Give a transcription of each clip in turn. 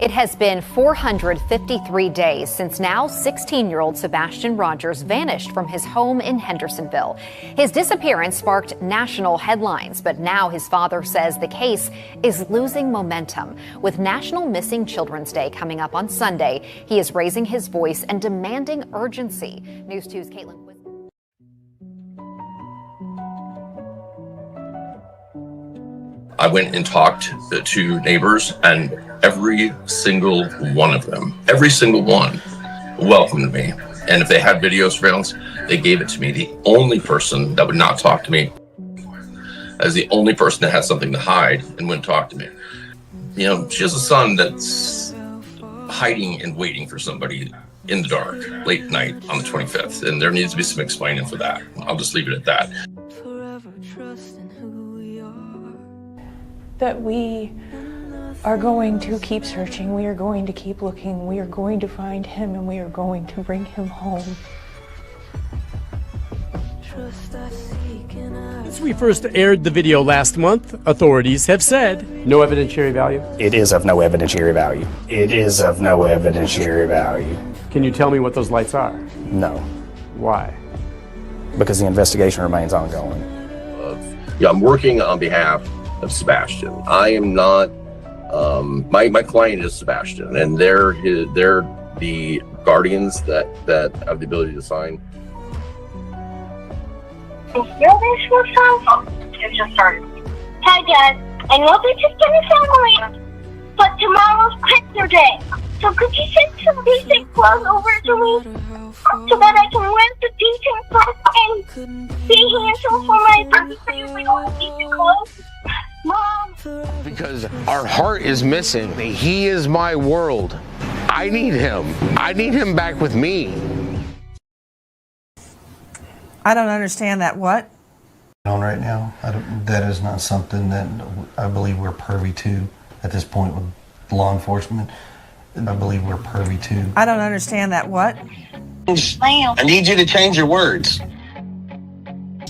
It has been 453 days since now 16-year-old Sebastian Rogers vanished from his home in Hendersonville. His disappearance sparked national headlines, but now his father says the case is losing momentum. With National Missing Children's Day coming up on Sunday, he is raising his voice and demanding urgency. News 2's Caitlin. I went and talked to neighbors, and every single one of them, every single one, welcomed me. And if they had video surveillance, they gave it to me. The only person that would not talk to me, as the only person that had something to hide and wouldn't talk to me. You know, she has a son that's hiding and waiting for somebody in the dark, late night on the 25th. And there needs to be some explaining for that. I'll just leave it at that. That we are going to keep searching, we are going to keep looking, we are going to find him, and we are going to bring him home. Since we first aired the video last month, authorities have said no evidentiary value. It is of no evidentiary value. It is of no evidentiary value. Can you tell me what those lights are? No. Why? Because the investigation remains ongoing. I'm working on behalf of Sebastian. I am not, my client is Sebastian, and they're the guardians that have the ability to sign. It just started. Hi Dad, I know this has been a family, but tomorrow's picture day. So could you send some decent clothes over to me so that I can wear the decent clothes and be handsome for my birthday if we don't have decent clothes? Mom! Because our heart is missing. He is my world. I need him. I need him back with me. I don't understand that. What? On right now, that is not something that I believe we're privy to at this point with law enforcement. I believe we're privy to. I don't understand that. What? I need you to change your words.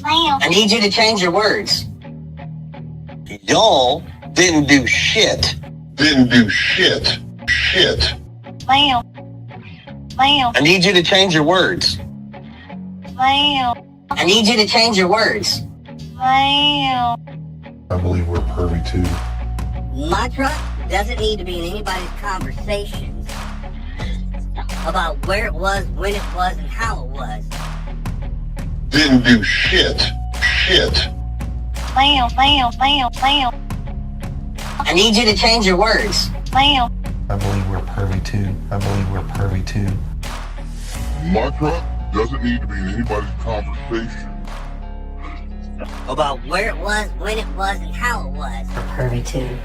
I need you to change your words. Y'all didn't do shit. I need you to change your words. I need you to change your words. I believe we're privy to. My truck doesn't need to be in anybody's conversations about where it was, when it was, and how it was. Didn't do shit. I need you to change your words. I believe we're privy to. My truck doesn't need to be in anybody's conversation About where it was, when it was, and how it was. Privy to.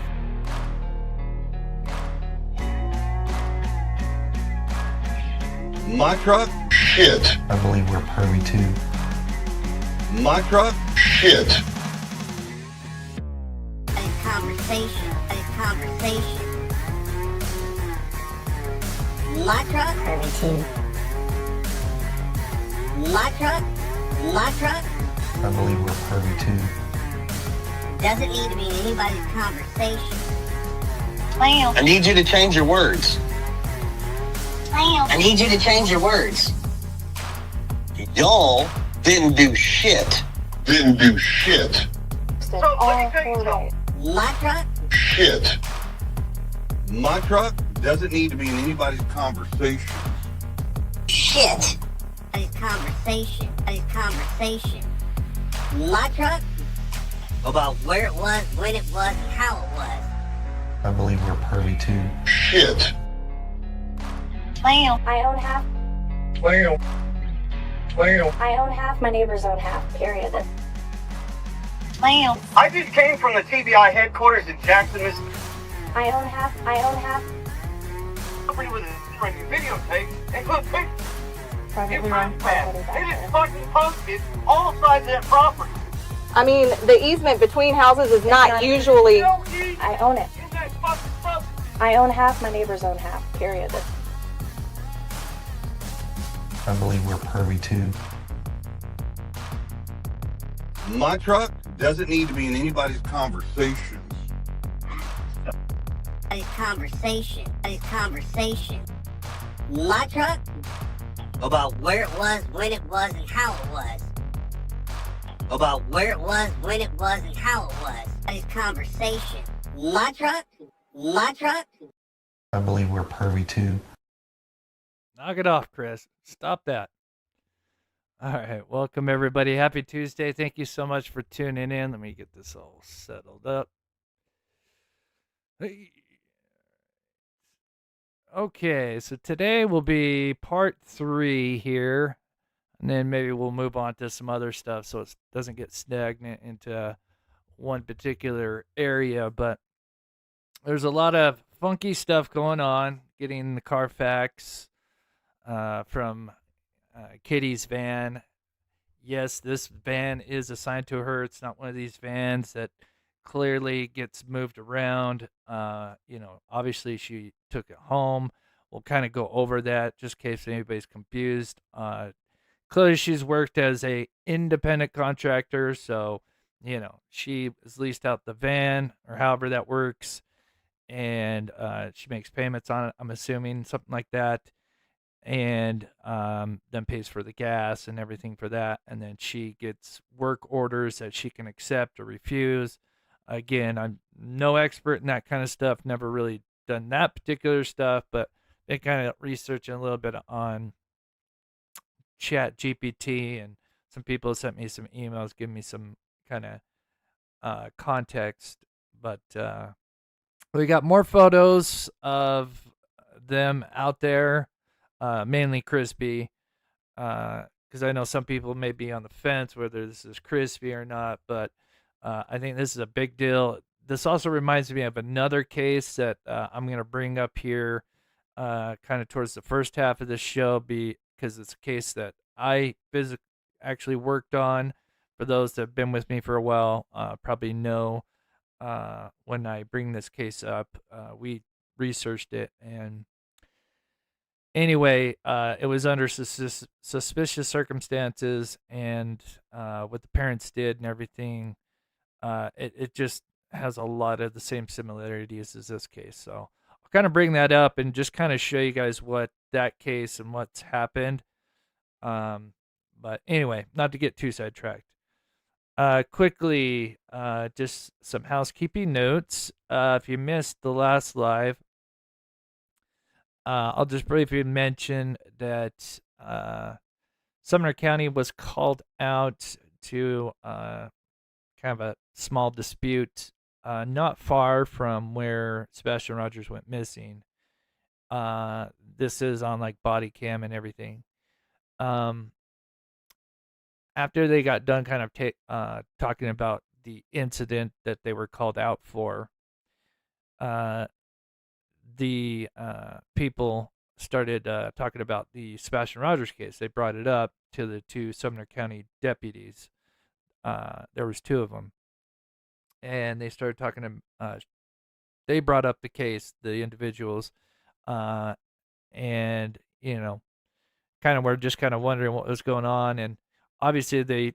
My truck, shit. I believe we're privy to. my truck, Shit. Conversation. My truck. Privy to. My truck. I believe we're privy to. Doesn't need to be in anybody's conversation. I need you to change your words. I need you to change your words. Y'all didn't do shit. Didn't do shit. My truck. Shit. My truck doesn't need to be in anybody's conversation. Shit. Conversation. My truck. About where it was, when it was, and how it was. I believe we're privy to. Shit. I own half. Well. I own half. My neighbors own half. Period. I just came from the TBI headquarters in Jackson, Mississippi. I own half. With a videotape and put pictures. Privately It owned was property bad. back They just there. fucking posted all sides of that property. I mean, the easement between houses is not usually. No easement I own it. in that fucking property. I own half. My neighbors own half. Period. I believe we're privy to. My truck doesn't need to be in anybody's conversations. conversation. My truck? About where it was, when it was, and how it was. About where it was, when it was, and how it was. That is conversation. My truck? I believe we're pervy too. Knock it off, Chris. Stop that. All right. Welcome, everybody. Happy Tuesday. Thank you so much for tuning in. Let me get this all settled up. Okay. So today will be part 3 here. And then maybe we'll move on to some other stuff so it doesn't get stagnant into one particular area. But there's a lot of funky stuff going on. Getting the Carfax from Kitty's van. Yes, this van is assigned to her. It's not one of these vans that clearly gets moved around. Obviously she took it home. We'll kind of go over that just in case anybody's confused. Clearly she's worked as a independent contractor, so she has leased out the van or however that works, and she makes payments on it, I'm assuming, something like that, and then pays for the gas and everything for that, and then she gets work orders that she can accept or refuse. Again, I'm no expert in that kind of stuff, never really done that particular stuff, but been kind of researching a little bit on Chat GPT, and some people sent me some emails giving me some kind of context. But we got more photos of them out there, mainly Crispy, because I know some people may be on the fence whether this is Crispy or not, but I think this is a big deal. This also reminds me of another case that I'm going to bring up here kind of towards the first half of this show, because it's a case that I actually worked on. For those that have been with me for a while, probably know when I bring this case up, we researched it, and anyway, it was under suspicious circumstances, and what the parents did and everything, it just has a lot of the same similarities as this case. So I'll kind of bring that up and just kind of show you guys what that case and what's happened. But anyway, not to get too sidetracked. Quickly, just some housekeeping notes. If you missed the last live, I'll just briefly mention that Sumner County was called out to kind of a small dispute not far from where Sebastian Rogers went missing. This is on like body cam and everything. After they got done kind of talking about the incident that they were called out for, the people started talking about the Sebastian Rogers case. They brought it up to the 2 Sumner County deputies. There was 2 of them, and they started talking to. They brought up the case, the individuals, and kind of were just kind of wondering what was going on. And obviously, the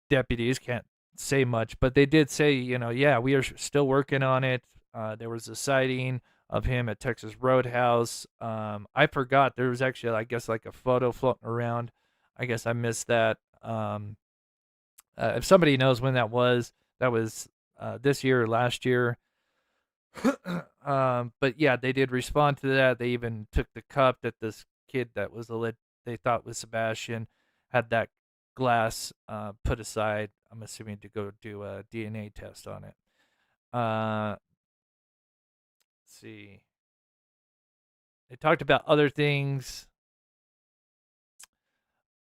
deputies can't say much, but they did say, yeah, we are still working on it. There was a sighting of him at Texas Roadhouse. I forgot there was actually, I guess, like a photo floating around. I guess I missed that. If somebody knows when that was this year or last year. But yeah, they did respond to that. They even took the cup that this kid that was they thought was Sebastian, had that glass put aside, I'm assuming, to go do a DNA test on it. Let's see. They talked about other things.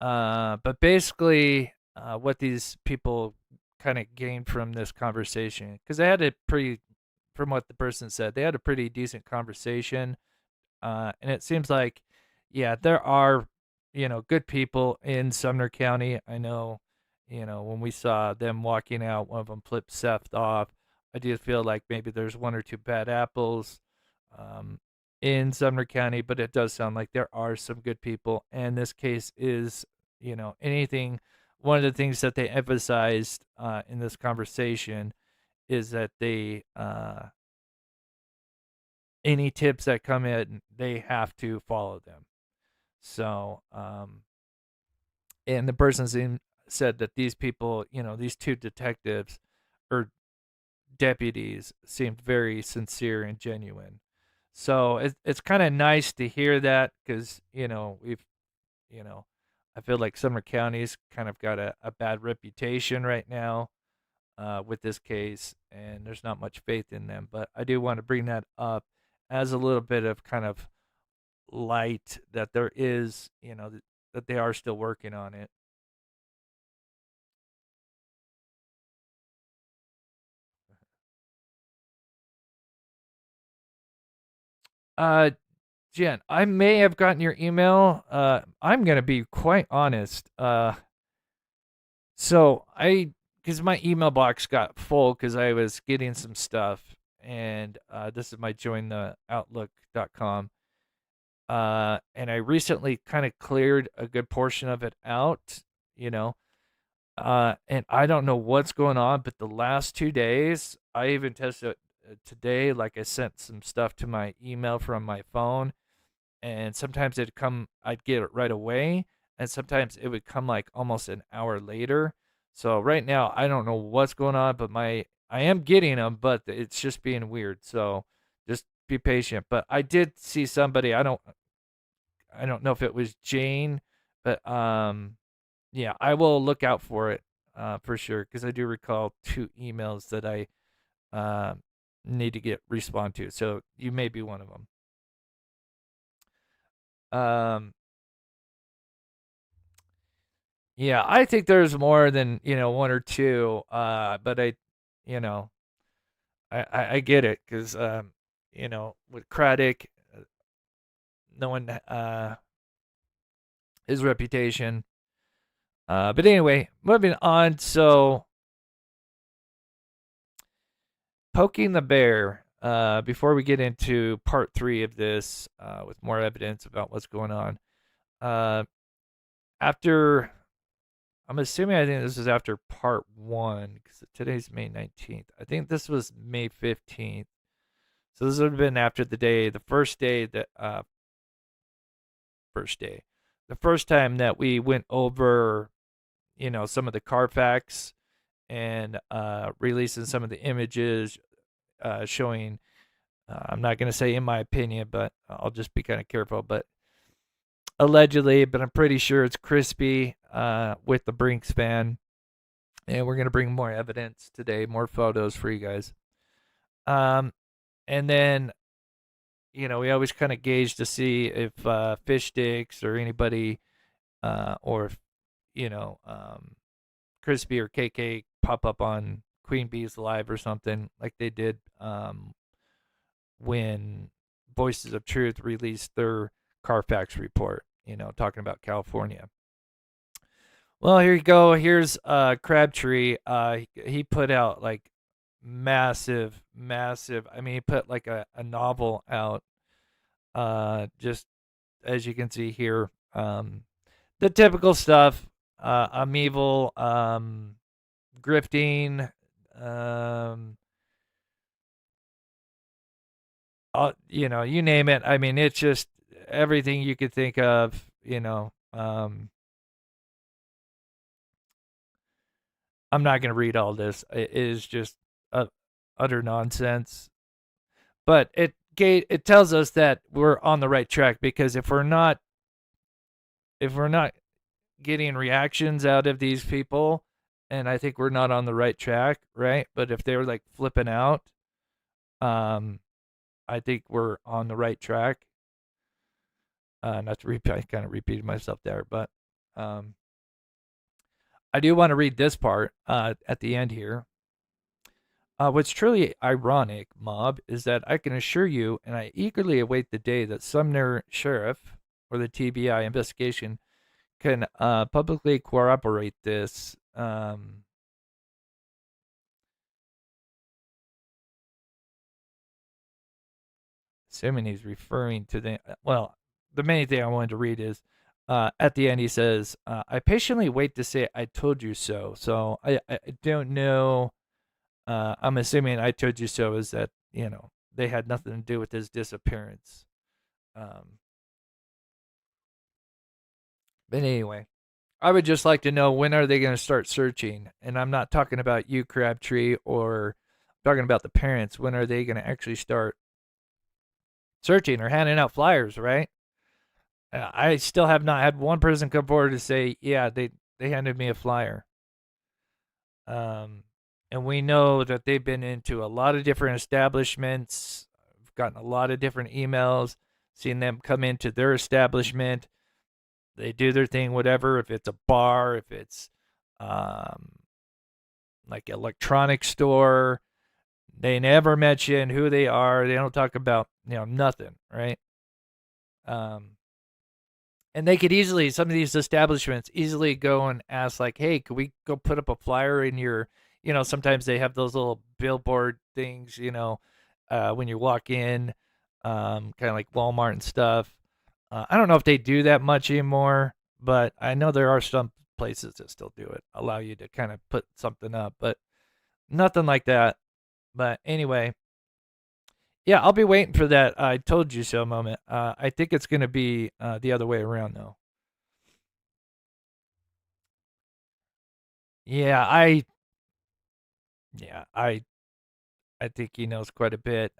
But basically, what these people kind of gained from this conversation, because they had from what the person said, they had a pretty decent conversation. And it seems like, yeah, there are, good people in Sumner County. I know, when we saw them walking out, one of them flipped Seth off. I do feel like maybe there's 1 or 2 bad apples in Sumner County, but it does sound like there are some good people. And this case is, anything. One of the things that they emphasized in this conversation is that they any tips that come in, they have to follow them. So, and the person said that these people, these two detectives or deputies seemed very sincere and genuine. So it's kind of nice to hear that because, I feel like Sumner County's kind of got a bad reputation right now with this case, and there's not much faith in them. But I do want to bring that up as a little bit of kind of light that there is, that they are still working on it. Jen, I may have gotten your email. I'm gonna be quite honest. So because my email box got full because I was getting some stuff, and this is my jointheoutlook.com. And I recently kind of cleared a good portion of it out, you know. And I don't know what's going on, but the last 2 days, I even tested it today. Like I sent some stuff to my email from my phone, and sometimes I'd get it right away, and sometimes it would come like almost an hour later. So right now, I don't know what's going on, but I am getting them, but it's just being weird. So just be patient. But I did see somebody. I don't know if it was Jane, but yeah, I will look out for it for sure because I do recall 2 emails that I uh, need to respond to. So you may be one of them. Yeah, I think there's more than 1 or 2. But you know, I get it because with Craddock, knowing his reputation. But anyway, moving on. So, poking the bear. Before we get into part 3 of this, with more evidence about what's going on. After, I'm assuming, I think this is after part 1 because today's May 19th. I think this was May 15th. So this would have been after the first time that we went over, some of the Carfax and releasing some of the images showing, I'm not going to say in my opinion, but I'll just be kind of careful, but allegedly, but I'm pretty sure it's Crispy with the Brinks van. And we're going to bring more evidence today, more photos for you guys. And then, we always kind of gauge to see if Fish Sticks or anybody, or if, Crispy or KK pop up on Queen Bee's Live or something like they did when Voices of Truth released their Carfax report, talking about California. Well, here you go. Here's Crabtree. He put out like massive. I mean, he put like a novel out. Just as you can see here, the typical stuff. I'm evil. Grifting. You name it. I mean, it's just everything you could think of. I'm not going to read all this. It is just utter nonsense. But it tells us that we're on the right track because if we're not getting reactions out of these people, and I think we're not on the right track, right? But if they're like flipping out, I think we're on the right track. Not to repeat, I kind of repeated myself there, but I do want to read this part at the end here. What's truly ironic, Mob, is that I can assure you, and I eagerly await the day that Sumner Sheriff or the TBI investigation can publicly corroborate this. Assuming he's referring to the main thing I wanted to read is at the end he says, I patiently wait to say I told you so. So I don't know. I'm assuming I told you so is that, they had nothing to do with his disappearance. But anyway, I would just like to know, when are they going to start searching? And I'm not talking about you, Crabtree, or I'm talking about the parents. When are they going to actually start searching or handing out flyers, right? I still have not had one person come forward to say, yeah, they handed me a flyer. And we know that they've been into a lot of different establishments. I've gotten a lot of different emails, seen them come into their establishment. They do their thing, whatever. If it's a bar, if it's like an electronics store, they never mention who they are. They don't talk about, nothing, right? And they could easily, some of these establishments easily go and ask, like, hey, could we go put up a flyer in your, sometimes they have those little billboard things, when you walk in, kind of like Walmart and stuff. I don't know if they do that much anymore, but I know there are some places that still do it, allow you to kind of put something up, but nothing like that. But anyway, yeah, I'll be waiting for that I told you so moment. I think it's going to be the other way around, though. Yeah, I think he knows quite a bit.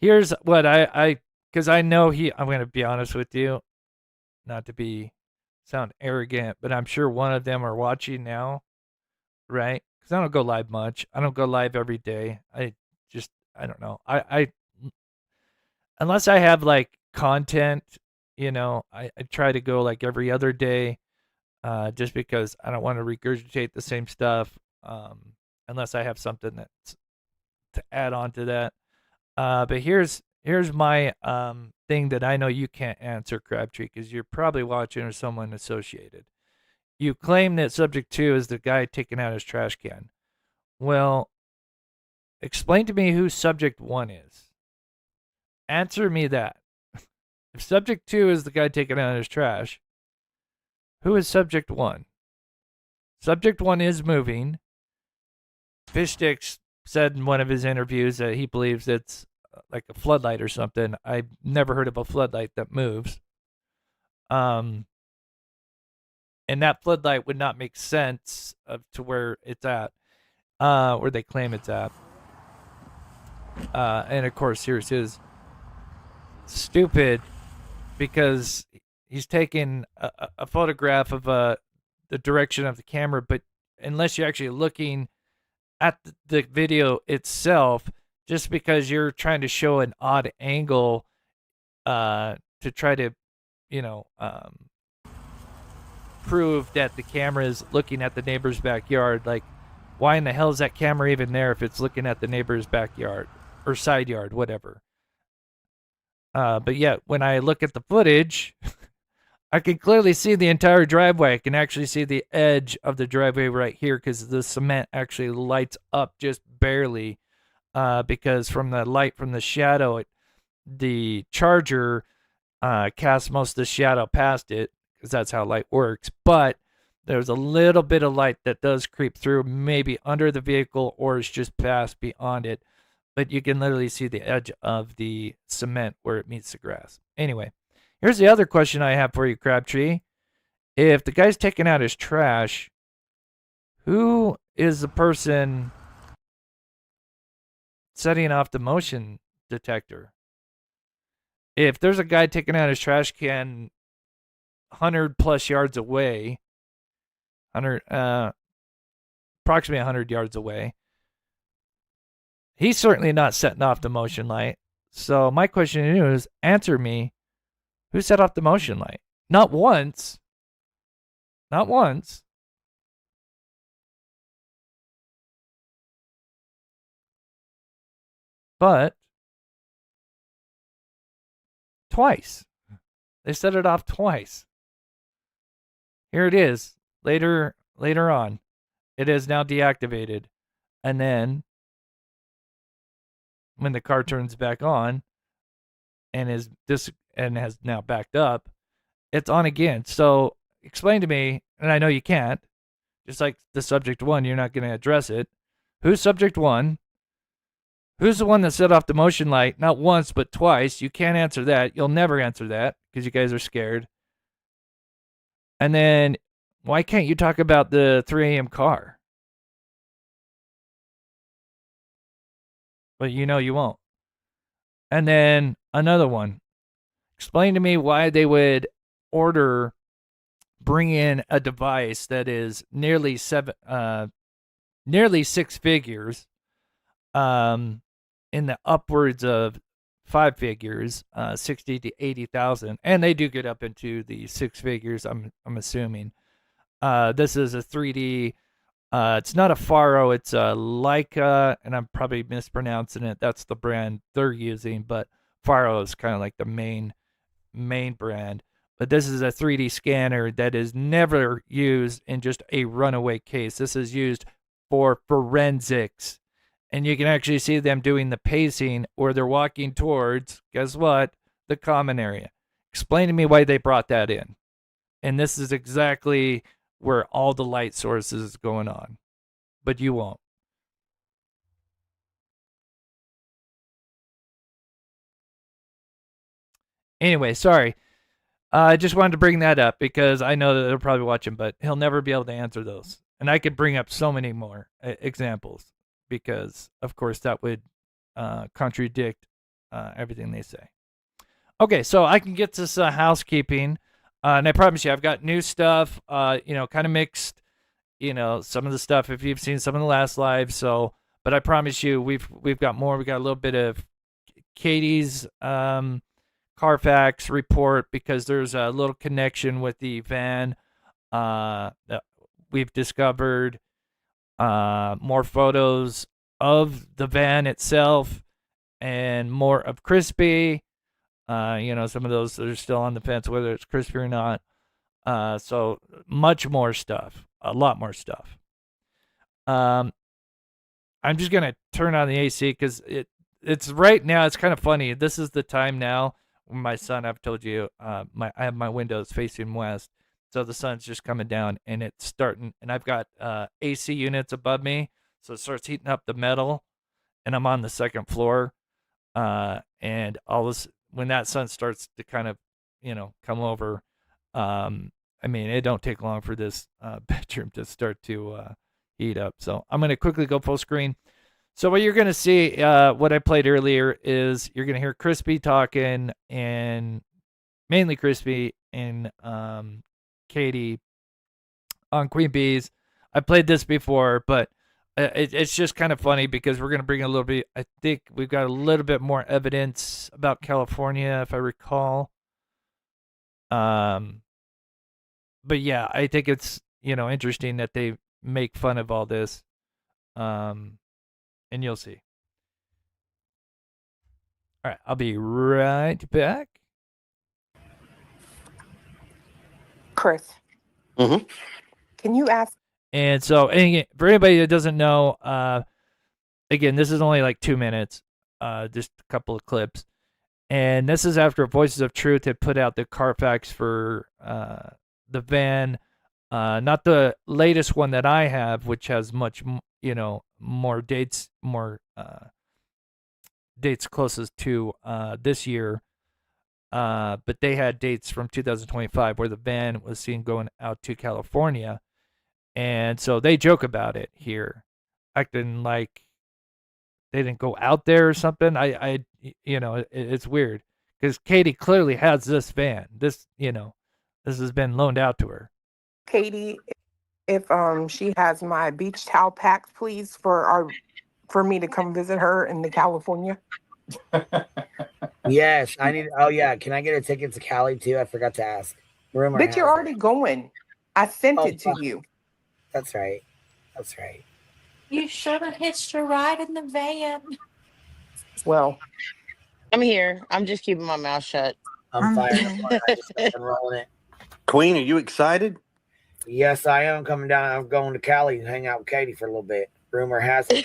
Here's what because I know I'm going to be honest with you, not to sound arrogant, but I'm sure one of them are watching now, right? Because I don't go live much. I don't go live every day. I don't know. I unless I have like content, I try to go like every other day, just because I don't want to regurgitate the same stuff, unless I have something that's to add on to that. But here's my thing that I know you can't answer, Crabtree, because you're probably watching or someone associated. You claim that subject 2 is the guy taking out his trash can. Well, explain to me who subject 1 is. Answer me that. If subject 2 is the guy taking out his trash, who is subject 1? Subject 1 is moving. Fishsticks said in one of his interviews that he believes it's like a floodlight or something. I've never heard of a floodlight that moves. And that floodlight would not make sense to where it's at, where they claim it's at. And of course, here's his stupid, because he's taking a photograph of the direction of the camera, but unless you're actually looking at the video itself, just because you're trying to show an odd angle to try to, prove that the camera is looking at the neighbor's backyard. Like, why in the hell is that camera even there if it's looking at the neighbor's backyard or side yard, whatever? But yet, when I look at the footage, I can clearly see the entire driveway. I can actually see the edge of the driveway right here, because the cement actually lights up just barely, because from the light from the shadow, the charger casts most of the shadow past it, because that's how light works. But there's a little bit of light that does creep through, maybe under the vehicle, or is just passed beyond it. But you can literally see the edge of the cement where it meets the grass. Anyway, here's the other question I have for you, Crabtree. If the guy's taking out his trash, who is the person setting off the motion detector? If there's a guy taking out his trash can 100 plus yards away, approximately 100 yards away, he's certainly not setting off the motion light. So my question to you is, answer me, who set off the motion light? Not once. Not once. But twice. They set it off twice. Here it is. Later on. It is now deactivated. And then when the car turns back on and has now backed up, it's on again. So explain to me, and I know you can't, just like the subject 1, you're not going to address it. Who's subject 1? Who's the one that set off the motion light? Not once, but twice. You can't answer that. You'll never answer that because you guys are scared. And then why can't you talk about the 3 a.m. car? But you know you won't. And then another one. Explain to me why they would bring in a device that is nearly 6 figures, in the upwards of 5 figures, 60 to 80,000, and they do get up into the 6 figures. I'm assuming. This is a 3D. It's not a Faro. It's a Leica, and I'm probably mispronouncing it. That's the brand they're using, but Faro is kind of like the main brand. But this is a 3D scanner that is never used in just a runaway case. This is used for forensics. And you can actually see them doing the pacing where they're walking towards, guess what? The common area. Explain to me why they brought that in. And this is exactly where all the light sources is going on. But you won't. Anyway, sorry. I just wanted to bring that up because I know that they're probably watching, but he'll never be able to answer those. And I could bring up so many more examples because, of course, that would contradict everything they say. Okay, so I can get this housekeeping, and I promise you, I've got new stuff. Kind of mixed. Some of the stuff if you've seen some of the last lives. So, but I promise you, we've got more. We got a little bit of Katie's Carfax report because there's a little connection with the van. That we've discovered more photos of the van itself and more of Crispy. Some of those that are still on the fence whether it's Crispy or not. So much more stuff, a lot more stuff. I'm just gonna turn on the AC because it's right now. It's kind of funny. This is the time now. My son, I've told you, I have my windows facing west, so the sun's just coming down and it's starting. And I've got AC units above me, so it starts heating up the metal. And I'm on the second floor, and all this when that sun starts to kind of, come over. It don't take long for this bedroom to start to heat up. So I'm gonna quickly go full screen. So what you're going to see, what I played earlier, is you're going to hear Crispy talking, and mainly Crispy and Katie on Queen Bees. I played this before, but it's just kind of funny because we're going to bring a little bit, I think we've got a little bit more evidence about California, if I recall. But yeah, I think it's, interesting that they make fun of all this. And you'll see. All right, I'll be right back. Chris. Mm-hmm. Can you ask? And so, for anybody that doesn't know, again, this is only like 2 minutes, just a couple of clips. And this is after Voices of Truth had put out the Carfax for the van. Not the latest one that I have, which has much, more dates, dates closest to this year. But they had dates from 2025 where the van was seen going out to California. And so they joke about it here, acting like they didn't go out there or something. It's weird because Katie clearly has this van. This has been loaned out to her. Katie, if she has my beach towel packs, please, for me to come visit her in the California. Yes, I need. Oh yeah, can I get a ticket to Cali too? I forgot to ask. But you're already going. I sent it to you. That's right. You should have hitched a ride in the van. Well, I'm here. I'm just keeping my mouth shut. I'm fired up. I just been rolling it. Queen, are you excited? Yes, I am coming down. I'm going to Cali and hang out with Katie for a little bit. Rumor has it.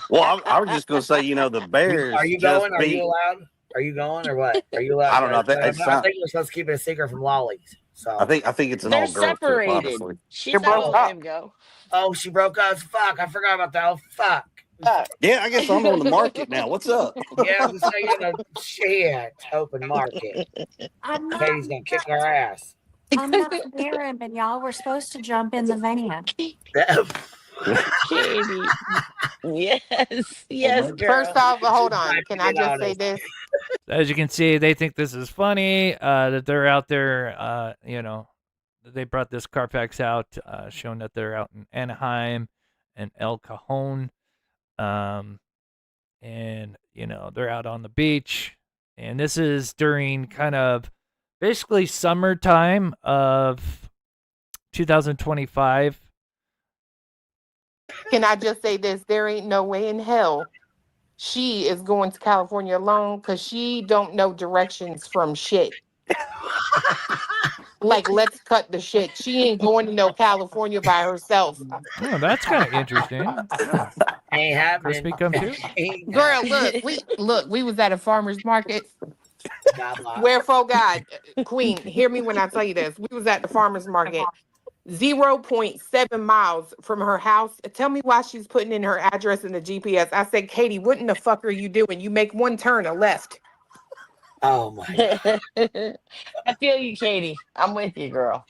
Well, I was just going to say, the Bears. Are you going? Are you allowed? Are you going or what? Are you allowed? I don't know. I think we're supposed to keep it a secret from Lollies. So I think it's an They're all girl separated. trip, honestly. She's not letting him go. Oh, she broke up. Fuck, I forgot about that. Oh, fuck. Yeah, I guess I'm on the market now. What's up? Yeah, I'm just saying, shit, open market. I'm not. Katie's gonna kick our ass. I'm not near him, and y'all were supposed to jump in the van. Katie. Yes. Yes, First girl. off, hold on. Trying Can to I get just say honest. this? As you can see, they think this is funny. That they're out there. They brought this Carfax out, showing that they're out in Anaheim and El Cajon. And they're out on the beach, and this is during kind of basically summertime of 2025. Can I just say this? There ain't no way in hell she is going to California alone because she don't know directions from shit. Like, let's cut the shit. She ain't going to no California by herself. Oh, that's kind of interesting. Yeah. Ain't happening. Crispy come too? Girl, look, we was at a farmer's market. Wherefore God, Queen, hear me when I tell you this. We was at the farmer's market, 0.7 miles from her house. Tell me why she's putting in her address in the GPS. I said, Katie, what in the fuck are you doing? You make one turn, a left. Oh my God. I feel you, Katie. I'm with you, girl.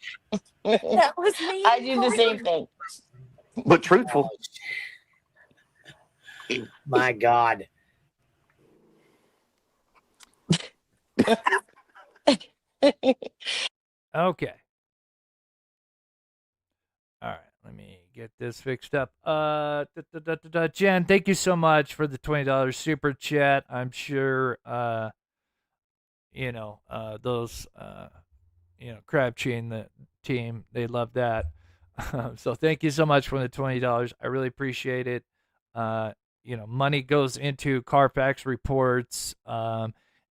That was me. I do the same thing. But truthful. My God. Okay. All right, let me get this fixed up. Jen, thank you so much for the $20 super chat. I'm sure those Crabtree and the team, they love that. So thank you so much for the $20. I really appreciate it. Money goes into Carfax reports.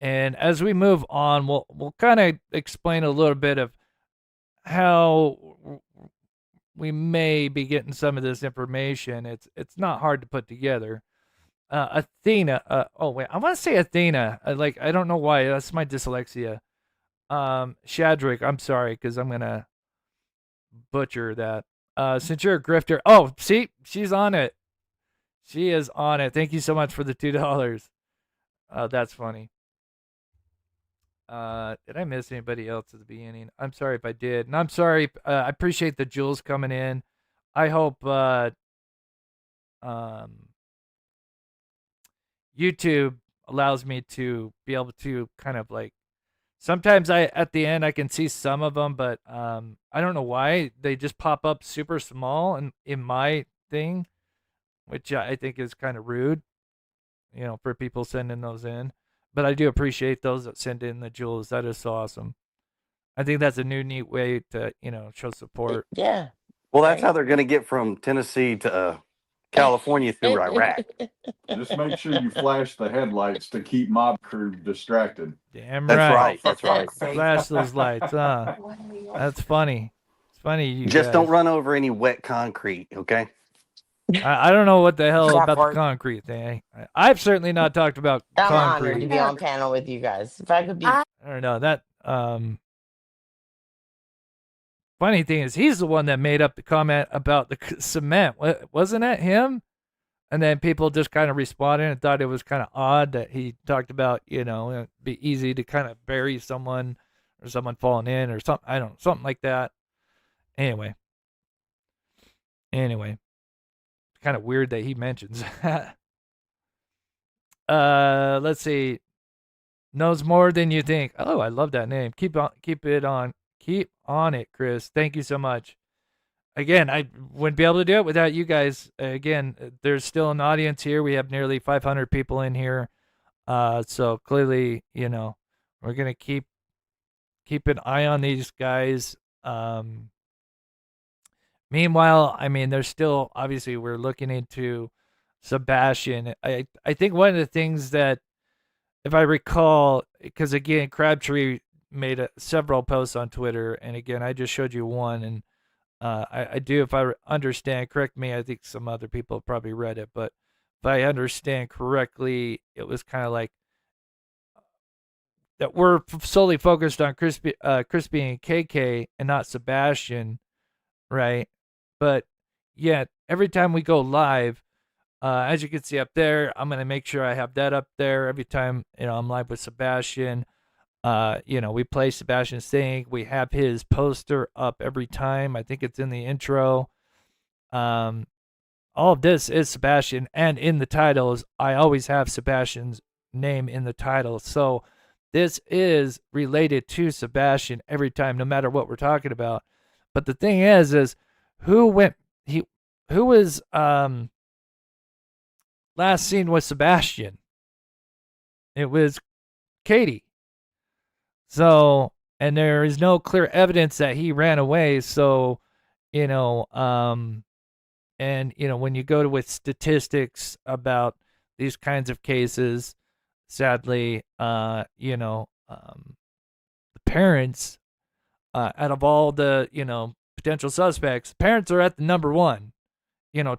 And as we move on, we'll kind of explain a little bit of how we may be getting some of this information. It's not hard to put together. Athena. Oh wait, I want to say Athena. I don't know why. That's my dyslexia. Shadrick. I'm sorry because I'm gonna butcher that. Since you're a grifter. Oh, see, she's on it. She is on it. Thank you so much for the $2. That's funny. Did I miss anybody else at the beginning? I'm sorry if I did. And I'm sorry. I appreciate the jewels coming in. I hope YouTube allows me to be able to kind of sometimes at the end I can see some of them, but I don't know why they just pop up super small in my thing, which I think is kind of rude, for people sending those in. But I do appreciate those that send in the jewels. That is so awesome. I think that's a new neat way to, show support. Yeah. Well, that's how they're going to get from Tennessee to California through Iraq. Just make sure you flash the headlights to keep mob crew distracted. Damn That's right. right. That's right. Flash those lights. That's funny. It's funny. You just guys. don't run over any wet concrete, okay? I don't know what the hell That about part. the concrete thing. I've certainly not talked about I'm concrete. honored to be on panel with you guys. If I could be. I don't know that. Funny thing is, he's the one that made up the comment about the cement. Wasn't that him? And then people just kind of responded and thought it was kind of odd that he talked about, it'd be easy to kind of bury someone or someone falling in or something. I don't know, something like that. Anyway, it's kind of weird that he mentions that. Let's see. Knows more than you think. Oh, I love that name. Keep on it, Chris. Thank you so much. Again, I wouldn't be able to do it without you guys. Again, there's still an audience here. We have nearly 500 people in here. So clearly, we're gonna keep an eye on these guys. Meanwhile, I mean, there's still obviously we're looking into Sebastian. I think one of the things that, if I recall, because again, Crabtree made several posts on Twitter, and again, I just showed you one, and I do, if I understand, correct me, I think some other people have probably read it, but if I understand correctly, it was kind of like that we're solely focused on Crispy and KK and not Sebastian, right? But yet, every time we go live, As you can see up there, I'm going to make sure I have that up there every time, I'm live with Sebastian. We play Sebastian Stink. We have his poster up every time. I think it's in the intro. All of this is Sebastian, and in the titles, I always have Sebastian's name in the title. So this is related to Sebastian every time, no matter what we're talking about. But the thing is who was last seen with Sebastian? It was Katie. So, and there is no clear evidence that he ran away. So, when you go with statistics about these kinds of cases, sadly, the parents, out of all the, potential suspects, parents are at the number one,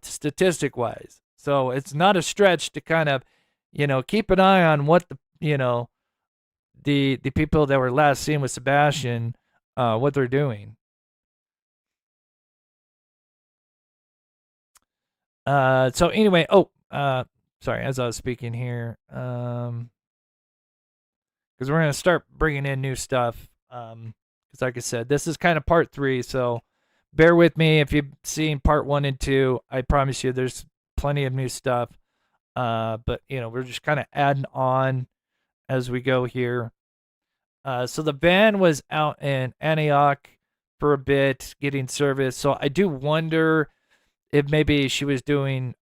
statistic wise. So it's not a stretch to kind of, keep an eye on what the people that were last seen with Sebastian, what they're doing. So anyway, sorry, as I was speaking here, because we're going to start bringing in new stuff. Because like I said, this is kind of part 3, so bear with me if you've seen part 1 and 2. I promise you there's plenty of new stuff. But, we're just kind of adding on as we go here. So the van was out in Antioch for a bit getting service. So I do wonder if maybe she was doing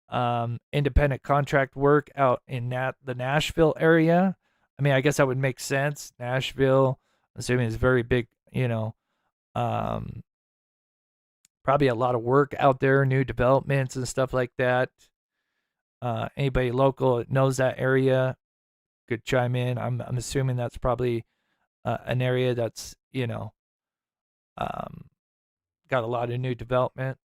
independent contract work out in the Nashville area. I mean, I guess that would make sense. Nashville, assuming it's very big, probably a lot of work out there, new developments and stuff like that. Anybody local that knows that area could chime in. I'm assuming that's probably an area that's, got a lot of new development.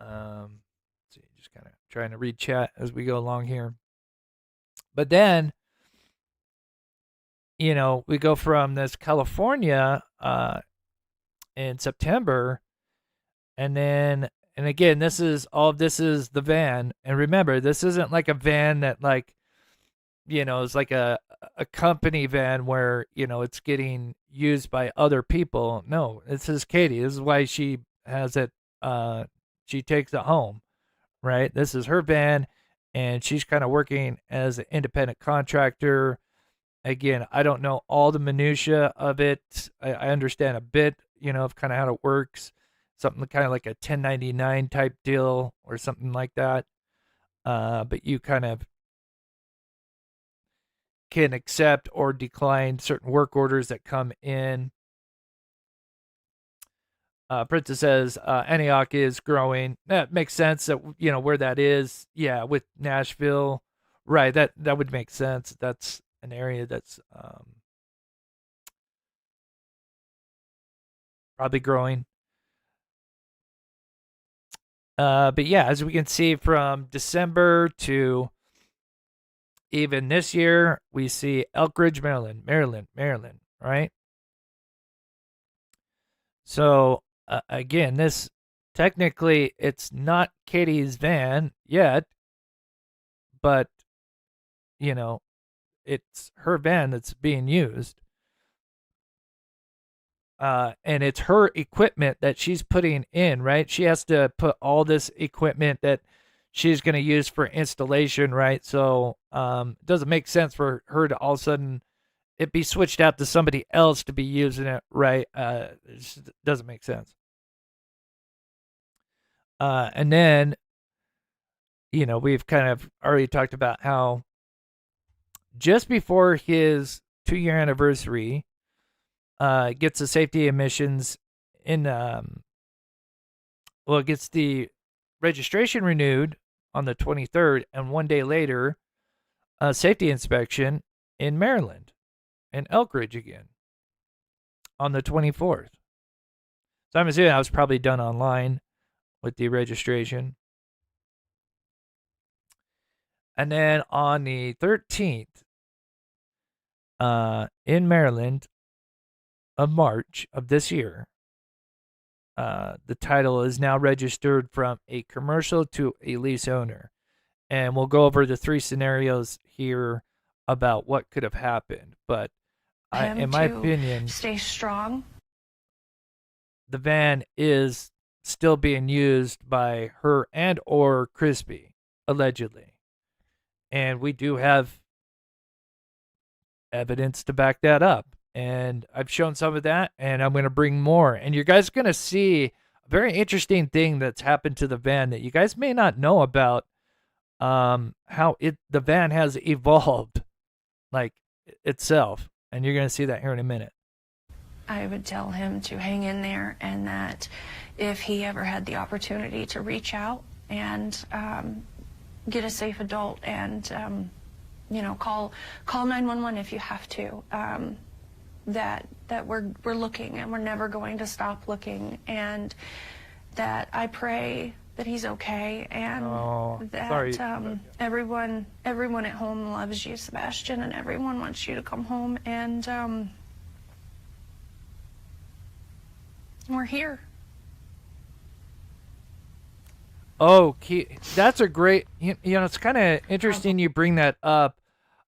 See, just kind of trying to read chat as we go along here. But then, we go from this California in September, and again, this is the van. And remember, this isn't like a van that it's like a company van where, it's getting used by other people. No, this is Katie. This is why she has it. She takes it home, right? This is her van, and she's kind of working as an independent contractor. Again, I don't know all the minutia of it. I understand a bit, of kind of how it works. Something kind of like a 1099 type deal or something like that. But you kind of can accept or decline certain work orders that come in. Princess says Antioch is growing. That makes sense. That where that is. Yeah, with Nashville, right? That would make sense. That's an area that's probably growing. But yeah, as we can see from December to even this year, we see Elkridge, Maryland, right? So again, this technically it's not Katie's van yet, but it's her van that's being used. And it's her equipment that she's putting in, right? She has to put all this equipment that she's going to use for installation, right? So it doesn't make sense for her to all of a sudden it be switched out to somebody else to be using it, right? It just doesn't make sense. And then, we've kind of already talked about how just before his 2-year anniversary, gets the safety emissions in, it gets the registration renewed on the 23rd, and 1 day later, a safety inspection in Maryland, in Elkridge again, on the 24th. So I'm assuming that was probably done online with the registration. And then on the 13th, in Maryland of March of this year, the title is now registered from a commercial to a lease owner. And we'll go over the 3 scenarios here about what could have happened. But in my opinion, stay strong. the van is still being used by her and or Crispy, allegedly. And we do have evidence to back that up. And I've shown some of that, and I'm going to bring more. And you guys are going to see a very interesting thing that's happened to the van that you guys may not know about, how the van has evolved, like, itself. And you're going to see that here in a minute. I would tell him to hang in there, and that if he ever had the opportunity to reach out and get a safe adult and call 911 if you have to, that we're looking, and we're never going to stop looking, and that I pray that he's okay, and that everyone at home loves you, Sebastian, and everyone wants you to come home, and we're here. Oh, that's a great, it's kind of interesting you bring that up.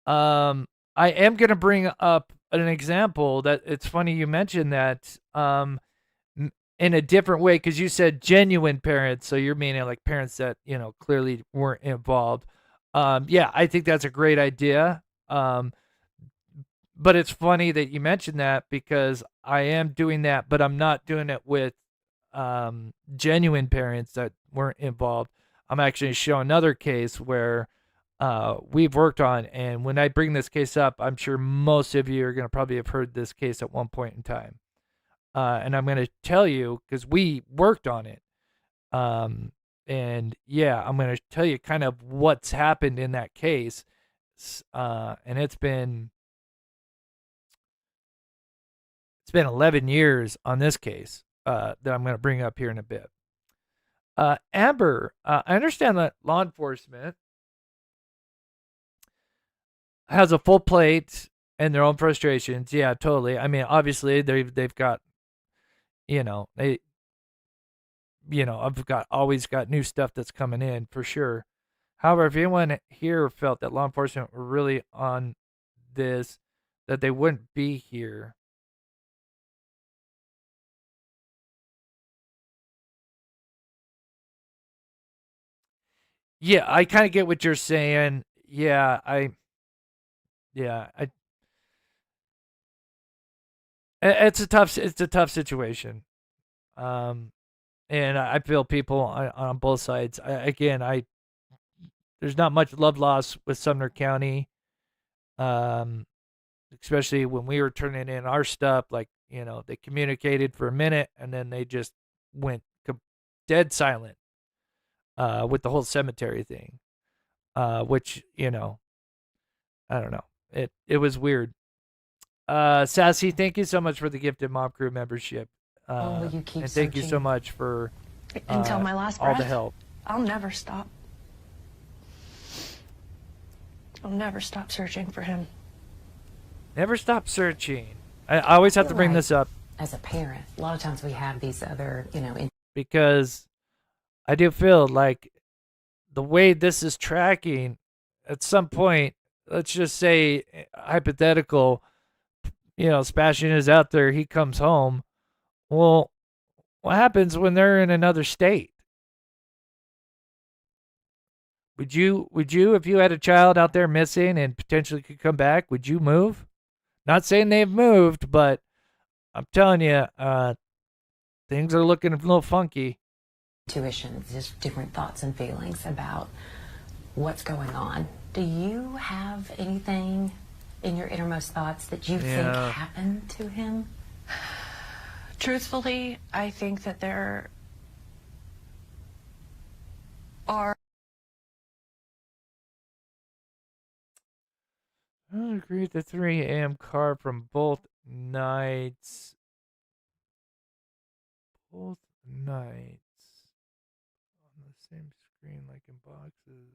I am going to bring up an example that it's funny you mentioned that in a different way, because you said genuine parents, so you're meaning like parents that, clearly weren't involved. Yeah, I think that's a great idea. But it's funny that you mentioned that, because I am doing that, but I'm not doing it with genuine parents that weren't involved. I'm actually showing another case where we've worked on, and when I bring this case up, I'm sure most of you are going to probably have heard this case at one point in time. And I'm going to tell you, because we worked on it. And yeah, I'm going to tell you kind of what's happened in that case. And it's been 11 years on this case that I'm going to bring up here in a bit. Amber, I understand that law enforcement has a full plate and their own frustrations. Yeah, totally. I mean, obviously they've got, I've always got new stuff that's coming in for sure. However, if anyone here felt that law enforcement were really on this, that they wouldn't be here. Yeah, I kind of get what you're saying. It's a tough situation. And I feel people on both sides. There's not much love lost with Sumner County. Especially when we were turning in our stuff, like, they communicated for a minute and then they just went dead silent with the whole cemetery thing, which, I don't know. It was weird. Sassy, thank you so much for the gifted Mob Crew membership. Will you keep and thank you so searching? much for Until my last breath. all the help. I'll never stop. I'll never stop searching for him. Never stop searching. I always have to bring this up. As a parent, a lot of times we have these other, because I do feel like the way this is tracking, at some point, let's just say hypothetical, Sebastian is out there, he comes home. Well, what happens when they're in another state? Would you, if you had a child out there missing and potentially could come back, would you move? Not saying they've moved, but I'm telling you, things are looking a little funky. Intuition, just different thoughts and feelings about what's going on. Do you have anything in your innermost thoughts that you think happened to him? Truthfully, I think that there are. I agree with the 3 a.m. car from both nights. Both nights. On the same screen, like in boxes.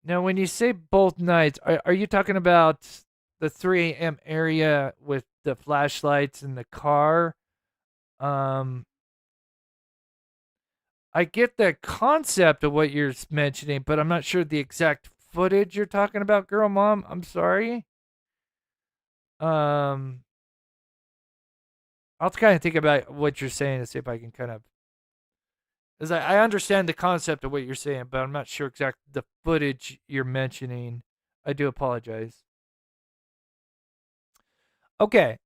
Now, when you say both nights, are you talking about the 3 a.m. area with the flashlights in the car? Um, I get the concept of what you're mentioning, but I'm not sure the exact footage you're talking about, girl mom. I'm sorry. I'll kind of think about what you're saying to see if I can kind of, because I understand the concept of what you're saying, but I'm not sure exactly the footage you're mentioning. I do apologize. Okay,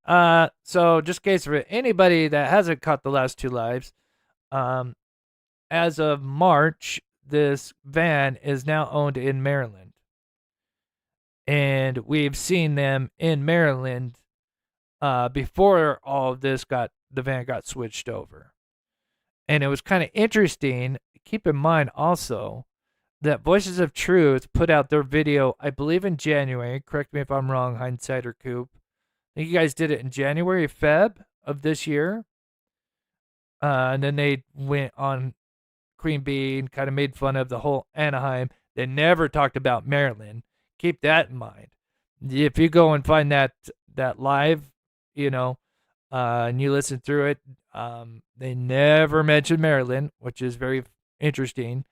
so just in case for anybody that hasn't caught the last 2 lives, as of March, this van is now owned in Maryland. And we've seen them in Maryland before all of this the van got switched over. And it was kind of interesting. Keep in mind also that Voices of Truth put out their video, I believe in January. Correct me if I'm wrong, Hindsight or Coop. I think you guys did it in January, Feb of this year. And then they went on Queen Bee and kind of made fun of the whole Anaheim. They never talked about Maryland. Keep that in mind. If you go and find that live, and you listen through it, they never mentioned Maryland, which is very interesting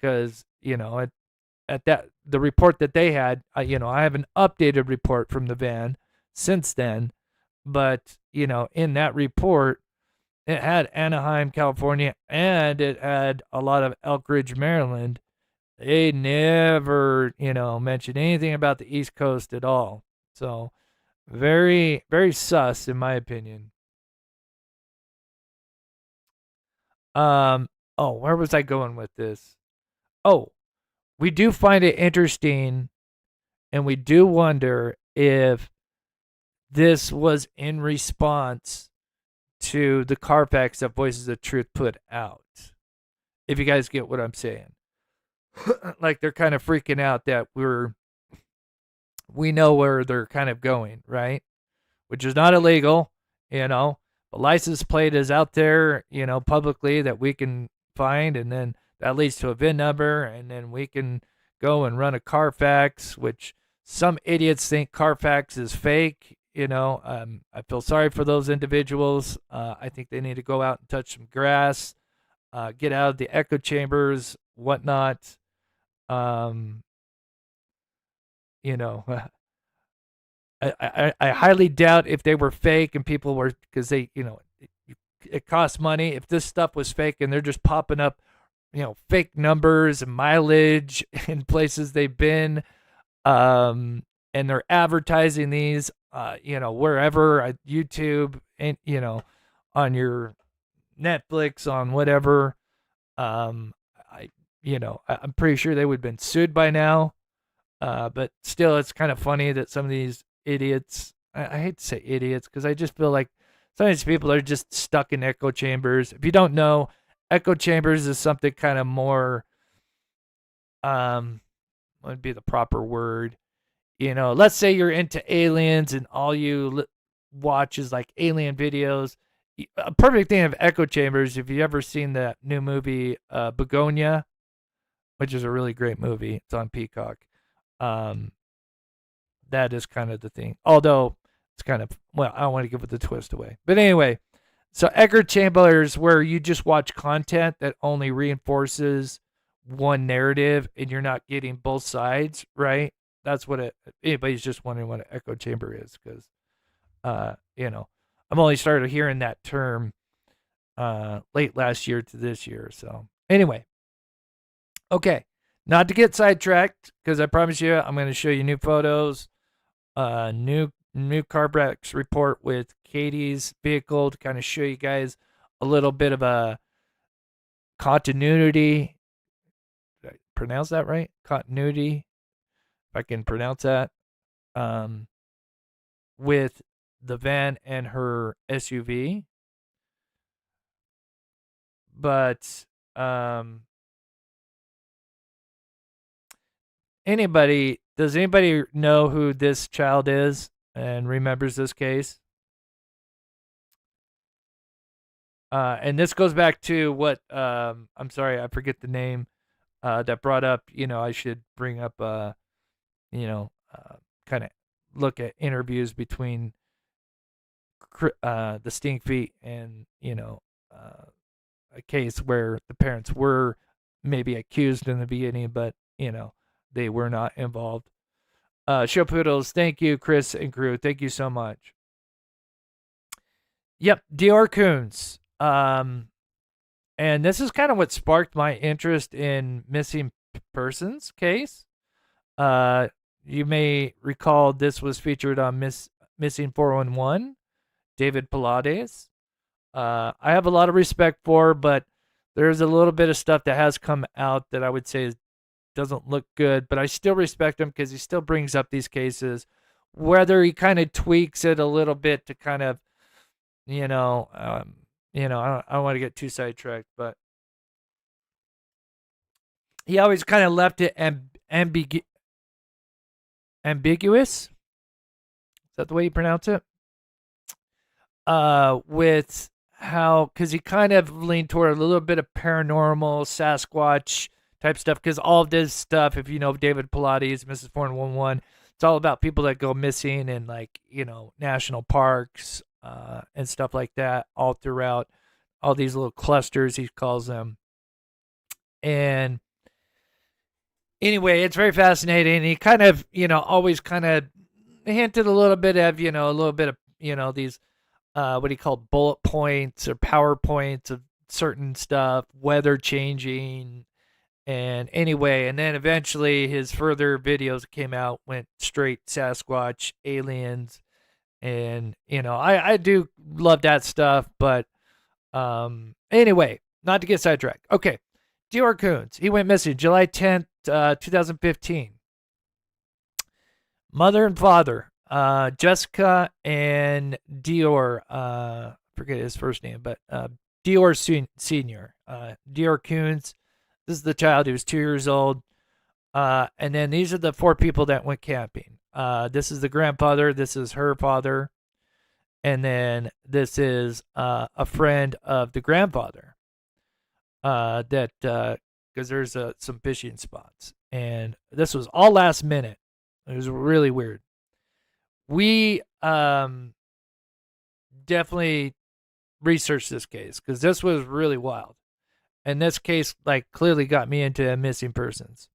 because, at that the report that they had, I have an updated report from the van since then, but in that report, it had Anaheim, California, and it had a lot of Elk Ridge, Maryland. They never, mentioned anything about the East Coast at all. So, very, very sus, in my opinion. Where was I going with this? Oh, we do find it interesting, and we do wonder if this was in response to the Carfax that Voices of Truth put out. If you guys get what I'm saying. Like they're kind of freaking out that we know where they're kind of going, right? Which is not illegal, The license plate is out there, publicly that we can find, and then that leads to a VIN number, and then we can go and run a Carfax, which some idiots think Carfax is fake. I feel sorry for those individuals. I think they need to go out and touch some grass, get out of the echo chambers, whatnot. I highly doubt if they were fake and people were, because they, it costs money. If this stuff was fake and they're just popping up, fake numbers and mileage in places they've been, and they're advertising these, wherever, YouTube, and, on your Netflix, on whatever, I'm pretty sure they would have been sued by now. But still, it's kind of funny that some of these idiots, I hate to say idiots, because I just feel like some of these people are just stuck in echo chambers. If you don't know, echo chambers is something kind of more, what would be the proper word? Let's say you're into aliens and all you watch is like alien videos. A perfect thing of echo chambers, if you've ever seen that new movie, Begonia, which is a really great movie. It's on Peacock. That is kind of the thing. Although it's kind of, well, I don't want to give it the twist away. But anyway, so echo chambers where you just watch content that only reinforces one narrative and you're not getting both sides, right? That's what anybody's just wondering what an echo chamber is, because I've only started hearing that term late last year to this year. So anyway, okay, not to get sidetracked, because I promise you I'm going to show you new photos, new Carfax report with Katie's vehicle to kind of show you guys a little bit of a continuity. Did I pronounce that right? Continuity, if I can pronounce that, with the van and her SUV. But does anybody know who this child is and remembers this case? And this goes back to what, I'm sorry, I forget the name. that brought up, I should bring up, kind of look at interviews between the Stinkfeet and, a case where the parents were maybe accused in the beginning, but, they were not involved. Show Poodles, thank you, Chris and crew. Thank you so much. Yep, Dior Coons. And this is kind of what sparked my interest in missing persons case. You may recall this was featured on Missing 411, David Pilates. I have a lot of respect for, but there's a little bit of stuff that has come out that I would say doesn't look good, but I still respect him because he still brings up these cases, whether he kind of tweaks it a little bit to kind of, I don't want to get too sidetracked, but he always kind of left it ambiguous. Is that the way you pronounce it? With how, because he kind of leaned toward a little bit of paranormal, Sasquatch type stuff, because all of this stuff, if you know David Pilates, Mrs. 411, it's all about people that go missing in, like, national parks and stuff like that, all throughout all these little clusters, he calls them. And anyway, it's very fascinating. He kind of, always kind of hinted a little bit of, these, what he called bullet points or PowerPoints of certain stuff, weather changing. And anyway, and then eventually his further videos came out, went straight Sasquatch, aliens. And, I do love that stuff. But anyway, not to get sidetracked. Okay. Dior Coons. He went missing July 10th, 2015. Mother and father, Jessica and Dior, forget his first name, but Dior Senior, Dior Coons. This is the child who was 2 years old. And then these are the 4 people that went camping. This is the grandfather. This is her father. And then this is a friend of the grandfather. Because there's some fishing spots. And this was all last minute. It was really weird. We definitely researched this case because this was really wild. And this case, clearly got me into missing persons.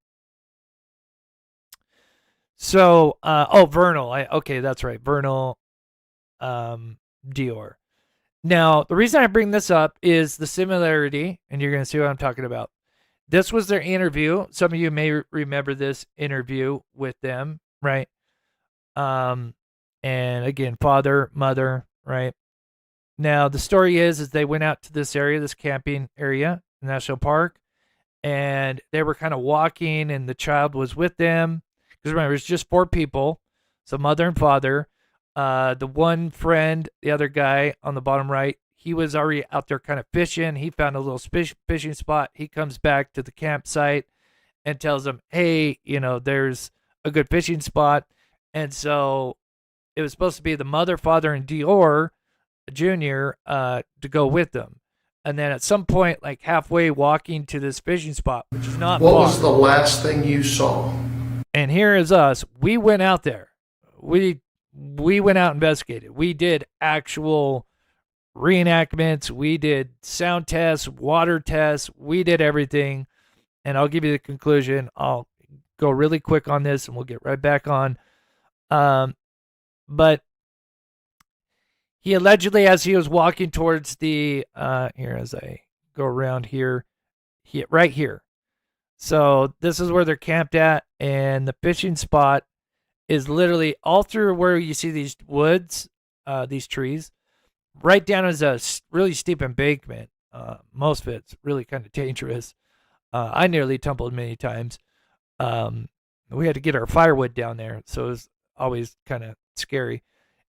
So, Vernal. Okay, that's right. Vernal Dior. Now, the reason I bring this up is the similarity, and you're going to see what I'm talking about. This was their interview. Some of you may remember this interview with them, right? And again, father, mother, right? Now, the story is they went out to this area, this camping area, national park, and they were kind of walking, and the child was with them. Because remember, it's just 4 people, so mother and father. The one friend, the other guy on the bottom right, he was already out there kind of fishing. He found a little fishing spot. He comes back to the campsite and tells them, hey, there's a good fishing spot. And so it was supposed to be the mother, father, and Dior Jr. To go with them. And then at some point, halfway walking to this fishing spot, which is not What far. was the last thing you saw? And here is us. We went out there. We went out and investigated. We did actual reenactments. We did sound tests, water tests. We did everything. And I'll give you the conclusion. I'll go really quick on this and we'll get right back on. But he allegedly, as he was walking towards the, here as I go around here, right here. So this is where they're camped at, and the fishing spot is literally all through where you see these woods, these trees. Right down is a really steep embankment. Most of it's really kind of dangerous. I nearly tumbled many times. We had to get our firewood down there, so it was always kind of scary.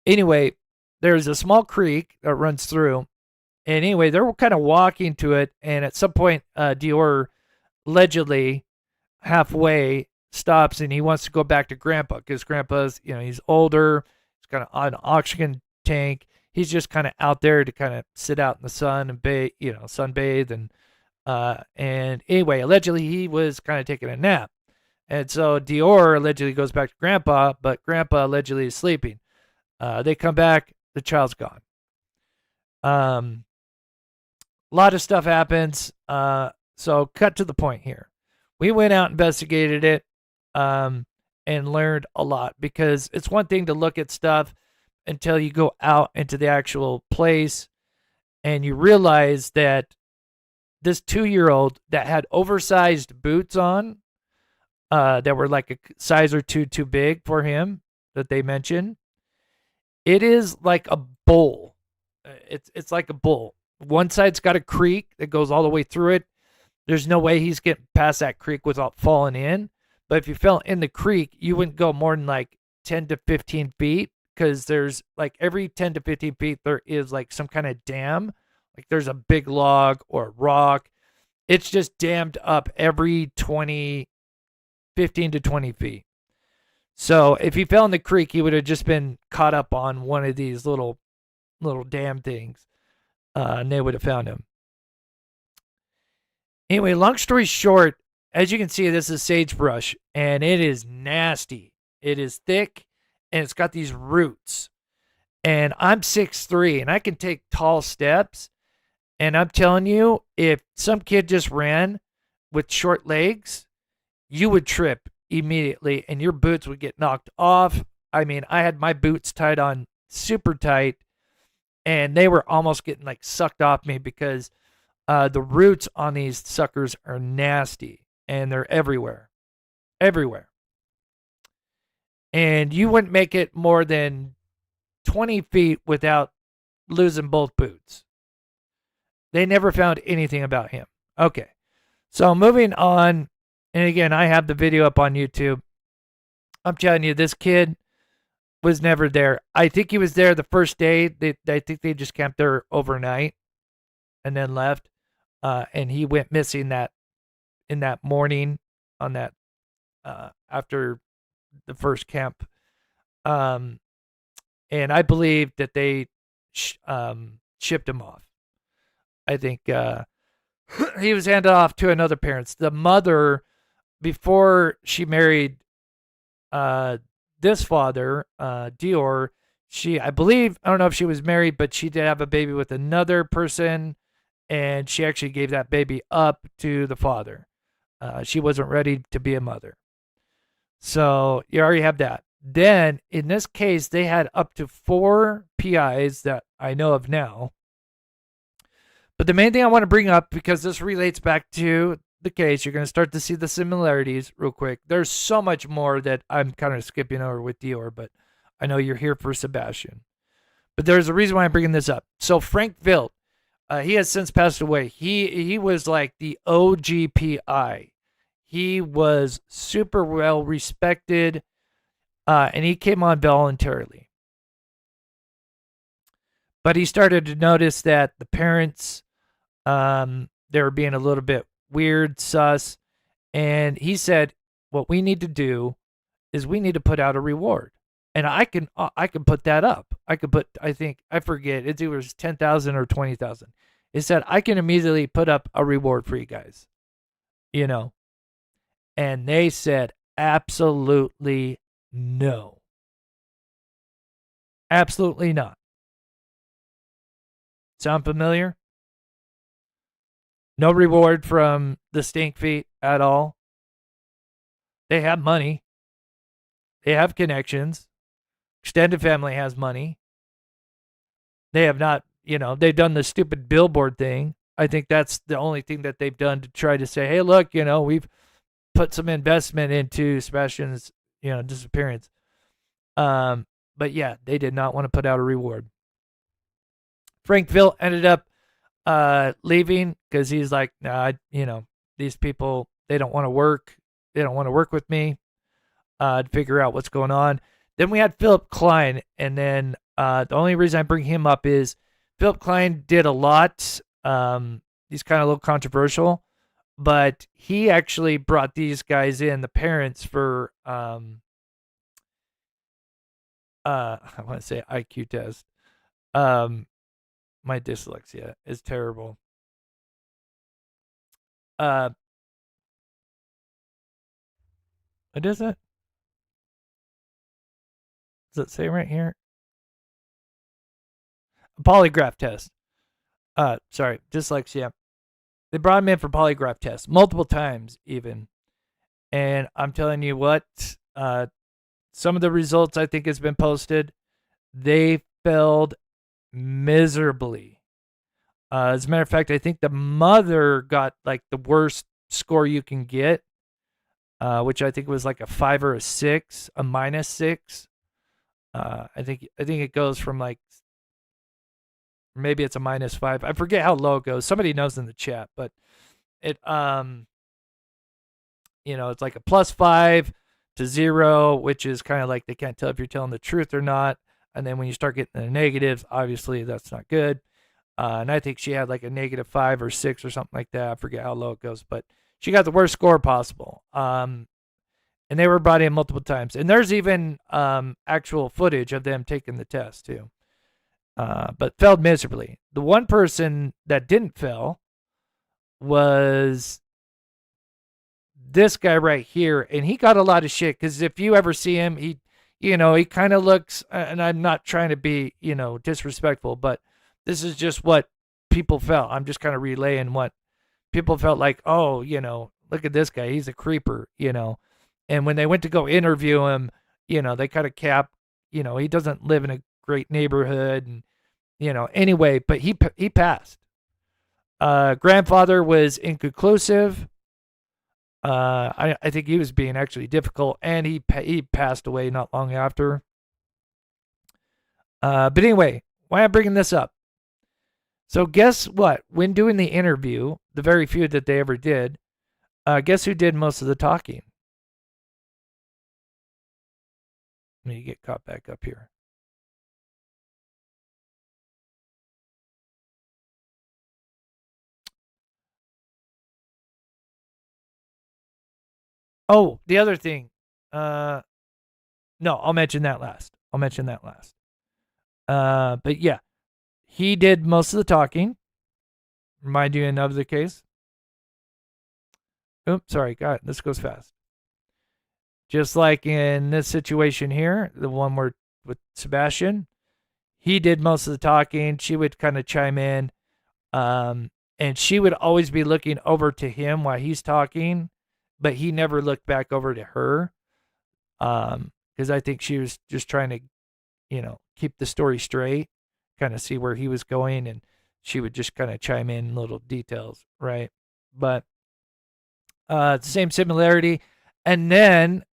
Anyway, there's a small creek that runs through, and anyway, they're kind of walking to it, and at some point, Dior allegedly halfway stops, and he wants to go back to Grandpa because Grandpa's, he's older, he's kind of on an oxygen tank. He's just kind of out there to kind of sit out in the sun and sunbathe and And anyway, allegedly he was kind of taking a nap. And so Dior allegedly goes back to Grandpa, but Grandpa allegedly is sleeping. They come back, the child's gone. A lot of stuff happens. So cut to the point here. We went out, investigated it, and learned a lot, because it's one thing to look at stuff until you go out into the actual place and you realize that this 2-year-old that had oversized boots on, that were like a size or two too big for him, that they mentioned, it is like a bowl. It's like a bowl. One side's got a creek that goes all the way through it. There's no way he's getting past that creek without falling in. But if you fell in the creek, you wouldn't go more than like 10 to 15 feet, because there's like every 10 to 15 feet, there is like some kind of dam. Like there's a big log or a rock. It's just dammed up every 15 to 20 feet. So if he fell in the creek, he would have just been caught up on one of these little dam things, and they would have found him. Anyway, long story short, as you can see, this is sagebrush, and it is nasty. It is thick, and it's got these roots. And I'm 6'3", and I can take tall steps. And I'm telling you, if some kid just ran with short legs, you would trip immediately, and your boots would get knocked off. I mean, I had my boots tied on super tight, and they were almost getting like sucked off me, because the roots on these suckers are nasty, and they're everywhere. Everywhere. And you wouldn't make it more than 20 feet without losing both boots. They never found anything about him. Okay. So moving on. And again, I have the video up on YouTube. I'm telling you, this kid was never there. I think he was there the first day. I think they just camped there overnight and then left. And he went missing in that morning on that after the first camp. And I believe that they shipped him off. I think he was handed off to another parents. The mother, before she married this father, Dior, I don't know if she was married, but she did have a baby with another person, and she actually gave that baby up to the father. She wasn't ready to be a mother. So you already have that. Then, in this case, they had up to 4 PIs that I know of now. But the main thing I want to bring up, because this relates back to the case, you're going to start to see the similarities real quick. There's so much more that I'm kind of skipping over with Dior, but I know you're here for Sebastian. But there's a reason why I'm bringing this up. So Frank Vilt, he has since passed away. He was like the OGPI. He was super well respected, and he came on voluntarily. But he started to notice that the parents, they were being a little bit weird, sus, and he said, what we need to do is we need to put out a reward. And I can put that up. I forget, it was 10,000 or 20,000. He said, I can immediately put up a reward for you guys, and they said, absolutely no. Absolutely not. Sound familiar? No reward from the Stinkfeet at all. They have money. They have connections. Extended family has money. They have not, they've done the stupid billboard thing. I think that's the only thing that they've done to try to say, hey, look, we've put some investment into Sebastian's, disappearance. But yeah, they did not want to put out a reward. Frank Vilt ended up leaving because he's like, nah, these people, they don't want to work. They don't want to work with me to figure out what's going on. Then we had Philip Klein, and then the only reason I bring him up is Philip Klein did a lot. He's kind of a little controversial, but he actually brought these guys in, the parents, for I want to say IQ test. My dyslexia is terrible. What is it? Does it say right here? A polygraph test. Sorry, dyslexia. They brought him in for polygraph tests multiple times, even. And I'm telling you what, some of the results I think has been posted, they failed miserably. As a matter of fact, I think the mother got like the worst score you can get, which I think was like a 5 or a 6, a -6. I think it goes from like, maybe it's a -5. I forget how low it goes. Somebody knows in the chat, but it it's like a +5 to 0, which is kind of like they can't tell if you're telling the truth or not. And then when you start getting the negatives, obviously that's not good. And I think she had like a -5 or 6 or something like that. I forget how low it goes, but she got the worst score possible. And they were brought in multiple times. And there's even actual footage of them taking the test too. But failed miserably. The one person that didn't fail was this guy right here, and he got a lot of shit because if you ever see him, he kind of looks, and I'm not trying to be, disrespectful, but this is just what people felt. I'm just kind of relaying what people felt like. Oh, look at this guy, he's a creeper, And when they went to go interview him, they kind of cap, he doesn't live in a great neighborhood, and anyway, but he passed. Grandfather was inconclusive. I think he was being actually difficult, and he passed away not long after. But anyway, why I'm bringing this up? So guess what? When doing the interview, the very few that they ever did, guess who did most of the talking? Let me get caught back up here. Oh, the other thing. No, I'll mention that last. But yeah, he did most of the talking. Remind you another case. Oops, sorry, God, this goes fast. Just like in this situation here, the one where with Sebastian, he did most of the talking. She would kind of chime in, and she would always be looking over to him while he's talking, but he never looked back over to her, because I think she was just trying to, keep the story straight, kind of see where he was going, and she would just kind of chime in little details, right? But same similarity. And then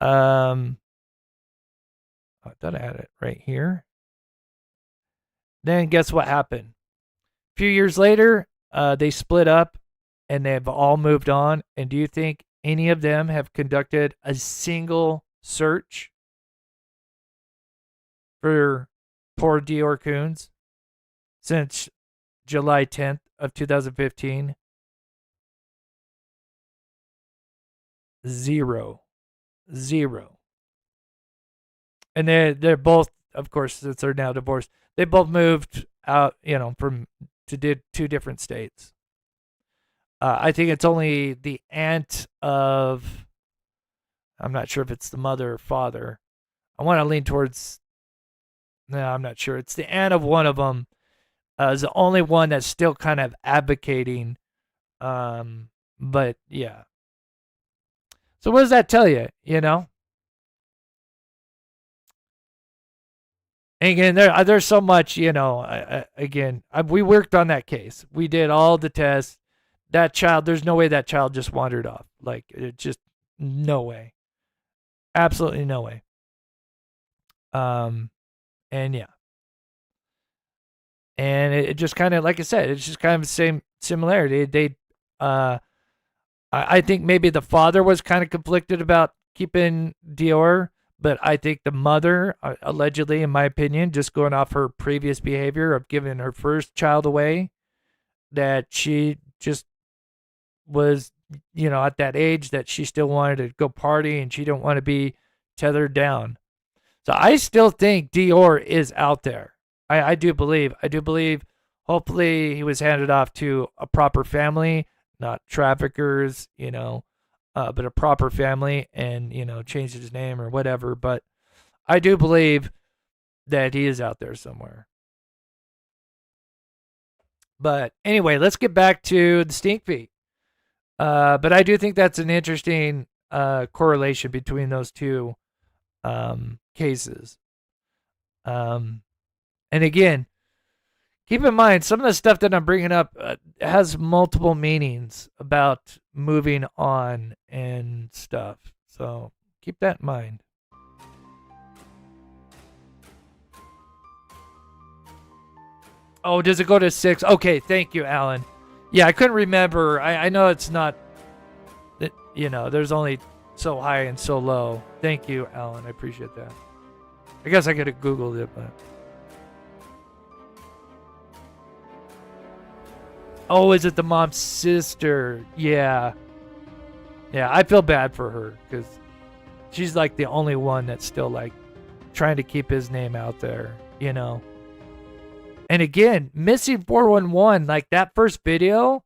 I thought I had it right here. Then guess what happened? A few years later, they split up and they've all moved on. And do you think any of them have conducted a single search for poor Dior Coons since July 10th of 2015? Zero. And they're both, of course, since they're now divorced, they both moved out, did 2 different states. I think it's only the aunt of, I'm not sure if it's the mother or father. I want to lean towards, no, I'm not sure. It's the aunt of one of them is the only one that's still kind of advocating. But yeah. So what does that tell you, And again, there's so much, again, we worked on that case. We did all the tests. That child, there's no way that child just wandered off. Like, it just, no way. Absolutely no way. And yeah. And it just kind of, like I said, it's just kind of the same similarity. I think maybe the father was kind of conflicted about keeping Dior, but I think the mother, allegedly, in my opinion, just going off her previous behavior of giving her first child away, that she just was, at that age that she still wanted to go party and she didn't want to be tethered down. So I still think Dior is out there. I do believe hopefully he was handed off to a proper family, not traffickers, but a proper family, and changed his name or whatever. But I do believe that he is out there somewhere. But anyway, let's get back to the Stinkfeet. But I do think that's an interesting correlation between those two cases. And again, keep in mind, some of the stuff that I'm bringing up has multiple meanings about moving on and stuff. So keep that in mind. Oh, does it go to 6? Okay, thank you, Alan. Yeah, I couldn't remember. I know it's not, there's only so high and so low. Thank you, Alan. I appreciate that. I guess I could have Googled it, but. Oh, is it the mom's sister? Yeah. Yeah, I feel bad for her because she's like the only one that's still like trying to keep his name out there, And again, Missing 411, like that first video,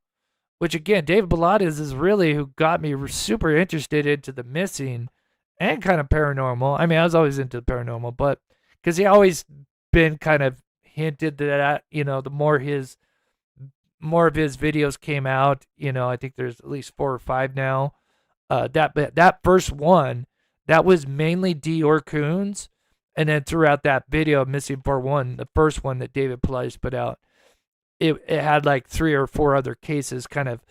which again, Dave Bilottes is really who got me super interested into the missing and kind of paranormal. I mean, I was always into the paranormal, but because he always been kind of hinted that, the more of his videos came out, I think there's at least 4 or 5 now. That first one, that was mainly Dior Coons. And then throughout that video, Missing 411, the first one that David Bilottes put out, it had like 3 or 4 other cases kind of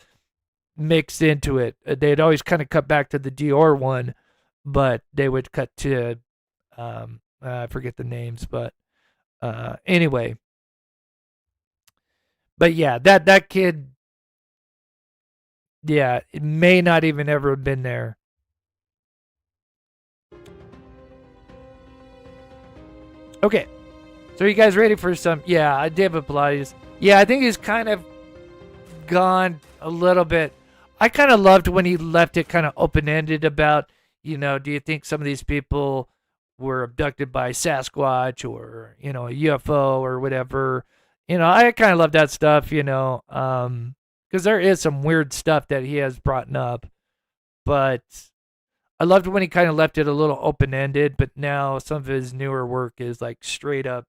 mixed into it. They'd always kind of cut back to the Dior one, but they would cut to, I forget the names, but anyway. But yeah, that kid, yeah, it may not even ever have been there. Okay, so you guys ready for some? Yeah, David Bilottes. Yeah, I think he's kind of gone a little bit. I kind of loved when he left it kind of open-ended about, do you think some of these people were abducted by Sasquatch or, a UFO or whatever? I kind of love that stuff, because there is some weird stuff that he has brought up. But I loved when he kind of left it a little open-ended, but now some of his newer work is like straight up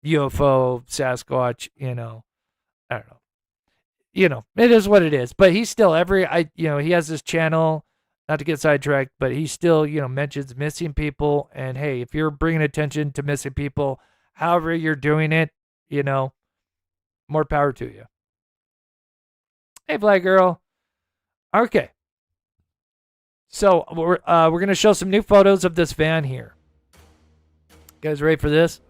UFO, Sasquatch, I don't know. It is what it is. But he's still he has this channel, not to get sidetracked, but he still, mentions missing people. And hey, if you're bringing attention to missing people, however you're doing it, more power to you. Hey, Flag Girl. Okay. So we're gonna show some new photos of this van here. You guys ready for this?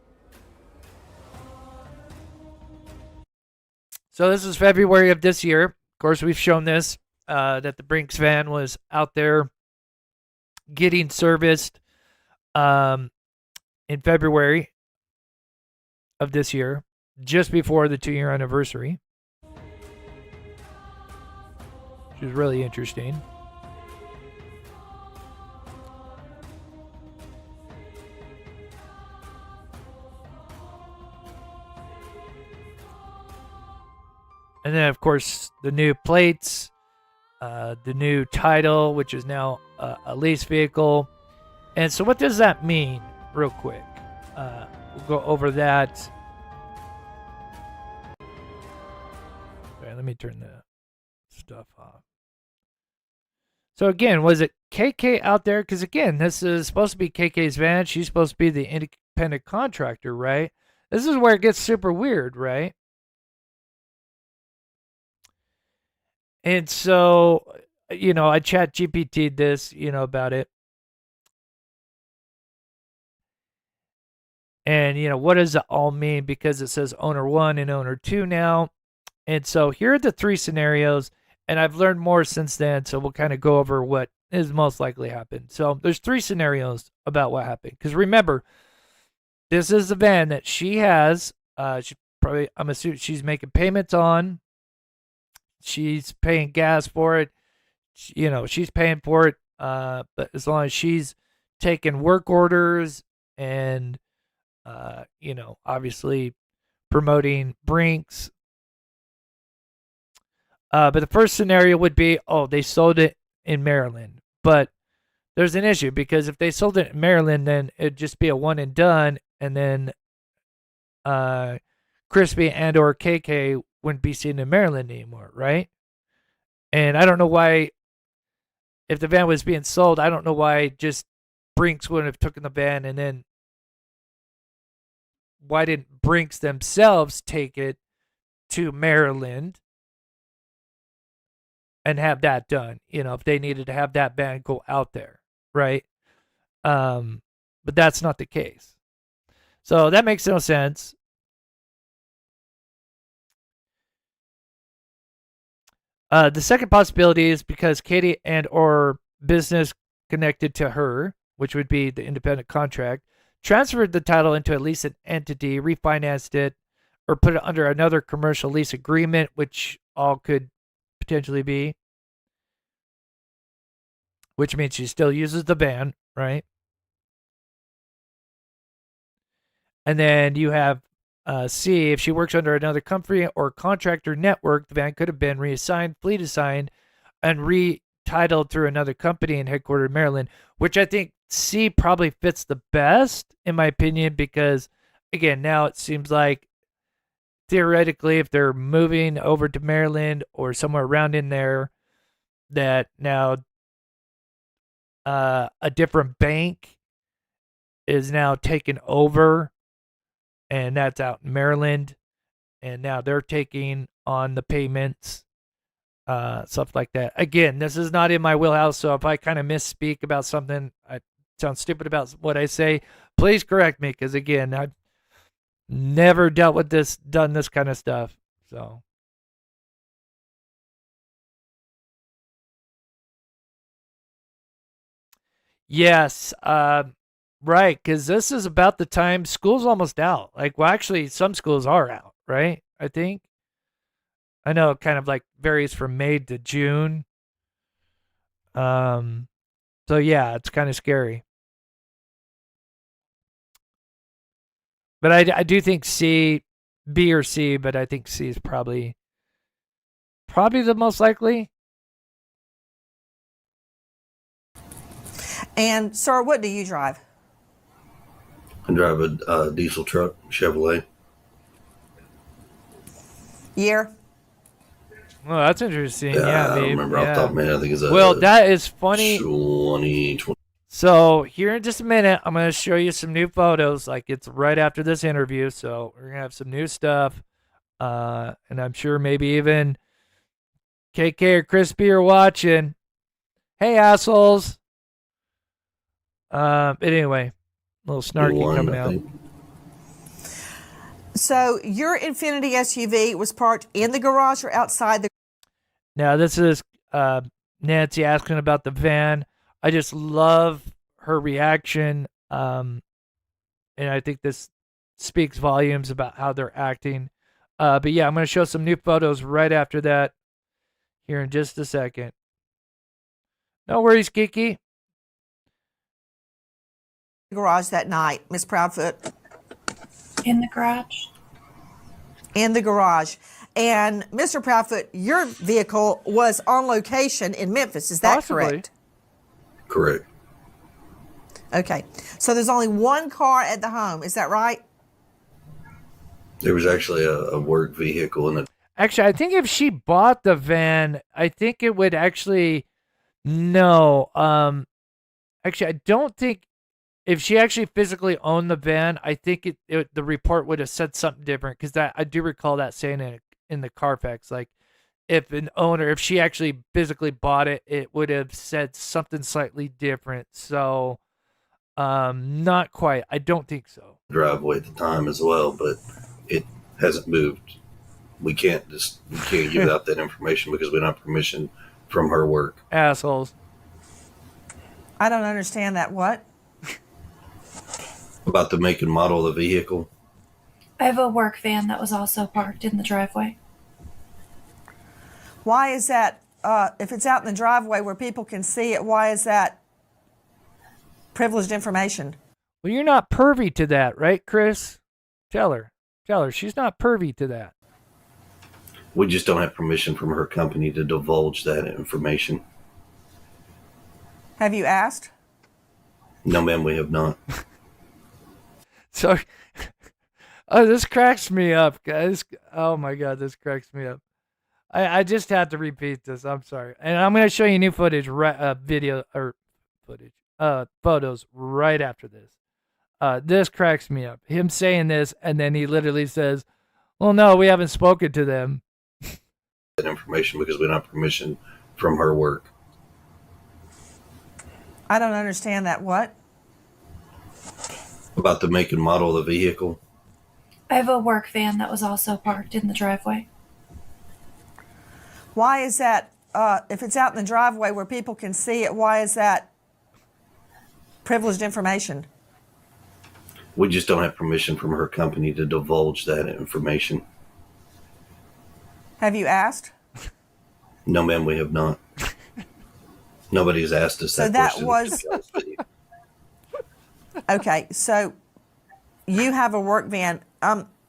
So this is February of this year. Of course, we've shown this that the Brinks van was out there getting serviced in February of this year, just before the 2-year anniversary, which is really interesting. And then, of course, the new plates, the new title, which is now a lease vehicle. And so what does that mean, real quick? We'll go over that. Okay, let me turn the stuff off. So again, was it KK out there? Because again, this is supposed to be KK's van. She's supposed to be the independent contractor, right? This is where it gets super weird, right? And so, I chat GPT'd this, about it. And, what does it all mean? Because it says owner 1 and owner 2 now. And so here are the 3 scenarios. And I've learned more since then. So we'll kind of go over what is most likely happened. So there's 3 scenarios about what happened. Because remember, this is the van that she has. I'm assuming she's making payments on. She's paying gas for it. She's paying for it. But as long as she's taking work orders and, obviously promoting Brinks. But the first scenario would be, they sold it in Maryland. But there's an issue because if they sold it in Maryland, then it'd just be a one and done, and then Crispy and or KK wouldn't be seen in Maryland anymore, right? And I don't know why, if the van was being sold, I don't know why just Brinks wouldn't have taken the van, and then why didn't Brinks themselves take it to Maryland and have that done, if they needed to have that van go out there, right? But that's not the case. So that makes no sense. The second possibility is because Katie and or business connected to her, which would be the independent contract, transferred the title into at least an entity, refinanced it, or put it under another commercial lease agreement, which all could potentially be. Which means she still uses the van, right? And then you have C, if she works under another company or contractor network, the van could have been reassigned, fleet assigned, and retitled through another company and headquartered in Maryland, which I think C probably fits the best, in my opinion, because, again, now it seems like theoretically, if they're moving over to Maryland or somewhere around in there, that now a different bank is now taken over, and that's out in Maryland, and now they're taking on the payments, stuff like that. Again, this is not in my wheelhouse, so if I kind of misspeak about something, I sound stupid about what I say, please correct me, because again, I've never dealt with this, done this kind of stuff, so. Yes, right, because this is about the time school's almost out. Like, well, actually, some schools are out, right? I think. I know it kind of like varies from May to June. So yeah, it's kind of scary. But I do think C, B or C, but I think C is probably the most likely. And sir, what do you drive? I drive a diesel truck, Chevrolet. Year? Oh, that's interesting. Yeah, I don't remember off the top of my head. I think it's that is funny. 2020. So here in just a minute, I'm going to show you some new photos. Like, it's right after this interview, so we're going to have some new stuff. And I'm sure maybe even KK or Crispy are watching. Hey, assholes. But anyway, a little snarky coming out. So your Infiniti SUV was parked in the garage or outside the... Now, this is Nancy asking about the van. I just love her reaction. And I think this speaks volumes about how they're acting. But yeah, I'm going to show some new photos right after that here in just a second. No worries, Kiki. Garage that night, Miss Proudfoot. In the garage. In the garage. And Mr. Proudfoot, your vehicle was on location in Memphis. Is that Possibly. correct? Correct. Okay. So there's only one car at the home. Is that right? There was actually a work vehicle in it. Actually, I think if she bought the van, I think it would actually... No. Actually, I don't think... If she actually physically owned the van, I think the report would have said something different, because I do recall that saying in the Carfax, like if she actually physically bought it, it would have said something slightly different. So, not quite. I don't think so. Driveway at the time as well, but it hasn't moved. We can't give out that information because we don't have permission from her work. Assholes. I don't understand that. What? About the make and model of the vehicle. I have a work van that was also parked in the driveway. Why is that? If it's out in the driveway where people can see it, why is that privileged information? Well, you're not privy to that, right, Chris? Tell her. Tell her she's not pervy to that. We just don't have permission from her company to divulge that information. Have you asked? No, ma'am, we have not. So, oh, this cracks me up, guys. Oh my God, this cracks me up. I just have to repeat this. I'm sorry, and I'm gonna show you new footage, photos right after this. This cracks me up. Him saying this, and then he literally says, "Well, no, we haven't spoken to them." That information because we don't have permission from her work. I don't understand that. What? About the make and model of the vehicle. I have a work van that was also parked in the driveway. Why is that? If it's out in the driveway where people can see it, why is that privileged information? We just don't have permission from her company to divulge that information. Have you asked? No, ma'am, we have not. Nobody's asked us that question. Okay, so you have a work van.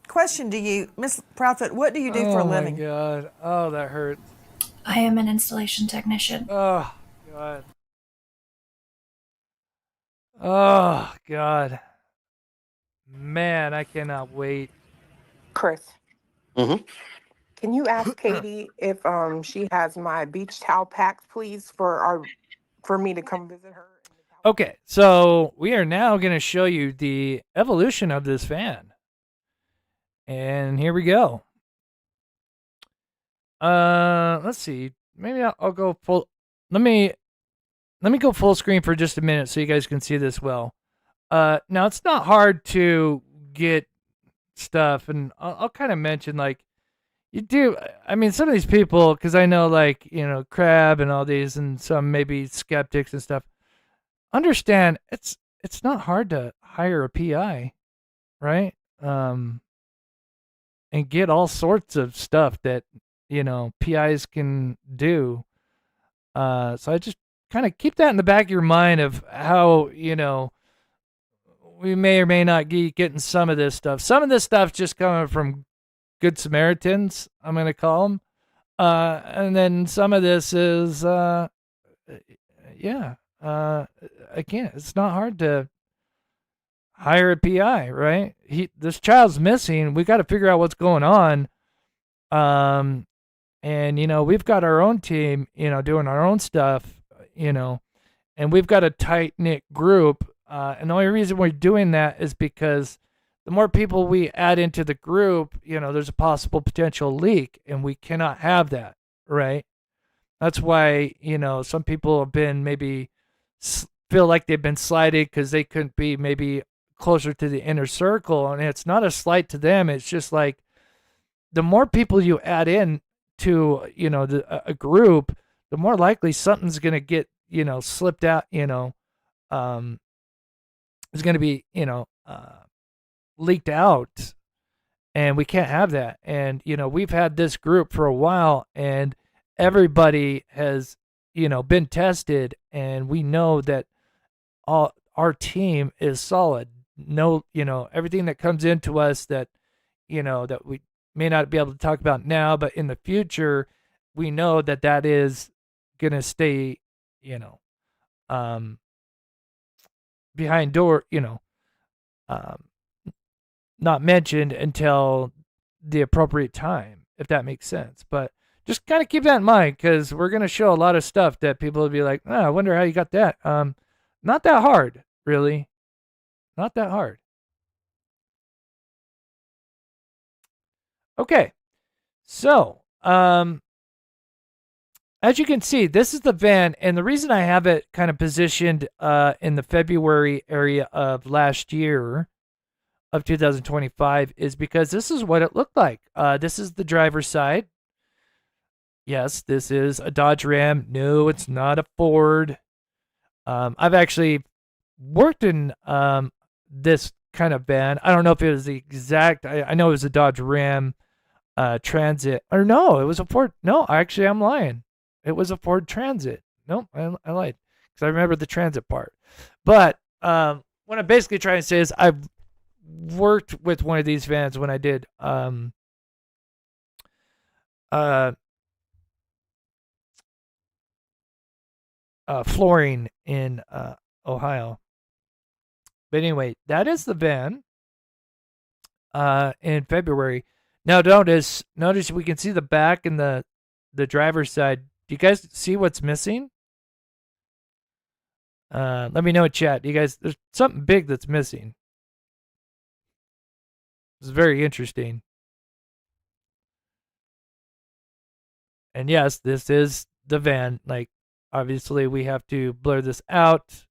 Question to you, Miss Proudfoot, what do you do for a living? Oh my God. Oh, that hurts. I am an installation technician. Oh God. Oh God. Man, I cannot wait. Chris, Mm-hmm. can you ask Katie if she has my beach towel packs, please, for me to come visit her? Okay, so we are now going to show you the evolution of this van. And here we go. Let's see. Maybe I'll go full. Let me go full screen for just a minute so you guys can see this well. Now it's not hard to get stuff, and I'll kind of mention like you do. I mean, some of these people, because I know like Crab and all these, and some maybe skeptics and stuff. Understand it's not hard to hire a PI, right? And get all sorts of stuff that PIs can do. So I just kind of keep that in the back of your mind of how we may or may not be getting some of this stuff. Some of this stuff's just coming from Good Samaritans, I'm gonna call them, and then some of this is again, it's not hard to hire a PI, right? This child's missing. We got to figure out what's going on. And we've got our own team, doing our own stuff, and we've got a tight knit group. And the only reason we're doing that is because the more people we add into the group, there's a possible potential leak, and we cannot have that, right? That's why, some people have been maybe feel like they've been slighted because they couldn't be maybe closer to the inner circle. And it's not a slight to them. It's just like the more people you add in to, a group, the more likely something's going to get, slipped out, is going to be, leaked out. And we can't have that. And, we've had this group for a while, and everybody has, been tested, and we know that our team is solid. No, everything that comes into us that, that we may not be able to talk about now, but in the future, we know that is going to stay, behind door, not mentioned until the appropriate time, if that makes sense. But just kind of keep that in mind, because we're going to show a lot of stuff that people will be like, I wonder how you got that. Not that hard, really. Not that hard. Okay. So, as you can see, this is the van, and the reason I have it kind of positioned in the February area of last year, of 2025, is because this is what it looked like. This is the driver's side. Yes, this is a Dodge Ram. No, it's not a Ford. I've actually worked in this kind of van. I don't know if it was the exact. I know it was a Dodge Ram Transit. Or no, it was a Ford. No, actually, I'm lying. It was a Ford Transit. Nope, I lied, because I remember the Transit part. But what I'm basically trying to say is I've worked with one of these vans when I did flooring in Ohio. But anyway, that is the van in February. Now notice we can see the back and the driver's side. Do you guys see what's missing? Let me know in chat. You guys, there's something big that's missing. It's very interesting. And yes, this is the van. Like, obviously, we have to blur this out.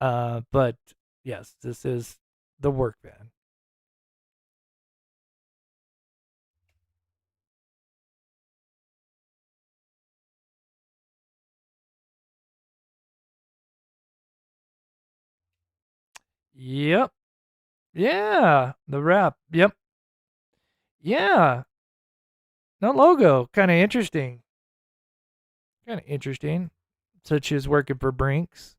But yes, this is the work van. Yep. Yeah. The wrap. Yep. Yeah. No logo. Kind of interesting. So she's working for Brinks.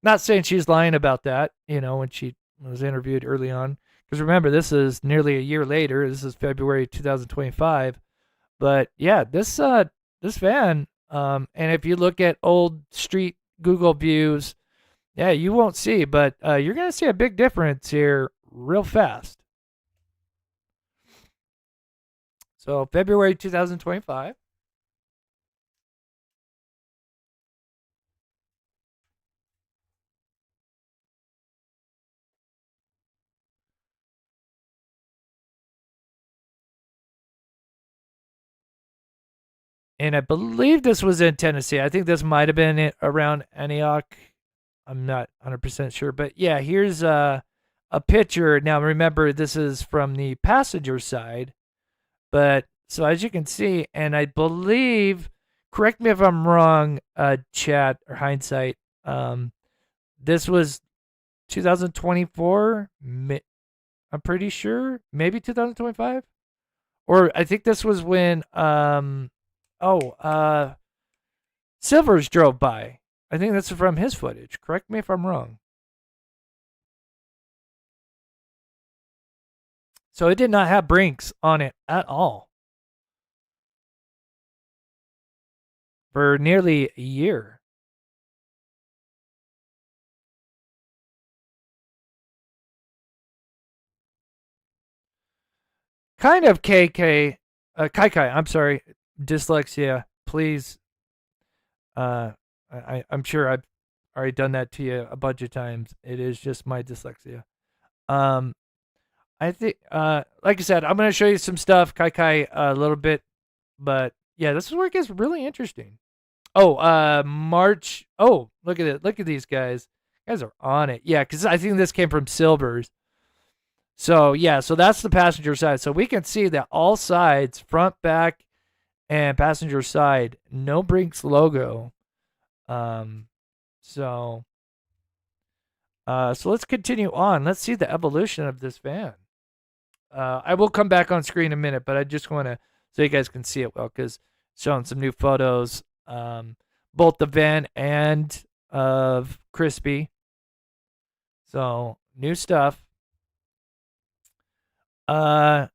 Not saying she's lying about that, when she was interviewed early on. Because remember, this is nearly a year later. This is February 2025. But yeah, this van, and if you look at old street Google views, yeah, you won't see, but you're gonna see a big difference here real fast. So February 2025. And I believe this was in Tennessee. I think this might have been around Antioch. I'm not 100% sure. But yeah, here's a picture. Now, remember, this is from the passenger side. But so as you can see, and I believe, correct me if I'm wrong, chat or hindsight, this was 2024. I'm pretty sure. Maybe 2025. Or I think this was when Silvers drove by. I think that's from his footage. Correct me if I'm wrong. So it did not have Brinks on it at all for nearly a year. Kind of KK, Kai, I'm sorry, dyslexia. Please, I'm sure I've already done that to you a bunch of times. It is just my dyslexia. I think, like I said, I'm going to show you some stuff, Kai, a little bit, but yeah, this is where it gets really interesting. Oh, March. Oh, look at it. Look at these guys. You guys are on it. Yeah, because I think this came from Silvers. So yeah, so that's the passenger side. So we can see that all sides, front, back, and passenger side, no Brinks logo. So let's continue on. Let's see the evolution of this van. I will come back on screen in a minute, but I just want to so you guys can see it well because showing some new photos, both the van and of Crispy. So new stuff. But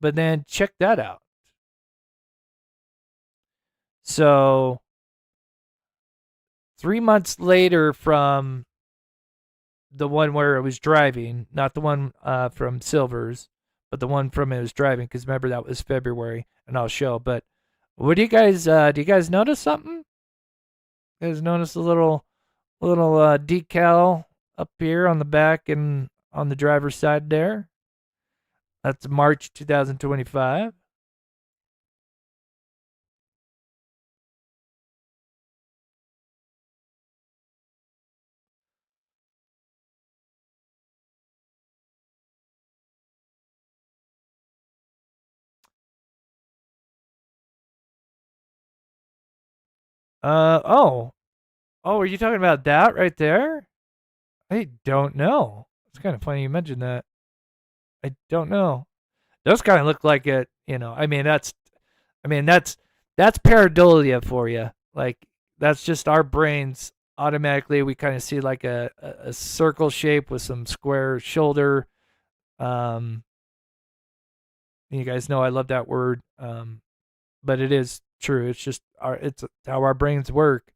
then check that out. So 3 months later from the one where it was driving, not the one from Silvers, but the one from it was driving, because remember that was February, and I'll show. But what do you guys notice something? You guys notice a little decal up here on the back and on the driver's side there? That's March 2025. Oh, are you talking about that right there? I don't know. It's kind of funny you mentioned that. I don't know. Those kind of look like it, I mean, that's pareidolia for you. Like, that's just our brains automatically. We kind of see like a circle shape with some square shoulder Um, you guys know I love that word, but it is true. It's just it's how our brains work.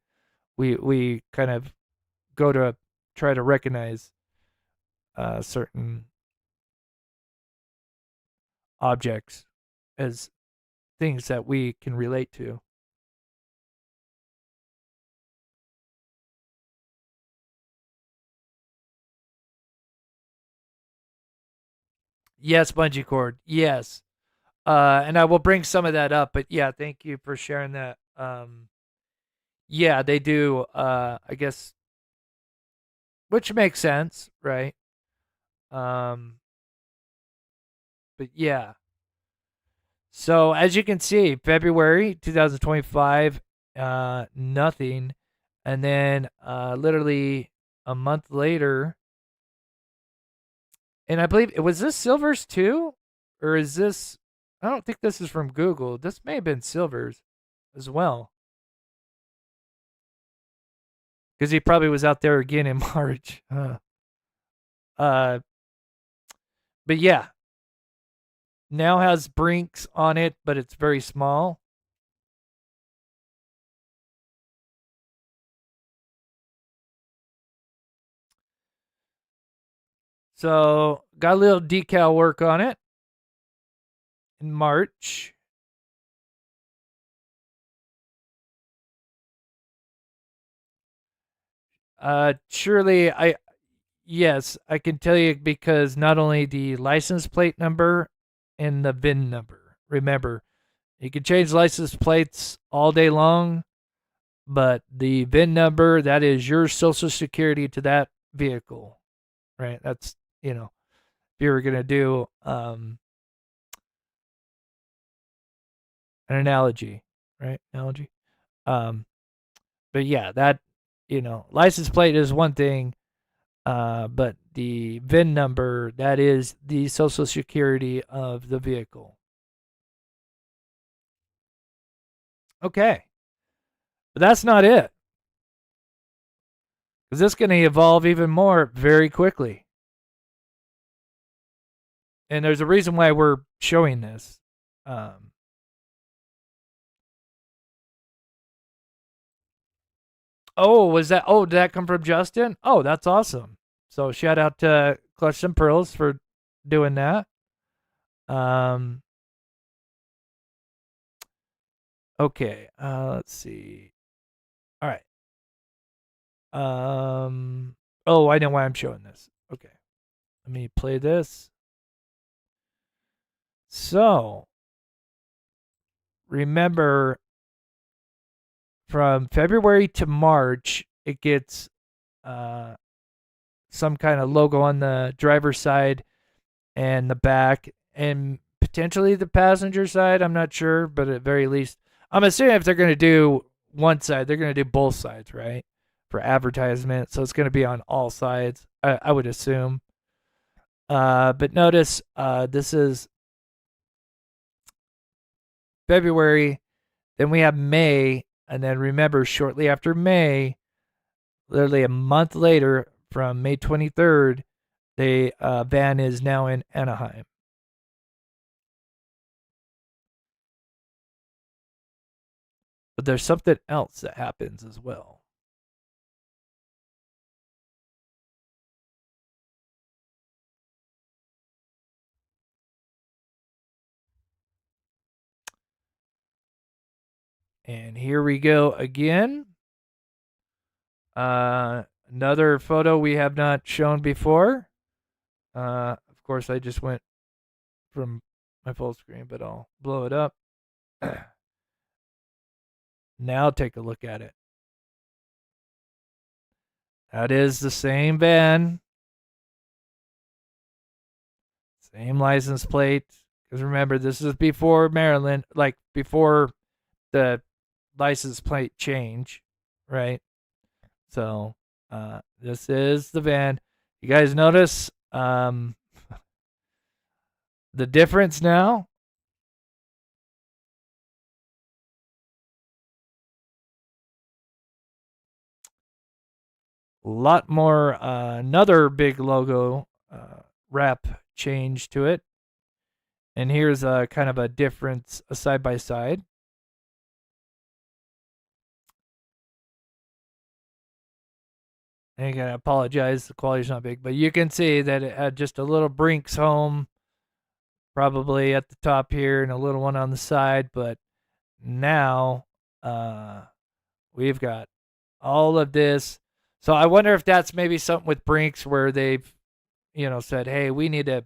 We kind of go to try to recognize certain objects as things that we can relate to. Yes, bungee cord. Yes. And I will bring some of that up, but yeah, thank you for sharing that. Yeah, they do, I guess, which makes sense, right? Um, but yeah. So as you can see, February 2025, nothing. And then literally a month later, and I believe, was this Silver's too? Or is this, I don't think this is from Google. This may have been Silver's as well. Because he probably was out there again in March. Uh, but yeah, now has brinks on it, but it's very small. So got a little decal work on it in March. Surely yes, I can tell you because not only the license plate number and the VIN number. Remember, you can change license plates all day long, but the VIN number, that is your social security to that vehicle, right? That's, if you were going to do an analogy, right? Analogy. But yeah, that, license plate is one thing, but the VIN number, that is the social security of the vehicle. Okay. But that's not it. Because this is going to evolve even more very quickly. And there's a reason why we're showing this. Did that come from Justin? Oh, that's awesome. So shout out to Clutch and Pearls for doing that. Okay, let's see. All right. I know why I'm showing this. Okay. Let me play this. So, remember from February to March, it gets some kind of logo on the driver's side and the back, and potentially the passenger side. I'm not sure, but at very least, I'm assuming if they're going to do one side, they're going to do both sides, right? For advertisement. So it's going to be on all sides, I would assume. But notice this is February, then we have May, and then remember, shortly after May, literally a month later, from May 23rd, the van is now in Anaheim. But there's something else that happens as well. And here we go again. Another photo we have not shown before. Of course, I just went from my full screen, but I'll blow it up. Now take a look at it. That is the same van. Same license plate. Because remember, this is before Maryland, like before the license plate change, right? So this is the van. You guys notice the difference now? A lot more, another big logo wrap change to it. And here's a kind of a difference, a side by side. And again, I apologize, the quality's not big, but you can see that it had just a little Brinks home, probably at the top here, and a little one on the side. But now we've got all of this. So I wonder if that's maybe something with Brinks where they've, said, hey, we need to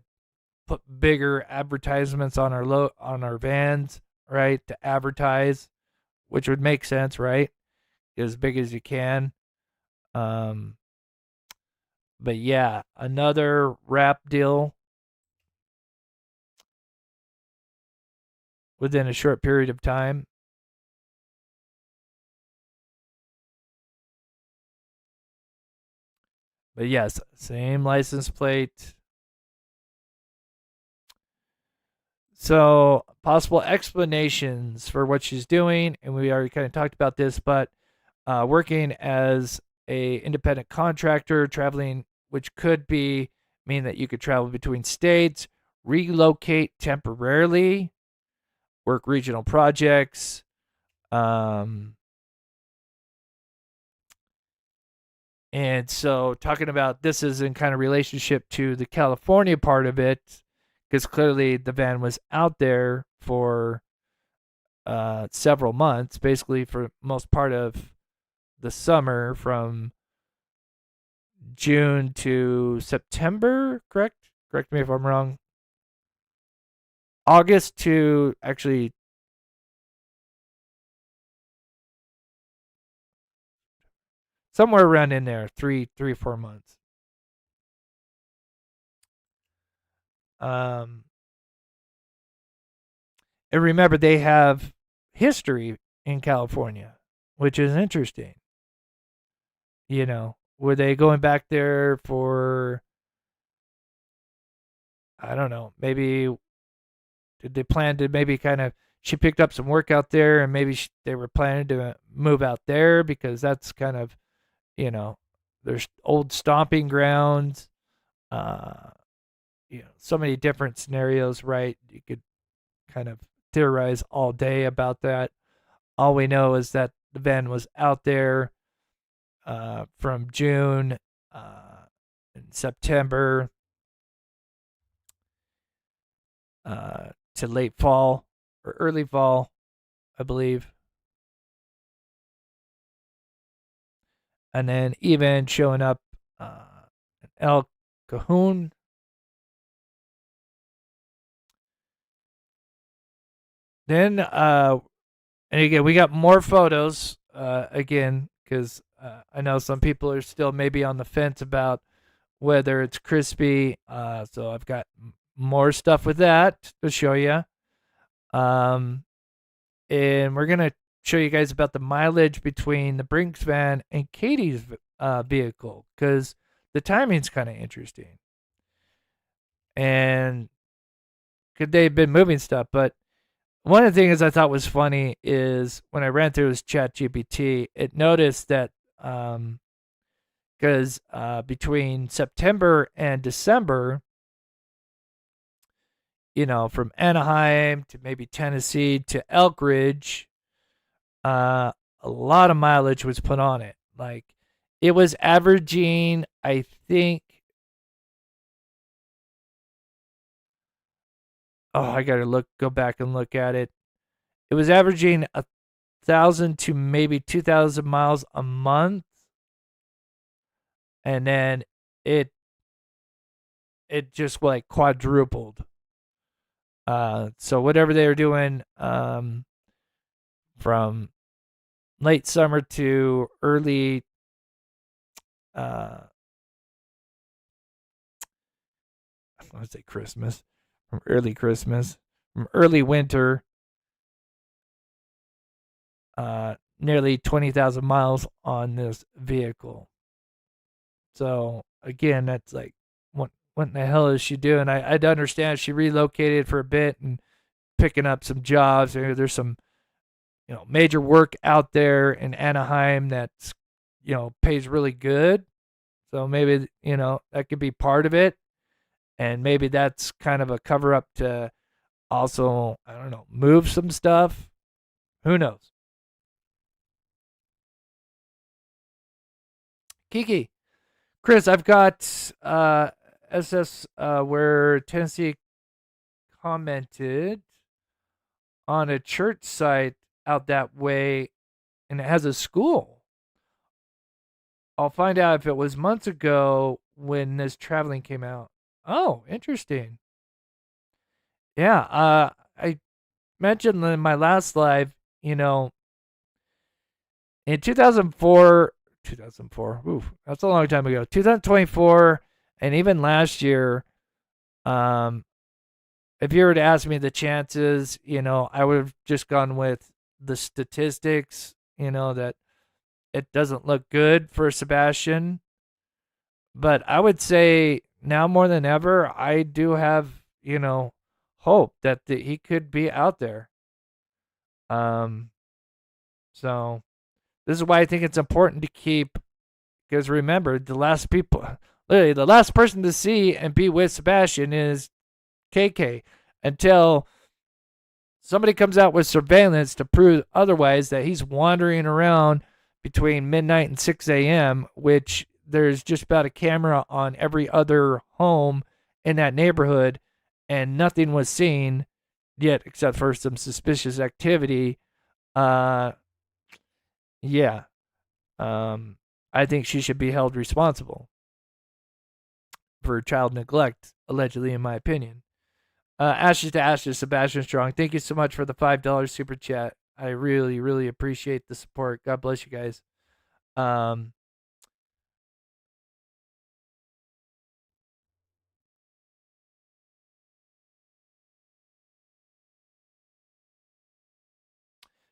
put bigger advertisements on our vans, right, to advertise, which would make sense, right? As big as you can. But yeah, another wrap deal within a short period of time. But yes, same license plate. So possible explanations for what she's doing, and we already kind of talked about this, but working as a independent contractor, traveling, which could mean that you could travel between states, relocate temporarily, work regional projects, and so talking about this is in kind of relationship to the California part of it, because clearly the van was out there for several months, basically for most part of the summer from June to September, correct? Correct me if I'm wrong. August to actually somewhere around in there, 4 months. And remember, they have history in California, which is interesting. Were they going back there for, I don't know, maybe did they plan to maybe kind of, she picked up some work out there and maybe they were planning to move out there because that's kind of, there's old stomping grounds. So many different scenarios, right? You could kind of theorize all day about that. All we know is that the van was out there from June and September to late fall or early fall, I believe. And then even showing up in El Cajon. Then, and again, we got more photos again, because I know some people are still maybe on the fence about whether it's crispy. So I've got more stuff with that to show you. And we're going to show you guys about the mileage between the Brinks van and Katie's vehicle, because the timing's kind of interesting. And could they have been moving stuff? But one of the things I thought was funny is when I ran through this ChatGPT, it noticed that because between September and December, from Anaheim to maybe Tennessee to Elk Ridge, a lot of mileage was put on it. Like it was averaging, I think, I gotta go back and look at it. It was averaging 1,000 to maybe 2,000 miles a month, and then it just like quadrupled. So whatever they were doing from late summer to early I want to say Christmas, from early winter, nearly 20,000 miles on this vehicle. So again, that's like, what in the hell is she doing? I'd understand she relocated for a bit and picking up some jobs. There's some, major work out there in Anaheim that's, pays really good. So maybe, that could be part of it. And maybe that's kind of a cover up to also, I don't know, move some stuff. Who knows? Kiki. Chris, I've got SS where Tennessee commented on a church site out that way, and it has a school. I'll find out if it was months ago when this traveling came out. Oh, interesting. Yeah, I mentioned in my last live, in 2004, oof, that's a long time ago. 2024, and even last year, if you were to ask me the chances, I would have just gone with the statistics, that it doesn't look good for Sebastian. But I would say now more than ever, I do have, hope that he could be out there. So this is why I think it's important to keep, because remember, literally the last person to see and be with Sebastian is KK until somebody comes out with surveillance to prove otherwise, that he's wandering around between midnight and 6 a.m., which there's just about a camera on every other home in that neighborhood, and nothing was seen yet except for some suspicious activity. Yeah. I think she should be held responsible for child neglect, allegedly, in my opinion. Ashes to Ashes, Sebastian Strong. Thank you so much for the $5 super chat. I really, really appreciate the support. God bless you guys.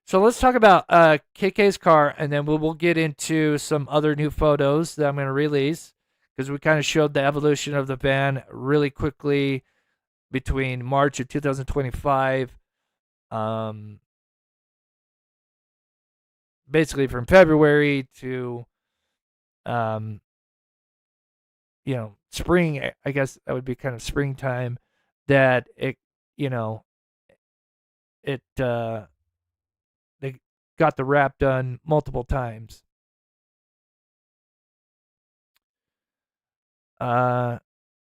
So let's talk about KK's car, and then we'll get into some other new photos that I'm going to release, because we kind of showed the evolution of the van really quickly between March of 2025, basically from February to, spring. I guess that would be kind of springtime. That it they got the wrap done multiple times. And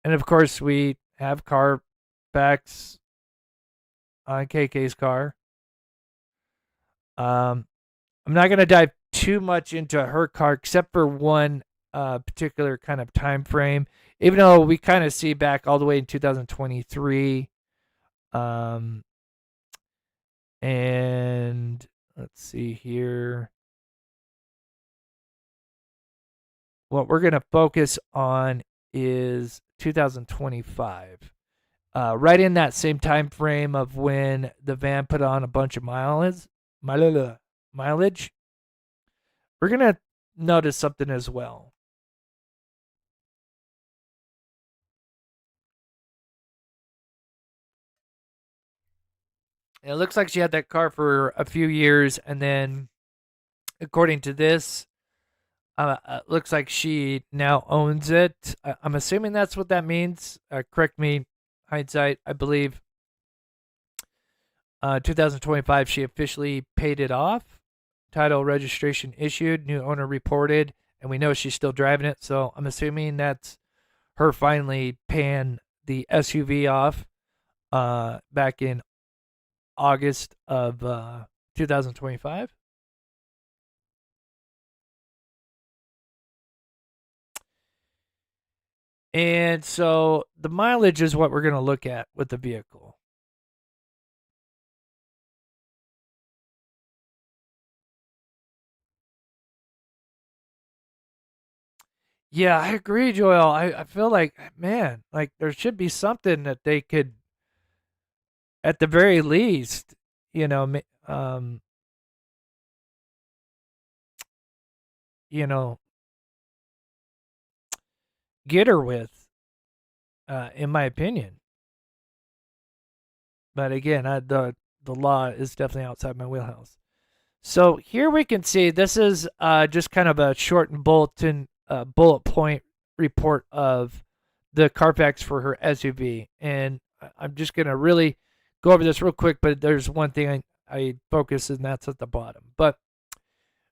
of course, we have car backs on KK's car. I'm not going to dive too much into her car, except for one particular kind of time frame, even though we kind of see back all the way in 2023. And let's see here. What we're going to focus on is 2025. Right in that same time frame of when the van put on a bunch of mileage. We're going to notice something as well. It looks like she had that car for a few years, and then, according to this, looks like she now owns it. I'm assuming that's what that means. Correct me, hindsight. I believe 2025 she officially paid it off. Title registration issued. New owner reported, and we know she's still driving it. So I'm assuming that's her finally paying the SUV off back in August of 2025. And so the mileage is what we're going to look at with the vehicle. Yeah, I agree, Joel. I feel like, man, like there should be something that they could, at the very least, you know, you know, get her with, in my opinion. But again, the law is definitely outside my wheelhouse. So here we can see this is just kind of a short and bullet point report of the Carfax for her SUV. And I'm just going to really go over this real quick, but there's one thing I focus, and that's at the bottom. But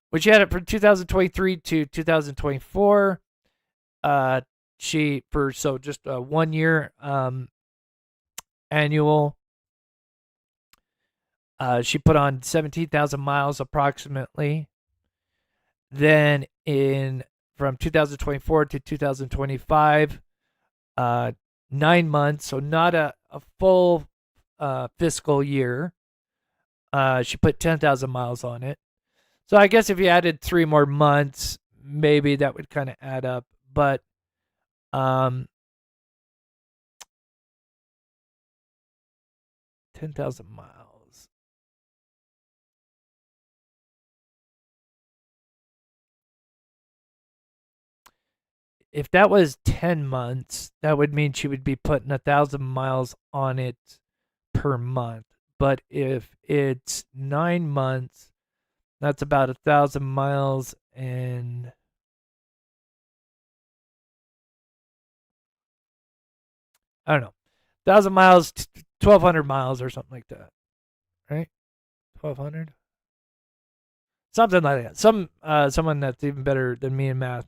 when she had it from 2023 to 2024, just a 1 year annual, she put on 17,000 miles approximately. Then from 2024 to 2025, 9 months, so not a full fiscal year. She put 10,000 miles on it. So I guess if you added 3 more months, maybe that would kind of add up. But 10,000 miles. If that was 10 months, that would mean she would be putting 1,000 miles on it per month. But if it's 9 months, that's about 1,000 miles, and I don't know, 1,000 miles, 1,200 miles or something like that, right? 1,200, something like that. Someone that's even better than me in math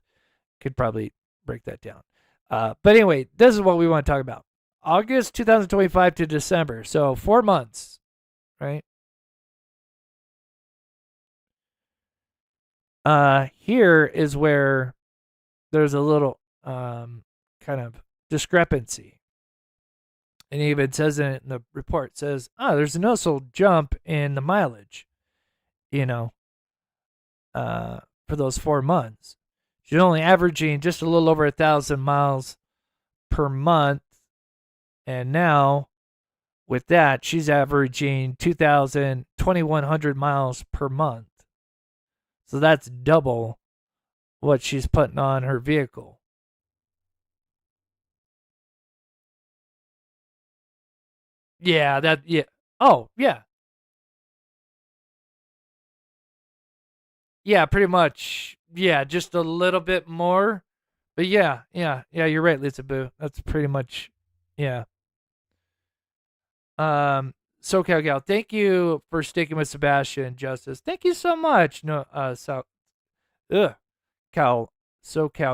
could probably break that down. But anyway, this is what we want to talk about. August 2025 to December, so 4 months, right? Here is where there's a little kind of discrepancy. And it even says in the report, says, there's a noticeable jump in the mileage, for those 4 months. She's only averaging just a little over 1,000 miles per month. And now, with that, she's averaging 2,100 miles per month. So that's double what she's putting on her vehicle. Yeah, yeah. Oh, yeah. Yeah, pretty much. Yeah, just a little bit more. But yeah, you're right, Lisa Boo. That's pretty much, yeah. SoCal Gal, thank you for sticking with Sebastian Justice. Thank you so much. No, SoCal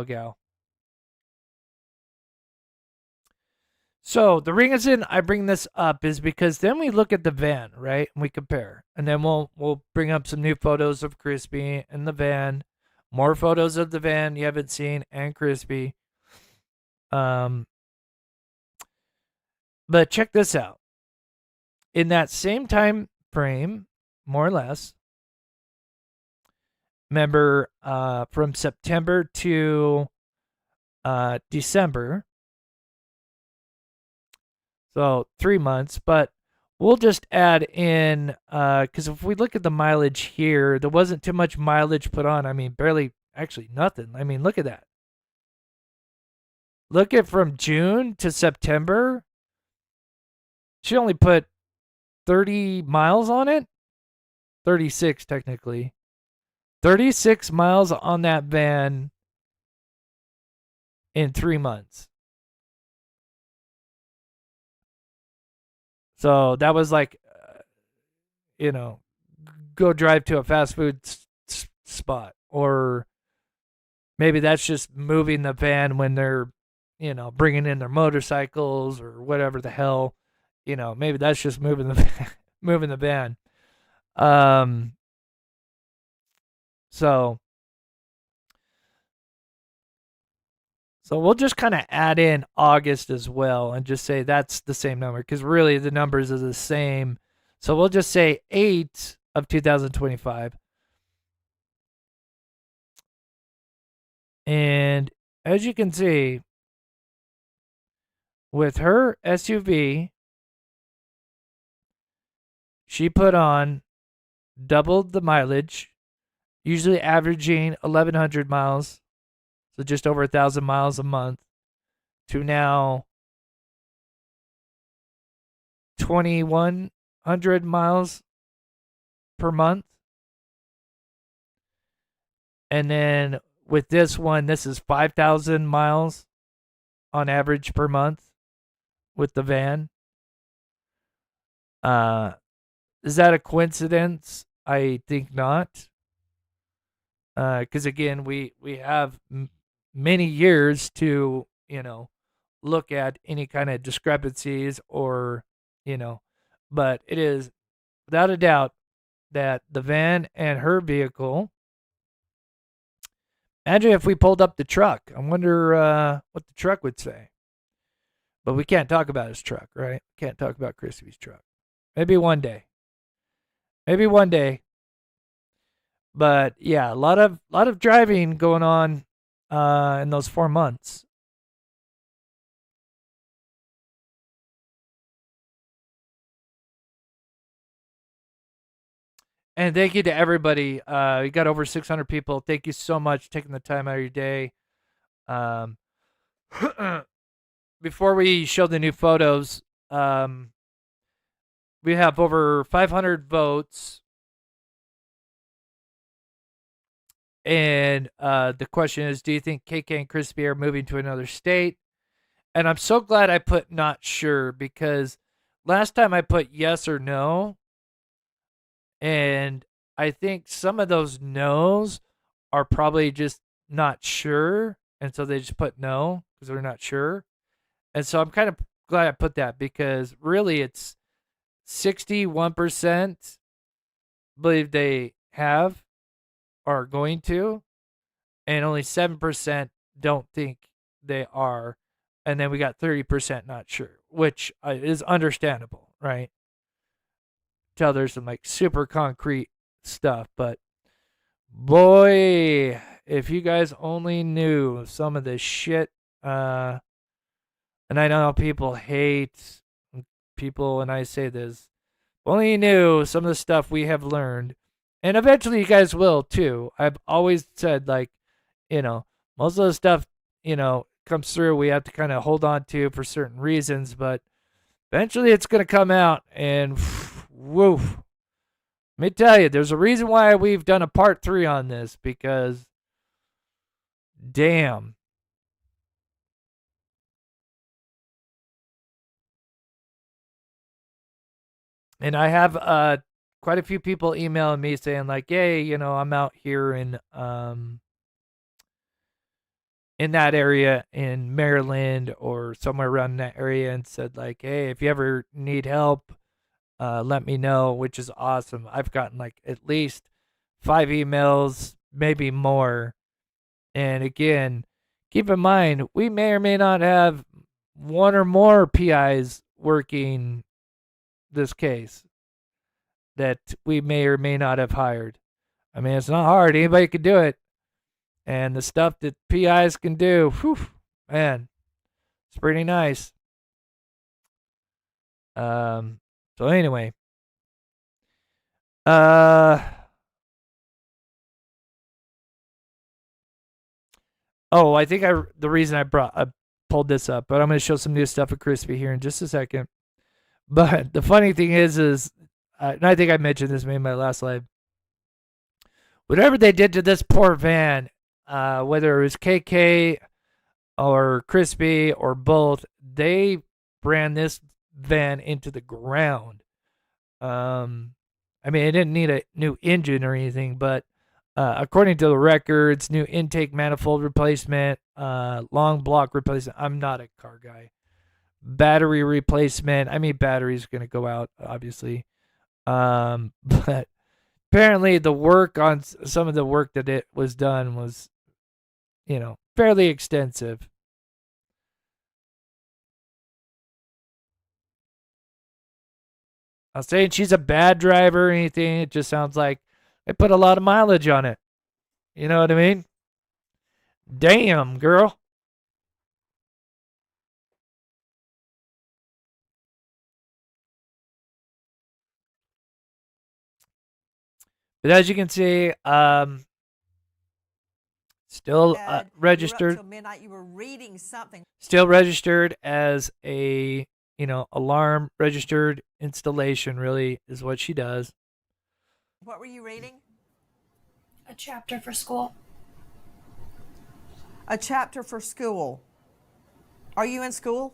Gal. So the reason I bring this up is because then we look at the van, right? And we compare. And then we'll bring up some new photos of Crispy and the van. More photos of the van you haven't seen and Crispy. But check this out. In that same time frame, more or less, remember from September to December, so 3 months, but we'll just add in, because if we look at the mileage here, there wasn't too much mileage put on. I mean, barely, actually nothing. I mean, look at that. Look at from June to September. She only put 30 miles on it. 36 technically. 36 miles on that van in 3 months. So that was like, go drive to a fast food spot. Or maybe that's just moving the van when they're, bringing in their motorcycles or whatever the hell. Maybe that's just moving moving the van. So we'll just kind of add in August as well and just say that's the same number, because really the numbers are the same. So we'll just say 8 of 2025. And as you can see, with her SUV, she put on doubled the mileage, usually averaging 1,100 miles, so just over 1,000 miles a month, to now 2,100 miles per month. And then with this one, this is 5,000 miles on average per month with the van. Is that a coincidence? I think not. Because again, we have many years to look at any kind of discrepancies or but it is without a doubt that the van and her vehicle. Imagine if we pulled up the truck. I wonder what the truck would say. But we can't talk about his truck, right? Can't talk about Crispy's truck. Maybe one day. Maybe one day. But yeah, a lot of driving going on in those 4 months. And thank you to everybody. You got over 600 people. Thank you so much for taking the time out of your day. Before we show the new photos, we have over 500 votes. And the question is, do you think KK and Crispy are moving to another state? And I'm so glad I put not sure, because last time I put yes or no, and I think some of those no's are probably just not sure. And so they just put no because they're not sure. And so I'm kind of glad I put that, because really it's 61% believe they have or are going to, and only 7% don't think they are. And then we got 30% not sure, which is understandable, right? Tell there's some like super concrete stuff, but boy, if you guys only knew some of the shit, and I know people hate people, and I say this, only you knew some of the stuff we have learned, and eventually you guys will too. I've always said, like, most of the stuff, comes through, we have to kind of hold on to for certain reasons, but eventually it's going to come out, and woof. Let me tell you, there's a reason why we've done a part 3 on this, because damn. And I have quite a few people emailing me saying like, hey, I'm out here in that area in Maryland or somewhere around that area, and said like, hey, if you ever need help, let me know, which is awesome. I've gotten like at least 5 emails, maybe more. And again, keep in mind, we may or may not have one or more PIs working this case that we may or may not have hired. I mean, it's not hard. Anybody can do it. And the stuff that PIs can do, whew, man, it's pretty nice. So anyway, oh, I think the reason I pulled this up, but I'm going to show some new stuff at Crispy here in just a second. But the funny thing is and I think I mentioned this maybe in my last live, whatever they did to this poor van, whether it was KK or Crispy or both, they ran this van into the ground. I mean, it didn't need a new engine or anything, but according to the records, new intake manifold replacement, long block replacement. I'm not a car guy. Battery replacement. I mean, battery's going to go out, obviously. But apparently the work on some of the work that it was done was, fairly extensive. I'm saying she's a bad driver or anything. It just sounds like they put a lot of mileage on it. You know what I mean? Damn, girl. But as you can see, still registered. Till midnight, you were reading something. Still registered as a, alarm registered installation, really, is what she does. What were you reading? A chapter for school. A chapter for school. Are you in school?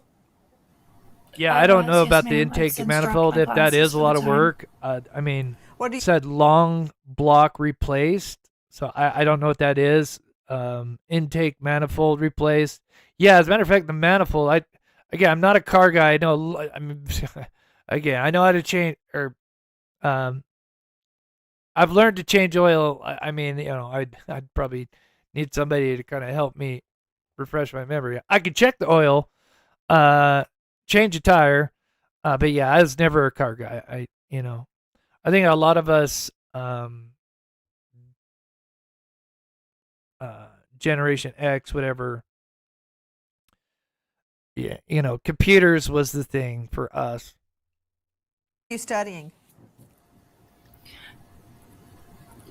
Yeah, I don't yes, know yes, about the ma'am. intake It's instruct manifold, my if that classes is a for lot the of time. work. I mean, What do you said long block replaced, so I don't know what that is. Intake manifold replaced. Yeah, as a matter of fact, the manifold. I'm not a car guy. I know. I mean, again, I know how to change or um, I've learned to change oil. I mean, I'd probably need somebody to kind of help me refresh my memory. I could check the oil, change a tire, but yeah, I was never a car guy. I think a lot of us, Generation X, whatever. Yeah, computers was the thing for us. you studying?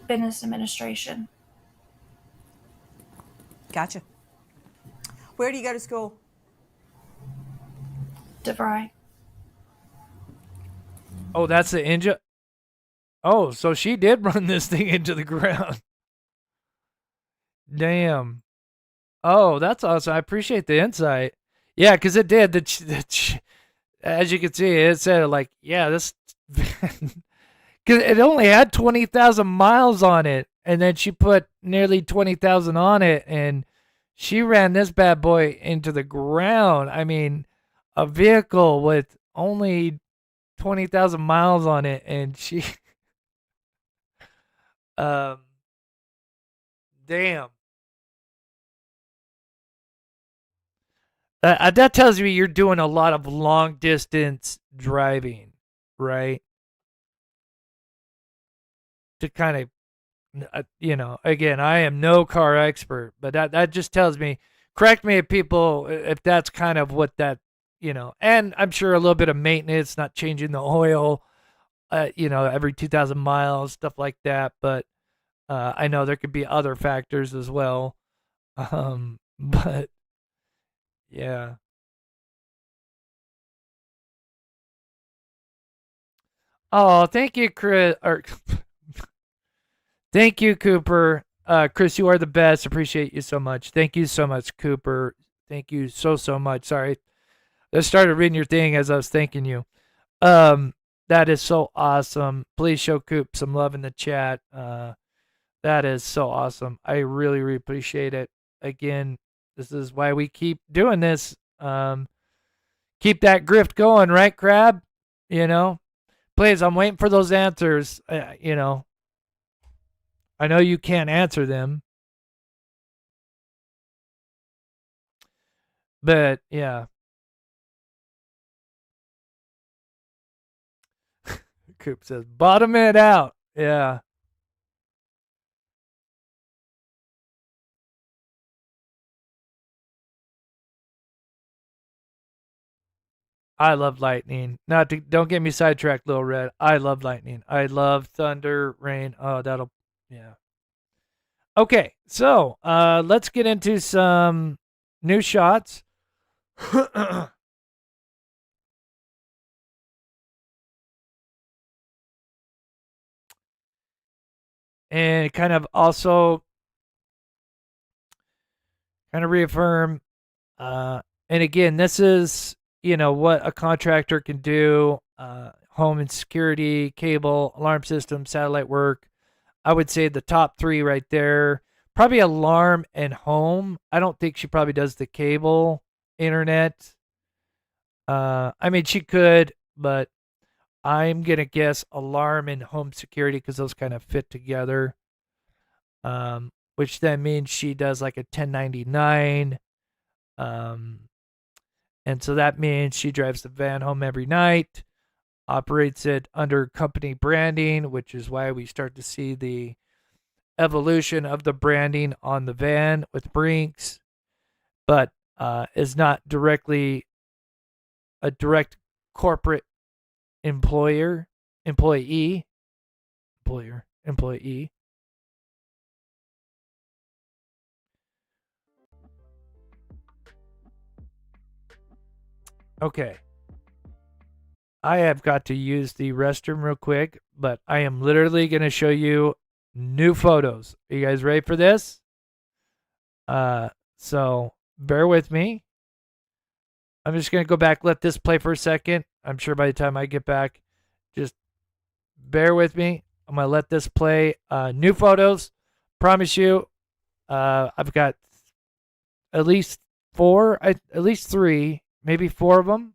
Business administration. Gotcha. Where do you go to school? DeVry. Oh, that's the engine. Oh, so she did run this thing into the ground. Damn. Oh, that's awesome. I appreciate the insight. Yeah, because it did. As you can see, it said like, yeah, this. Because it only had 20,000 miles on it, and then she put nearly 20,000 on it, and she ran this bad boy into the ground. I mean, a vehicle with only 20,000 miles on it, and she. Damn. That tells me you're doing a lot of long distance driving, right? To kind of, again, I am no car expert, but that just tells me, correct me if people, if that's kind of what that, and I'm sure a little bit of maintenance, not changing the oil, every 2,000 miles, stuff like that. But I know there could be other factors as well. But yeah. Oh, thank you, Chris. Or thank you, Cooper. Chris, you are the best. Appreciate you so much. Thank you so much, Cooper. Thank you so much. Sorry, I started reading your thing as I was thanking you. That is so awesome. Please show Coop some love in the chat. That is so awesome. I really appreciate it. Again, this is why we keep doing this. Keep that grift going, right, Crab? Please, I'm waiting for those answers. I know you can't answer them, but yeah. Coop says, bottom it out. Yeah. I love lightning. Don't get me sidetracked, Little Red. I love lightning. I love thunder, rain. Oh, yeah. Okay, so let's get into some new shots. And kind of also kind of reaffirm, and again, this is, what a contractor can do, home and security, cable, alarm system, satellite work. I would say the top three right there. Probably alarm and home. I don't think she probably does the cable internet. I mean, she could, but I'm going to guess alarm and home security because those kind of fit together. Which then means she does like a 1099. And so that means she drives the van home every night, operates it under company branding, which is why we start to see the evolution of the branding on the van with Brinks, but is not directly a direct corporate employee. Okay. I have got to use the restroom real quick, but I am literally going to show you new photos. Are you guys ready for this? So bear with me. I'm just going to go back, let this play for a second. I'm sure by the time I get back, just bear with me. I'm going to let this play. New photos. Promise you, I've got at least at least 3, maybe 4 of them.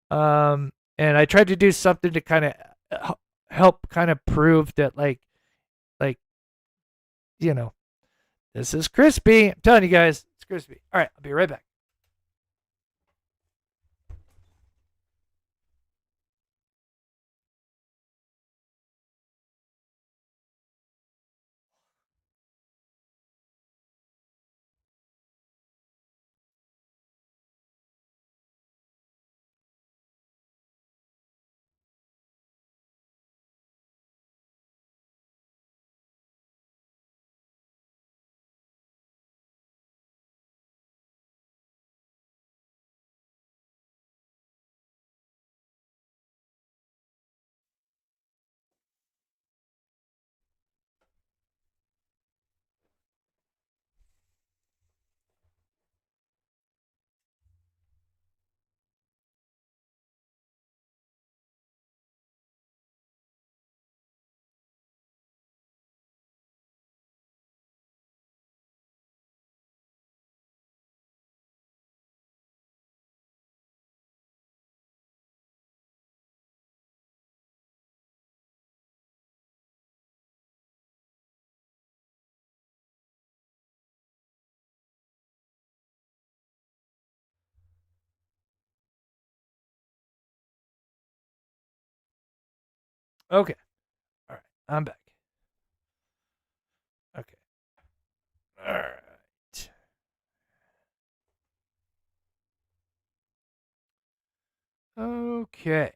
And I tried to do something to kind of help kind of prove that like, this is crispy. I'm telling you guys, it's crispy. All right, I'll be right back. Okay. All right. I'm back. Okay. All right. Okay.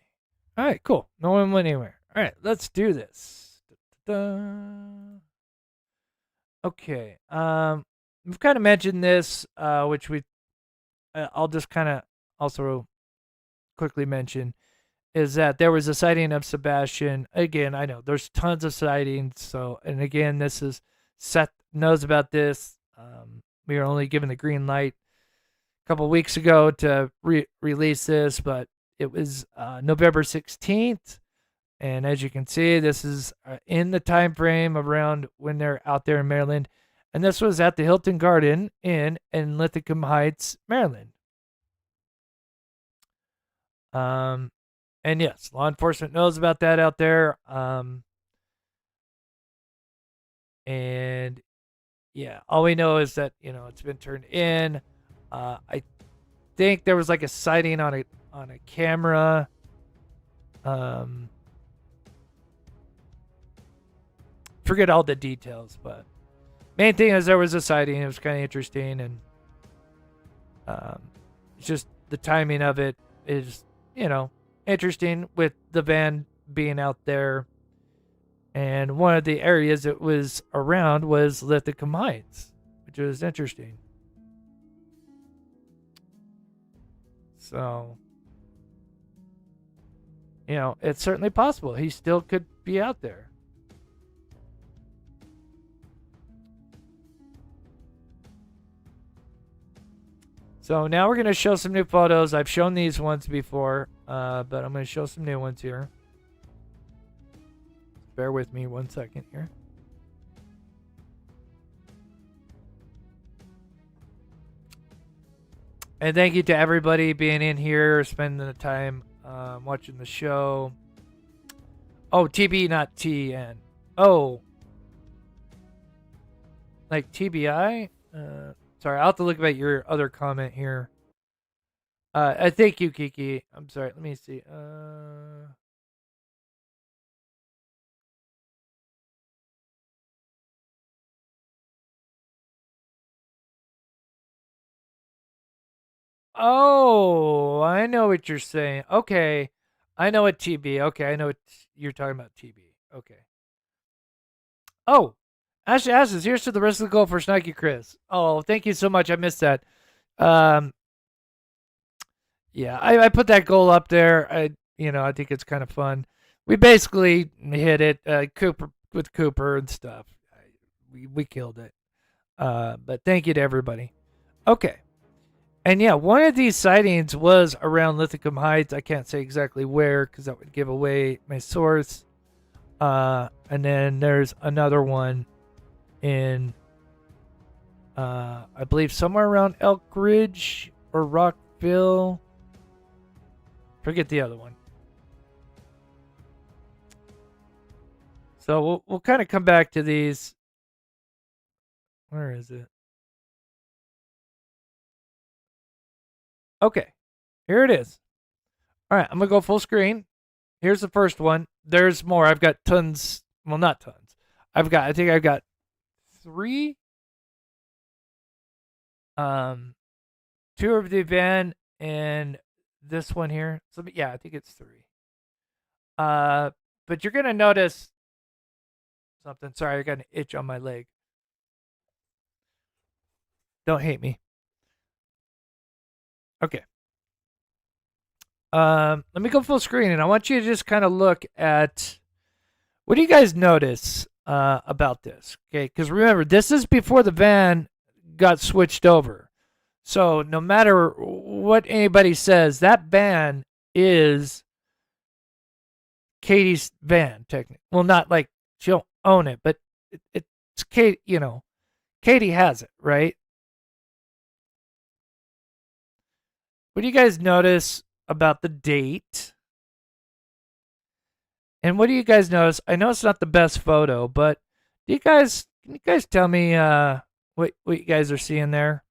All right, cool. No one went anywhere. All right, let's do this. Da-da-da. Okay. We've kind of mentioned this, which I'll just kind of also quickly mention, is that there was a sighting of Sebastian. Again, I know there's tons of sightings. So, and again, this is Seth knows about this. We were only given the green light a couple weeks ago to release this, but it was November 16th. And as you can see, this is in the time frame around when they're out there in Maryland. And this was at the Hilton Garden Inn in Linthicum Heights, Maryland. And yes, law enforcement knows about that out there. And yeah, all we know is that, it's been turned in. I think there was like a sighting on a camera. Forget all the details, but main thing is there was a sighting. It was kind of interesting, and it's just the timing of it is, interesting with the van being out there. And one of the areas it was around was Linthicum Heights, which was interesting. So, it's certainly possible. He still could be out there. So now we're going to show some new photos. I've shown these ones before, but I'm going to show some new ones here. Bear with me 1 second here. And thank you to everybody being in here, spending the time watching the show. Oh, TB, not TN. Oh. Like TBI? Sorry, I'll have to look at your other comment here. Thank you, Kiki. I'm sorry. Let me see. Oh, I know what you're saying. Okay. I know what TB. Okay, I know what you're talking about, TB. Okay. Oh, Ashley asks, here's to the rest of the goal for Snikey Chris. Oh, thank you so much. I missed that. Yeah, I put that goal up there. I think it's kind of fun. We basically hit it. Cooper and stuff. We killed it. But thank you to everybody. Okay. And yeah, one of these sightings was around Lithicum Heights. I can't say exactly where because that would give away my source. And then there's another one in, I believe, somewhere around Elk Ridge or Rockville. Forget the other one. So we'll kind of come back to these. Where is it? Okay, here it is. All right, I'm going to go full screen. Here's the first one. There's more. I've got tons. Well, not tons. I think I've got 3. 2 of the van and this one here. So yeah, I think it's 3. But you're going to notice something. Sorry, I got an itch on my leg. Don't hate me. Okay. Let me go full screen, and I want you to just kind of look at, what do you guys notice about this? Okay, because remember, this is before the van got switched over. So no matter what anybody says, that van is Katie's van, technically. Well, not like she'll own it, but it's Kate. Katie has it, right? What do you guys notice about the date? And what do you guys notice? I know it's not the best photo, but can you guys tell me what you guys are seeing there?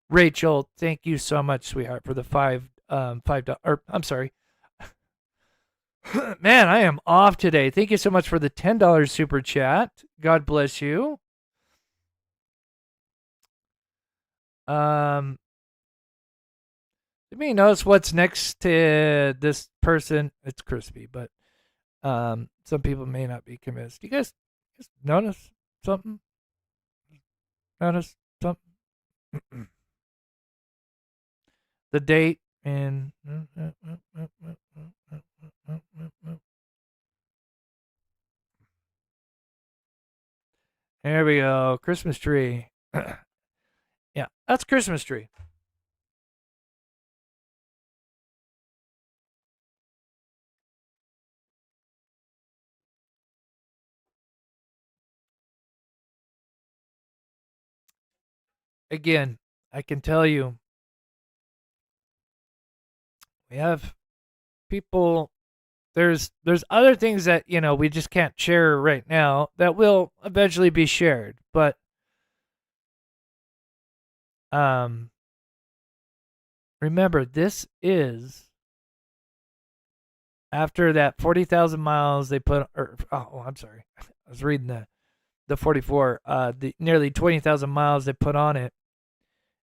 Rachel, thank you so much, sweetheart, for the $5. Or I'm sorry. Man, I am off today. Thank you so much for the $10 super chat. God bless you. Let me notice what's next to this person. It's crispy, but some people may not be convinced. You guys notice something? Notice something? The date and there we go. Christmas tree. Yeah, that's Christmas tree. Again, I can tell you, we have people. There's other things that we just can't share right now that will eventually be shared, but remember, this is after that 40,000 miles they put. I'm sorry, I was reading the 44. The nearly 20,000 miles they put on it,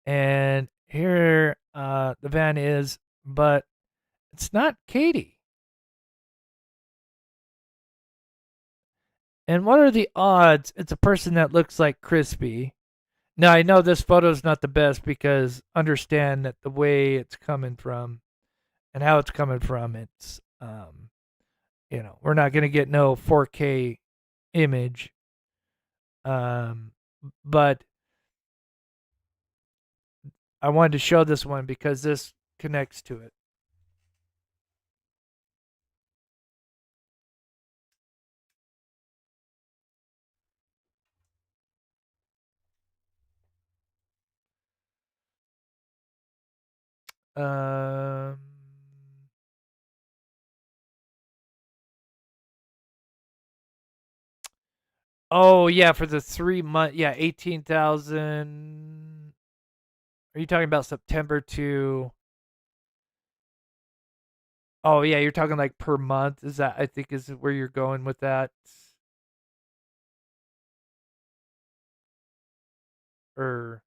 and here the van is, but it's not Katie. And what are the odds it's a person that looks like Crispy? Now, I know this photo is not the best because understand that the way it's coming from and how it's coming from, it's, we're not going to get no 4K image. But I wanted to show this one because this connects to it. Oh yeah, for the 3 month, yeah, 18,000. Are you talking about September to? Oh yeah, you're talking like per month. Is that, I think, is where you're going with that? Or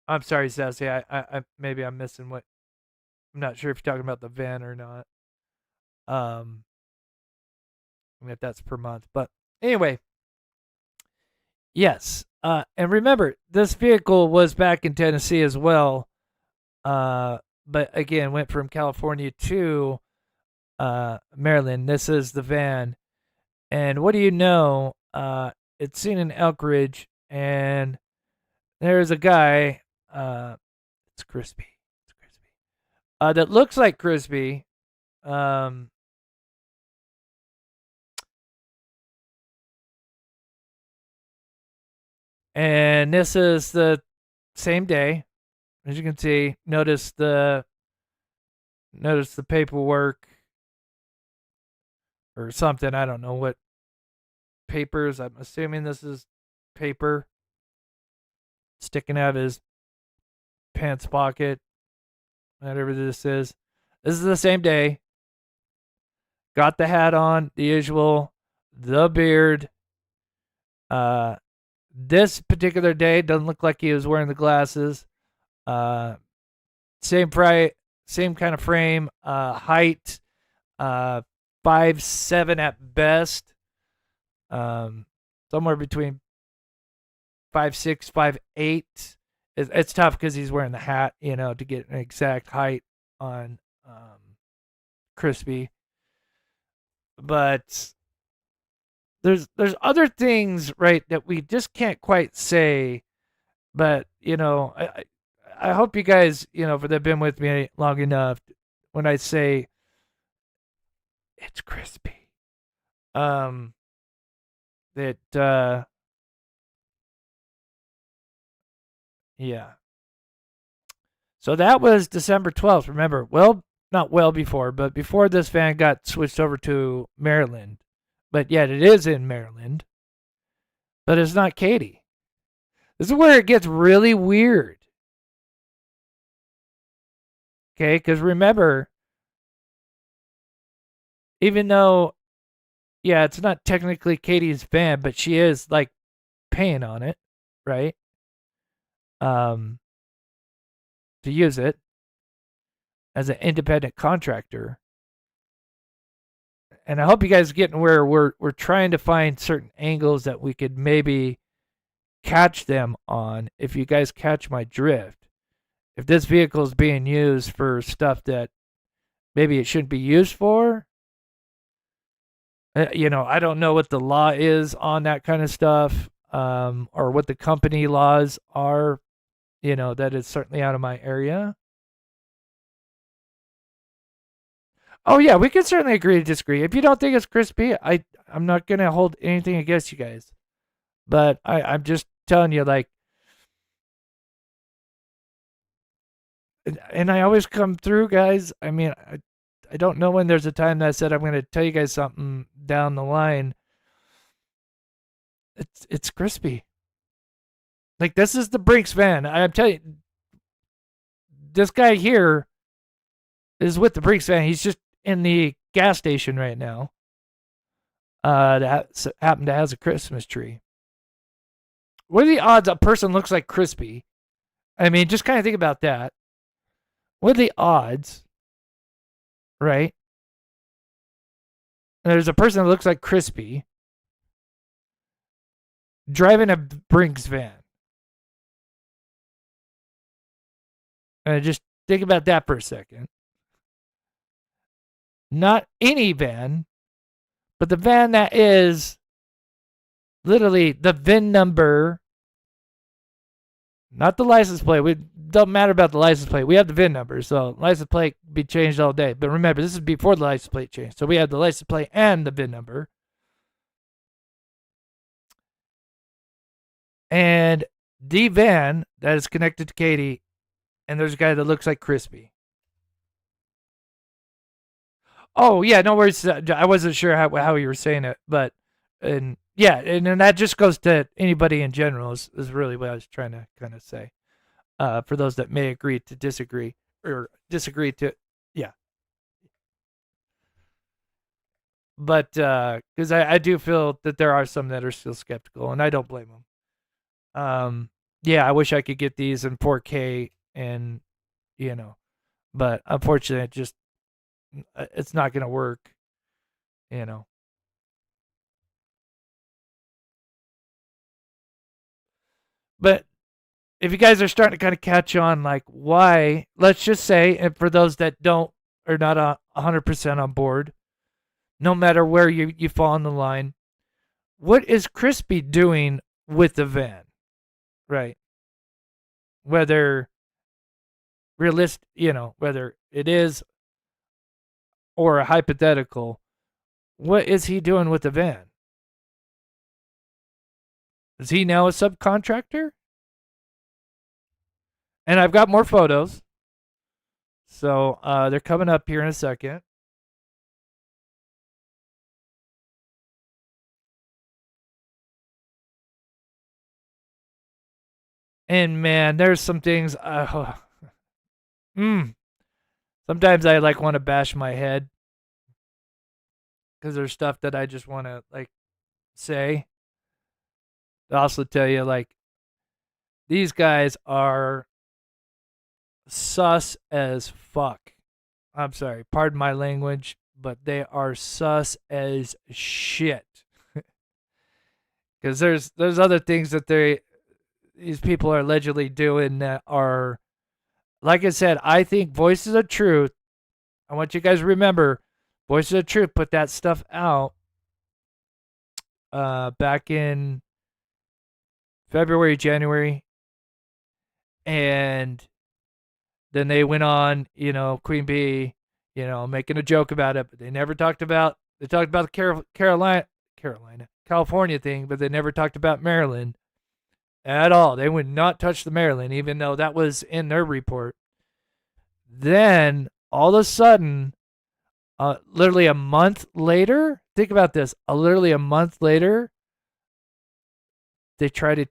I'm sorry, Sassy. I maybe I'm missing what. I'm not sure if you're talking about the van or not. I mean, if that's per month, but anyway, yes. And remember, this vehicle was back in Tennessee as well. But again, went from California to Maryland. This is the van, and what do you know? It's seen in Elk Ridge, and there's a guy It's crispy. It's crispy. That looks like crispy. And this is the same day. As you can see, notice the paperwork or something. I don't know what papers. I'm assuming this is paper sticking out of his pants pocket. Whatever this is. This is the same day. Got the hat on, the usual, the beard. This particular day doesn't look like he was wearing the glasses. Same kind of frame, height, 5'7" at best. Somewhere between 5'6", 5'8". It's tough because he's wearing the hat, to get an exact height on Crispy. But there's other things, right, that we just can't quite say. But I hope you guys, for they've been with me long enough, when I say it's crispy, that yeah. So that was December 12th. Remember, not well before, but before this van got switched over to Maryland. But yet it is in Maryland. But it's not Katie. This is where it gets really weird. Okay, because remember, even though, yeah, it's not technically Katie's van, but she is like paying on it, right? To use it as an independent contractor. And I hope you guys are getting where we're trying to find certain angles that we could maybe catch them on. If you guys catch my drift, if this vehicle is being used for stuff that maybe it shouldn't be used for, I don't know what the law is on that kind of stuff, or what the company laws are. That is certainly out of my area. Oh yeah, we can certainly agree to disagree. If you don't think it's crispy, I'm not gonna hold anything against you guys. But I'm just telling you, like, and I always come through, guys. I mean, I don't know when there's a time that I said I'm gonna tell you guys something down the line. It's crispy. Like, this is the Brinks van. I'm telling you, this guy here is with the Brinks van. He's just in the gas station right now. That happened to have a Christmas tree. What are the odds a person looks like Crispy? I mean, just kind of think about that. What are the odds, right? There's a person that looks like Crispy driving a Brinks van. And just think about that for a second. Not any van, but the van that is literally the VIN number, not the license plate. We don't matter about the license plate. We have the VIN number, so license plate can be changed all day. But remember, this is before the license plate changed, so we have the license plate and the VIN number. And the van that is connected to Katie, and there's a guy that looks like Crispy. Oh yeah, no worries. I wasn't sure how you were saying it, but and that just goes to anybody in general is really what I was trying to kind of say. For those that may agree to disagree or disagree to, yeah. But because I do feel that there are some that are still skeptical, and I don't blame them. Yeah, I wish I could get these in 4K, and but unfortunately, it's not going to work. But if you guys are starting to kind of catch on, like, why, let's just say, and for those that are not 100% on board, no matter where you fall on the line, what is Crispy doing with the van? Right. whether whether it is or a hypothetical, what is he doing with the van? Is he now a subcontractor? And I've got more photos. So they're coming up here in a second. And man, there's some things. Sometimes I like want to bash my head because there's stuff that I just want to like say. I also tell you like these guys are sus as fuck. I'm sorry, pardon my language, but they are sus as shit. Because there's other things that these people are allegedly doing that are, like I said, I think Voices of Truth. I want you guys to remember, Voices of Truth put that stuff out back in February, January, and then they went on, Queen Bee, making a joke about it, but they talked about the California thing, but they never talked about Maryland at all. They would not touch the Maryland, even though that was in their report. Then all of a sudden, literally a month later, think about this. Literally a month later, they change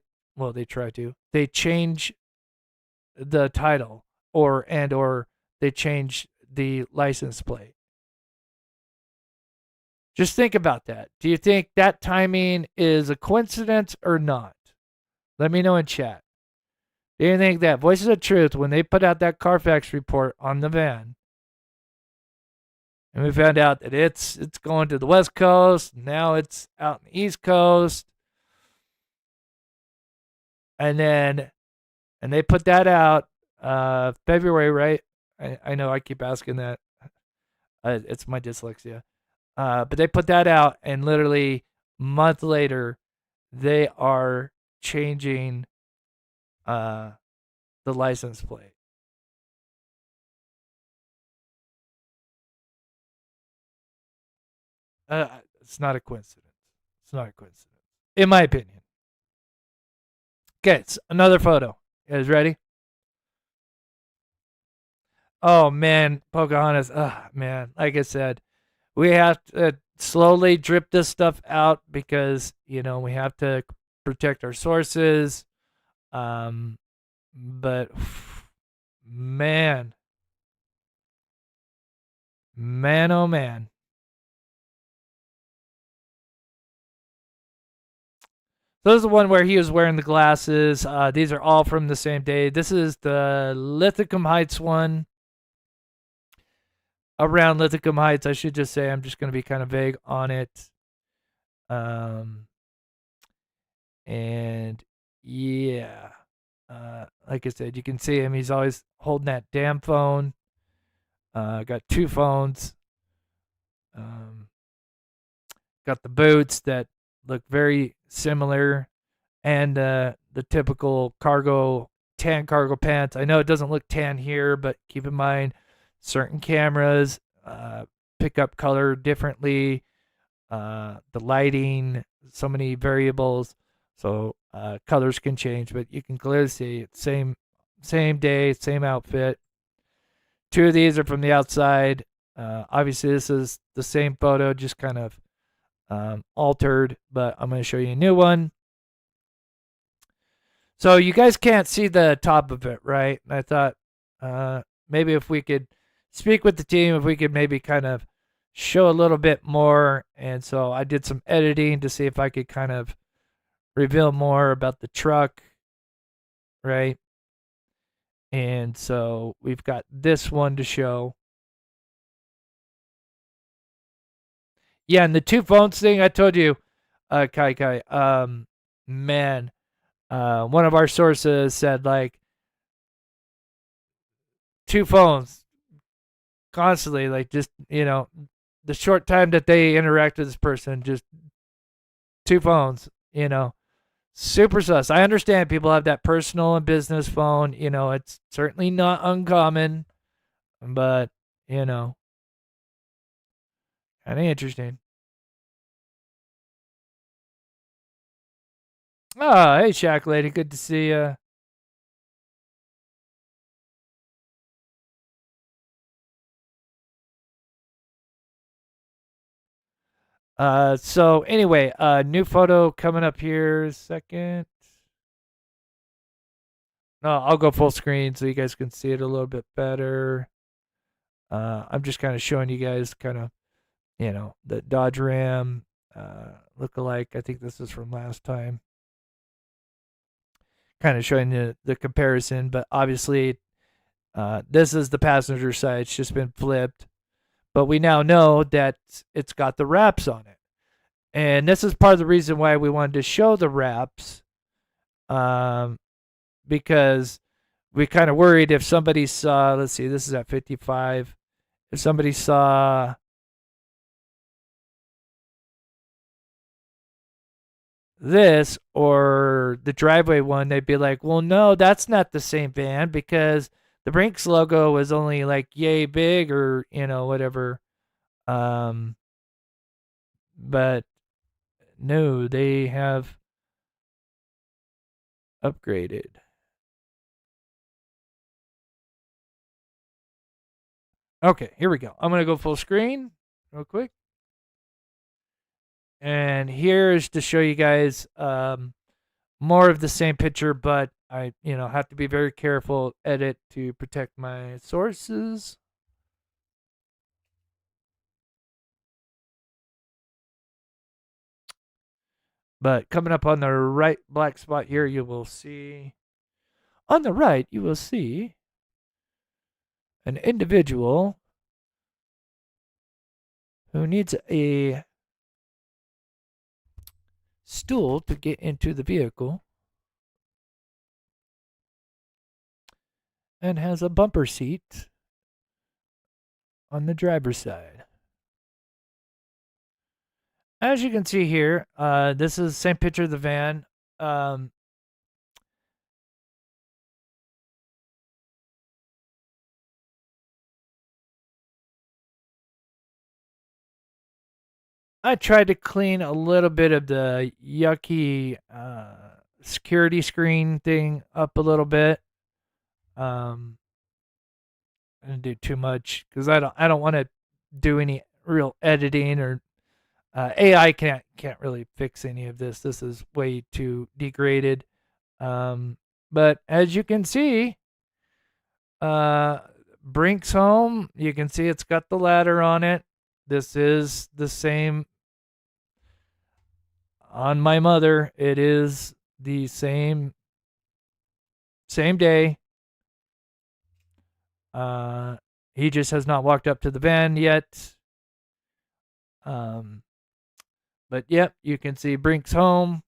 the title or they change the license plate. Just think about that. Do you think that timing is a coincidence or not? Let me know in chat. Do you think that Voices of Truth, when they put out that Carfax report on the van, and we found out that it's going to the West Coast, now it's out in the East Coast, and they put that out February, right? I know I keep asking that. It's my dyslexia. But they put that out, and literally a month later, they are changing the license plate. It's not a coincidence. It's not a coincidence, in my opinion. Okay, it's another photo. You guys ready? Oh man, Pocahontas. Man, like I said, we have to slowly drip this stuff out because we have to protect our sources. But man, oh man. So this is the one where he was wearing the glasses. These are all from the same day. This is the Lithicum Heights one. Around Lithicum Heights, I should just say. I'm just going to be kind of vague on it. And yeah, like I said, you can see him. He's always holding that damn phone. Got two phones. Got the boots that look very similar, and the typical tan cargo pants. I know it doesn't look tan here, but keep in mind certain cameras pick up color differently. The lighting, so many variables, so colors can change, but you can clearly see it's same day, same outfit. Two of these are from the outside. Obviously, this is the same photo, just kind of altered, but I'm going to show you a new one. So you guys can't see the top of it, right? And I thought maybe if we could speak with the team, if we could maybe kind of show a little bit more. And so I did some editing to see if I could kind of reveal more about the truck, right? And so we've got this one to show. Yeah, and the two phones thing I told you, Kai, man, one of our sources said like two phones constantly, like just, the short time that they interact with this person, just two phones, Super sus. I understand people have that personal and business phone. You know, it's certainly not uncommon, but, you know, kind of interesting. Oh, hey, Shack Lady. Good to see you. So anyway, new photo coming up here. Second. No, I'll go full screen so you guys can see it a little bit better. I'm just kind of showing you guys kind of, you know, the Dodge Ram look-alike. I think this is from last time. Kind of showing the comparison, but obviously this is the passenger side. It's just been flipped. But we now know that it's got the wraps on it. And this is part of the reason why we wanted to show the wraps. Because we kind of worried if somebody saw, let's see, this is at 55. If somebody saw this or the driveway one, they'd be like, well, no, that's not the same van because the Brinks logo was only like yay big or, you know, whatever. But no, they have upgraded. Okay, here we go. I'm going to go full screen real quick. And here's to show you guys more of the same picture, but I, you know, have to be very careful, edit to protect my sources. But coming up on the right black spot here, you will see, on the right, you will see an individual who needs a stool to get into the vehicle and has a bumper seat on the driver's side. As you can see here, this is the same picture of the van. I tried to clean a little bit of the yucky security screen thing up a little bit. I didn't do too much because I don't want to do any real editing or AI can't really fix any of this. This is way too degraded. But as you can see, Brink's home. You can see it's got the ladder on it. This is the same on my mother. It is the same day. He just has not walked up to the van yet. But yep, you can see Brink's home.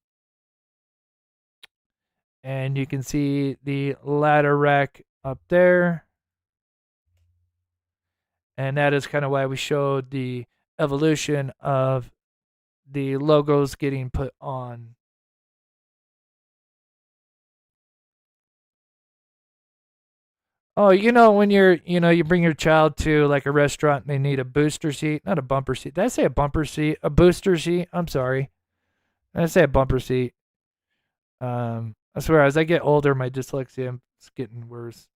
And you can see the ladder rack up there. And that is kind of why we showed the evolution of the logos getting put on. Oh, you know, when you bring your child to like a restaurant and they need a booster seat, not a bumper seat. Did I say a bumper seat? A booster seat? I'm sorry. Did I say a bumper seat? I swear, as I get older, my dyslexia is getting worse.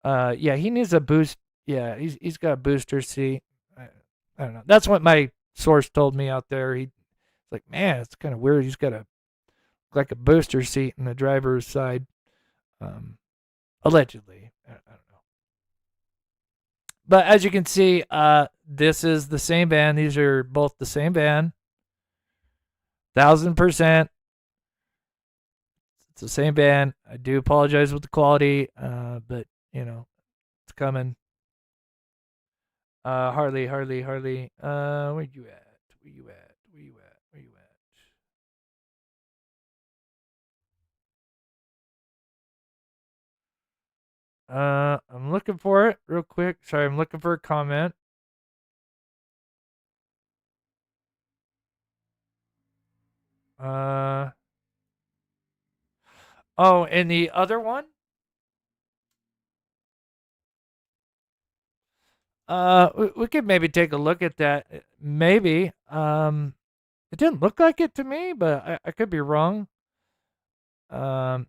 Yeah, he needs a boost. Yeah, he's got a booster seat. I don't know. That's what my source told me out there. He's like, man, it's kind of weird. He's got like a booster seat in the driver's side. Allegedly. I don't know. But as you can see, this is the same van. These are both the same van. 1000%. It's the same van. I do apologize with the quality, but you know, it's coming. Harley. Where you at? Where you at? I'm looking for it real quick. Sorry, I'm looking for a comment. Oh, and the other one? We could maybe take a look at that. Maybe. It didn't look like it to me, but I could be wrong. Um,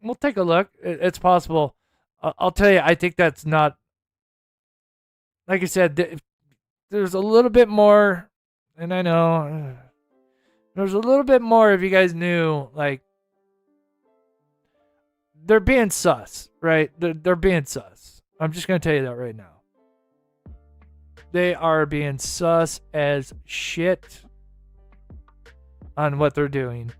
we'll take a look. It's possible. I'll tell you, I think that's not. Like I said, there's a little bit more, and I know there's a little bit more. If you guys knew, like, they're being sus, right? They're being sus. I'm just gonna tell you that right now. They are being sus as shit on what they're doing.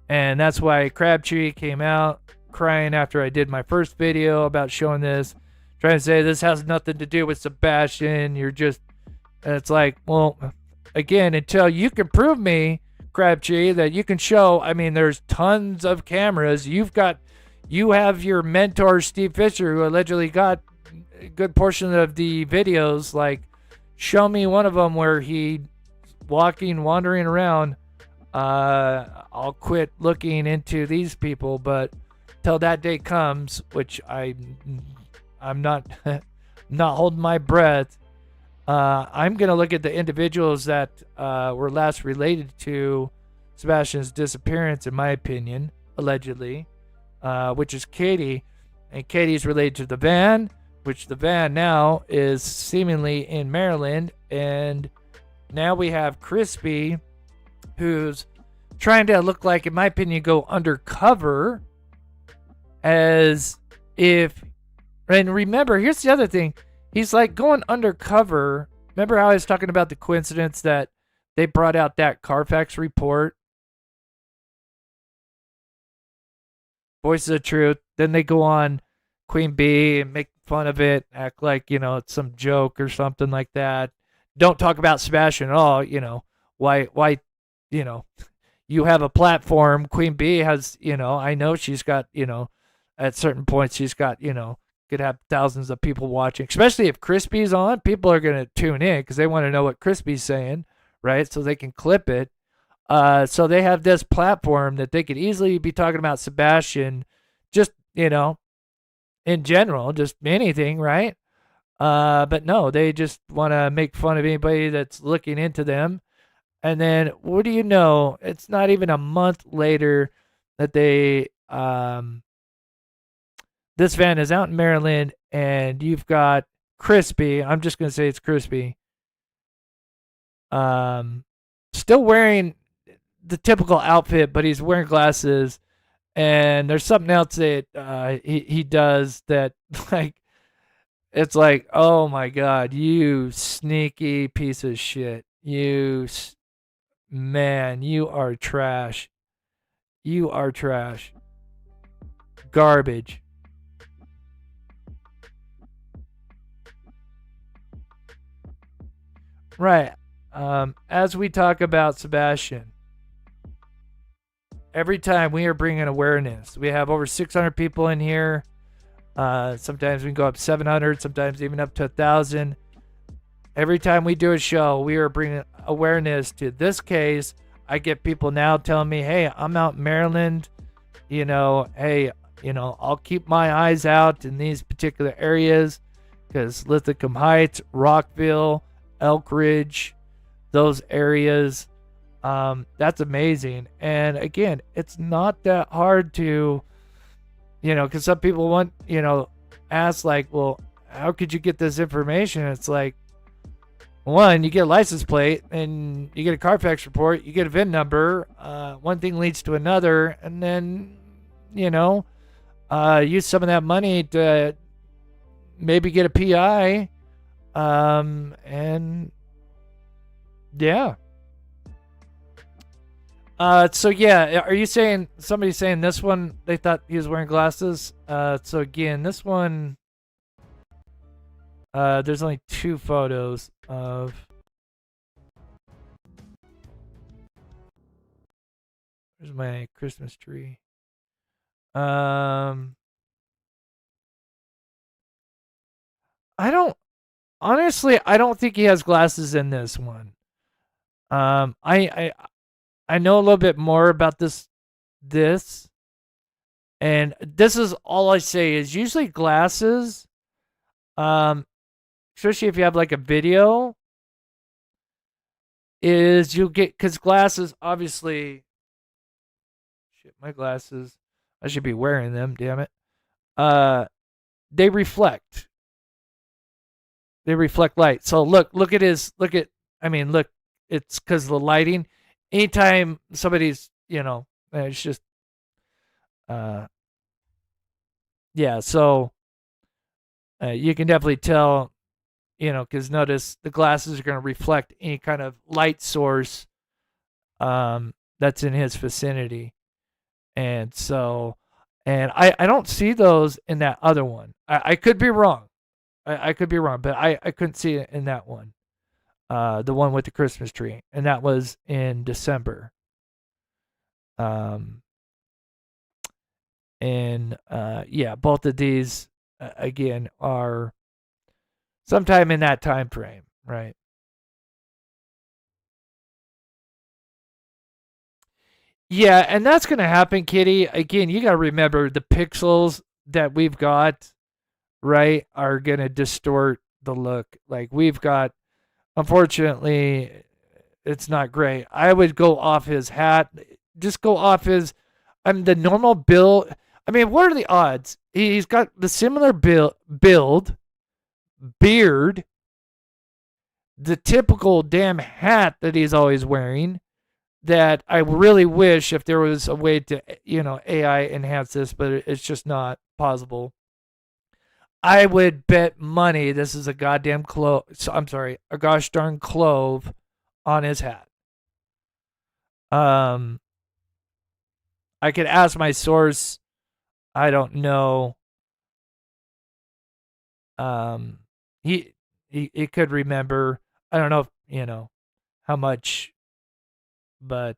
And that's why Crabtree came out crying after I did my first video about showing this, trying to say this has nothing to do with Sebastian. You're just, and it's like, well, again, until you can prove me, Crabtree, that you can show, I mean, there's tons of cameras. You have your mentor, Steve Fisher, who allegedly got a good portion of the videos. Like, show me one of them where he wandering around. I'll quit looking into these people, but till that day comes, which I'm not not holding my breath. I'm gonna look at the individuals that were last related to Sebastian's disappearance, in my opinion, allegedly, which is Katie, and Katie's related to the van, which the van now is seemingly in Maryland, and now we have Crispy, who's trying to look like, in my opinion, go undercover, as if, and remember, here's the other thing, he's like going undercover. Remember how I was talking about the coincidence that they brought out that Carfax report? Voices of Truth. Then they go on Queen Bee and make fun of it, act like, it's some joke or something like that. Don't talk about Sebastian at all, why, you have a platform. Queen Bee has, I know she's got, at certain points she's got, could have thousands of people watching, especially if Crispy's on. People are going to tune in because they want to know what Crispy's saying, right? So they can clip it. So they have this platform that they could easily be talking about Sebastian, just, in general, just anything, right? But no, they just want to make fun of anybody that's looking into them. And then, what do you know? It's not even a month later that they, this van is out in Maryland, and you've got Crispy. I'm just gonna say it's Crispy. Still wearing the typical outfit, but he's wearing glasses. And there's something else that he does that, like, it's like, oh my God, you sneaky piece of shit. Man, you are trash. You are trash. Garbage. Right. As we talk about Sebastian, every time we are bringing awareness, we have over 600 people in here. Sometimes we can go up 700, sometimes even up to 1,000. Every time we do a show, we are bringing awareness to this case. I get people now telling me, hey, I'm out in Maryland. Hey, I'll keep my eyes out in these particular areas because Lithicum Heights, Rockville, Elk Ridge, those areas. That's amazing. And again, it's not that hard to, because some people want, ask like, well, how could you get this information? It's like, one, you get a license plate and you get a Carfax report, you get a VIN number. One thing leads to another, and then, use some of that money to maybe get a PI. And yeah. So yeah, are you saying, somebody's saying this one, they thought he was wearing glasses? So again, this one, there's only 2 photos of. Where's my Christmas tree? I don't, honestly, I don't think he has glasses in this one. I know a little bit more about this. And this is all I say is usually glasses, especially if you have like a video, is you'll get, because glasses obviously, shit, my glasses, I should be wearing them, damn it. They reflect. They reflect light. So look at look, it's because of the lighting. Anytime somebody's, it's just, yeah, so you can definitely tell, because notice the glasses are going to reflect any kind of light source that's in his vicinity. And so, and I don't see those in that other one. I could be wrong. I could be wrong, but I couldn't see it in that one. The one with the Christmas tree. And that was in December. Yeah, both of these, again, are sometime in that time frame, right? Yeah, and that's going to happen, Kitty. Again, you got to remember the pixels that we've got, right, are going to distort the look. Like we've got, unfortunately, it's not great. I would go off his hat, just go off his, the normal build. I mean, what are the odds? He's got the similar build, beard, the typical damn hat that he's always wearing. That I really wish if there was a way to, AI enhance this, but it's just not possible. I would bet money this is a goddamn clove. I'm sorry, a gosh darn clove on his hat. I could ask my source. I don't know. He could remember. I don't know if, how much, but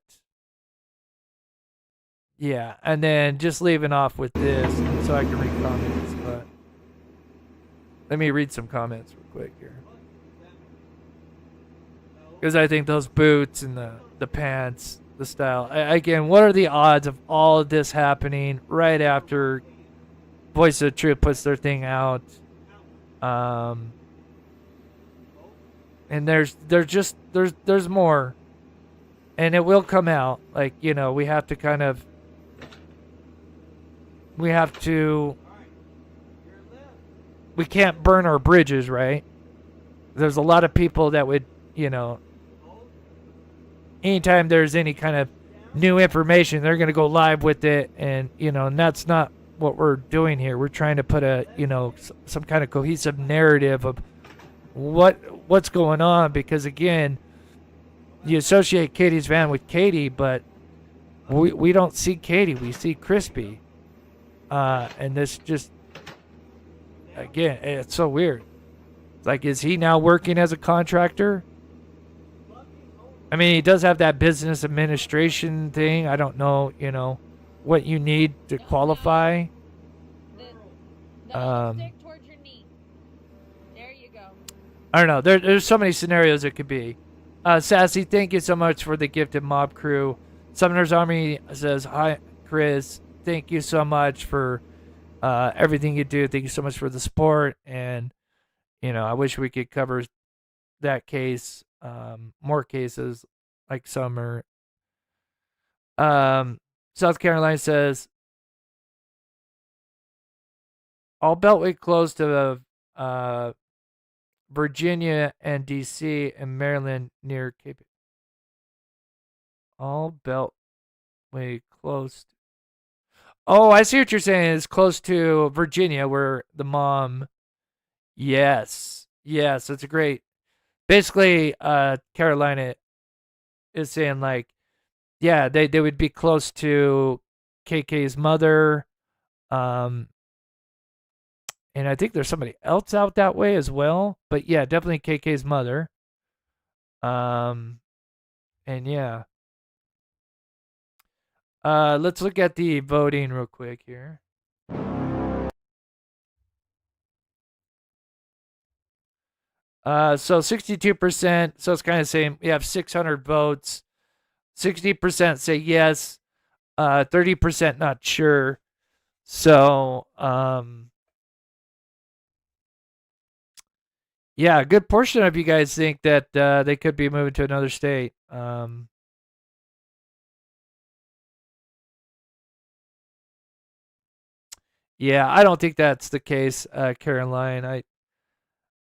yeah. And then just leaving off with this so I can read comments, but let me read some comments real quick here. Because I think those boots and the pants, the style. Again, what are the odds of all of this happening right after Voice of Truth puts their thing out? And there's more. And it will come out. Like, we have to we can't burn our bridges, right? There's a lot of people that would, anytime there's any kind of new information, they're going to go live with it. And, and that's not what we're doing here. We're trying to put a, some kind of cohesive narrative of what's going on. Because again, you associate Katie's van with Katie, but we don't see Katie. We see Crispy. And this just, again, it's so weird. Like, is he now working as a contractor? I mean, he does have that business administration thing. I don't know, what you need to qualify. Stick towards your knee. There you go. I don't know. There's so many scenarios it could be. Sassy, thank you so much for the gifted mob crew. Summoner's Army says, hi, Chris. Thank you so much for everything you do. Thank you so much for the support. And, I wish we could cover that case, more cases like Summer. South Carolina says, all Beltway close to Virginia and D.C. and Maryland near Cape. All Beltway close. Oh, I see what you're saying. It's close to Virginia where the mom. Yes, it's a great. Basically, Carolina is saying like, yeah, they would be close to KK's mother, and I think there's somebody else out that way as well. But yeah, definitely KK's mother. And yeah. Let's look at the voting real quick here. So 62%. So it's kind of same. We have 600 votes. 60% say yes. 30% not sure. So, yeah, a good portion of you guys think that they could be moving to another state. Yeah, I don't think that's the case, Caroline.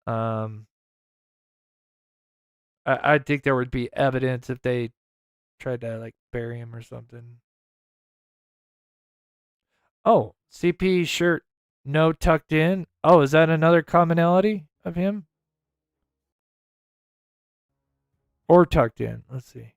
Um, I think there would be evidence if they tried to like bury him or something. Oh, CP shirt, no tucked in. Oh, is that another commonality of him? Or tucked in? Let's see.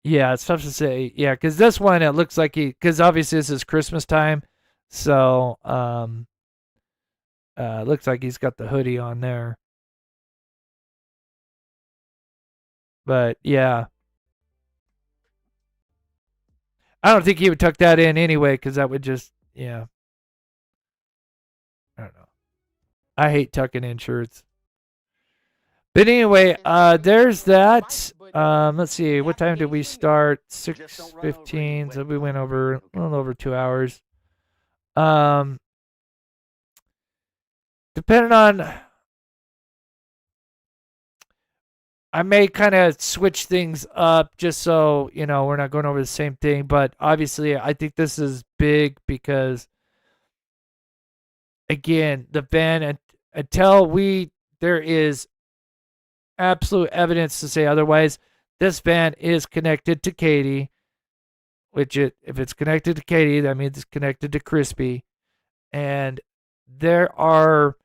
Yeah, it's tough to say. Yeah, because this one it looks like because obviously this is Christmas time, so looks like he's got the hoodie on there. But yeah, I don't think he would tuck that in anyway, because that would just I don't know. I hate tucking in shirts. But anyway, there's that. Let's see, what time did we start? 6:15, so we went over a little over 2 hours. Depending on, I may kind of switch things up just so we're not going over the same thing. But obviously, I think this is big because, again, the van until there is absolute evidence to say otherwise. This van is connected to Katie, which if it's connected to Katie, that means it's connected to Crispy. And there are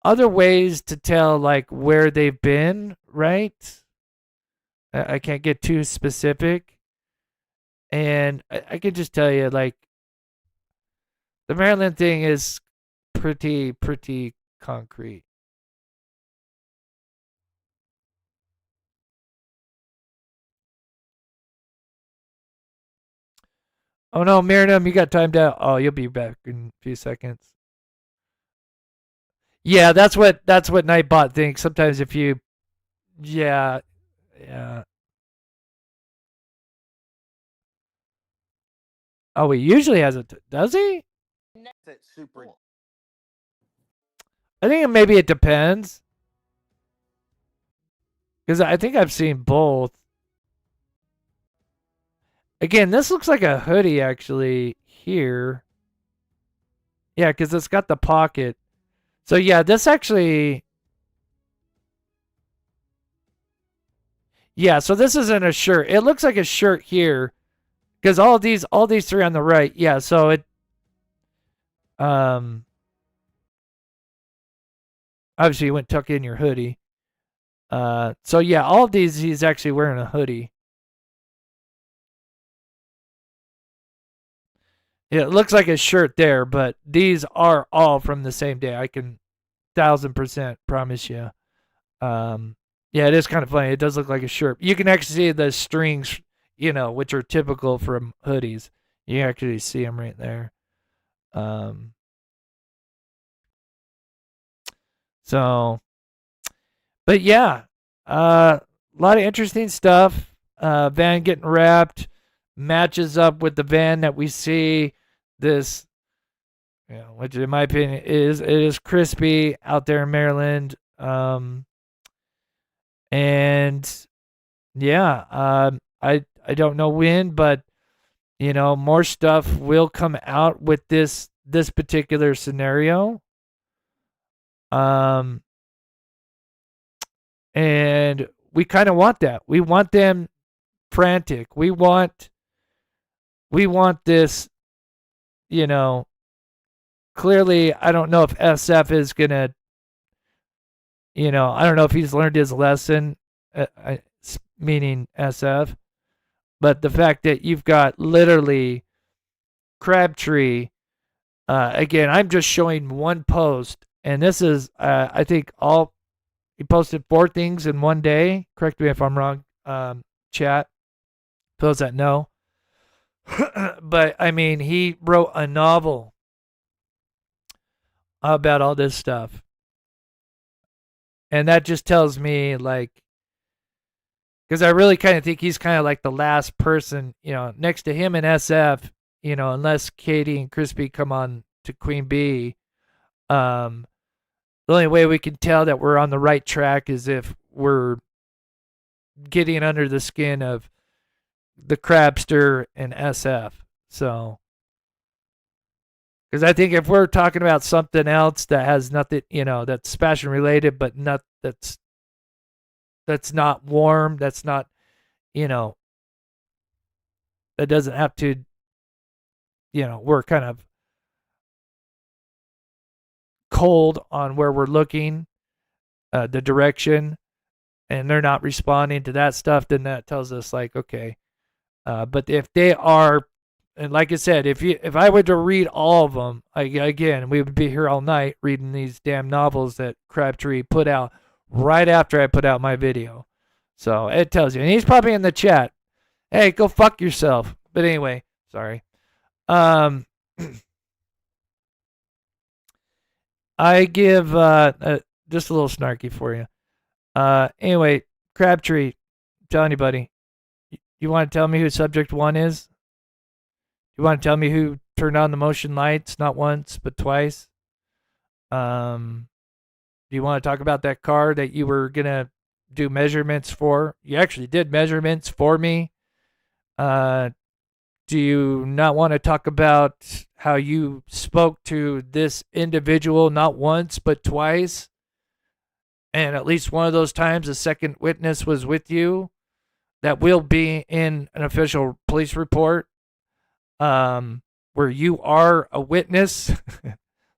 other ways to tell like where they've been, right? I can't get too specific. And I can just tell you, like, the Maryland thing is pretty concrete. Oh no, Miriam, you got timed out. Oh, you'll be back in a few seconds. Yeah, that's what Nightbot thinks. Sometimes if you, yeah. Oh, he usually has it. Does he? I think maybe it depends. Because I think I've seen both. Again, this looks like a hoodie actually here. Yeah, because it's got the pocket. So yeah, this actually. Yeah, so this isn't a shirt. It looks like a shirt here. Because all these three on the right. Yeah, so it. Obviously, you wouldn't tuck in your hoodie. So yeah, all of these he's actually wearing a hoodie. Yeah, it looks like a shirt there, but these are all from the same day. I can 1000% promise you. Yeah, it is kind of funny. It does look like a shirt. You can actually see the strings, which are typical from hoodies. You can actually see them right there. So, but yeah, a lot of interesting stuff. Van getting wrapped matches up with the van that we see. This, which in my opinion is Crispy out there in Maryland. And yeah, I don't know when, but more stuff will come out with this particular scenario. And we kind of want that. We want them frantic. We want this, clearly I don't know if SF is going to, I don't know if he's learned his lesson, meaning SF, but the fact that you've got literally Crabtree, again, I'm just showing one post, and this is, I think he posted 4 things in one day. Correct me if I'm wrong, chat, those that know. But I mean, he wrote a novel about all this stuff. And that just tells me, like, because I really kind of think he's kind of like the last person, next to him and SF, unless Katie and Crispy come on to Queen Bee. The only way we can tell that we're on the right track is if we're getting under the skin of the Crabster and SF. So, because I think if we're talking about something else that has nothing, that's Sebastian related, but not that's not warm, that's not, that doesn't have to, we're kind of cold on where we're looking, the direction, and they're not responding to that stuff, then that tells us, like, okay. But if they are, and like I said, if I were to read all of them, again, we would be here all night reading these damn novels that Crabtree put out right after I put out my video. So it tells you. And he's probably in the chat. Hey, go fuck yourself. But anyway, sorry. I give just a little snarky for you. Anyway, Crabtree, I'm telling you, buddy. You want to tell me who subject 1 is? You want to tell me who turned on the motion lights, not once, but twice? Do you want to talk about that car that you were going to do measurements for? You actually did measurements for me. Do you not want to talk about how you spoke to this individual not once, but twice? And at least one of those times, a second witness was with you. That will be in an official police report, where you are a witness.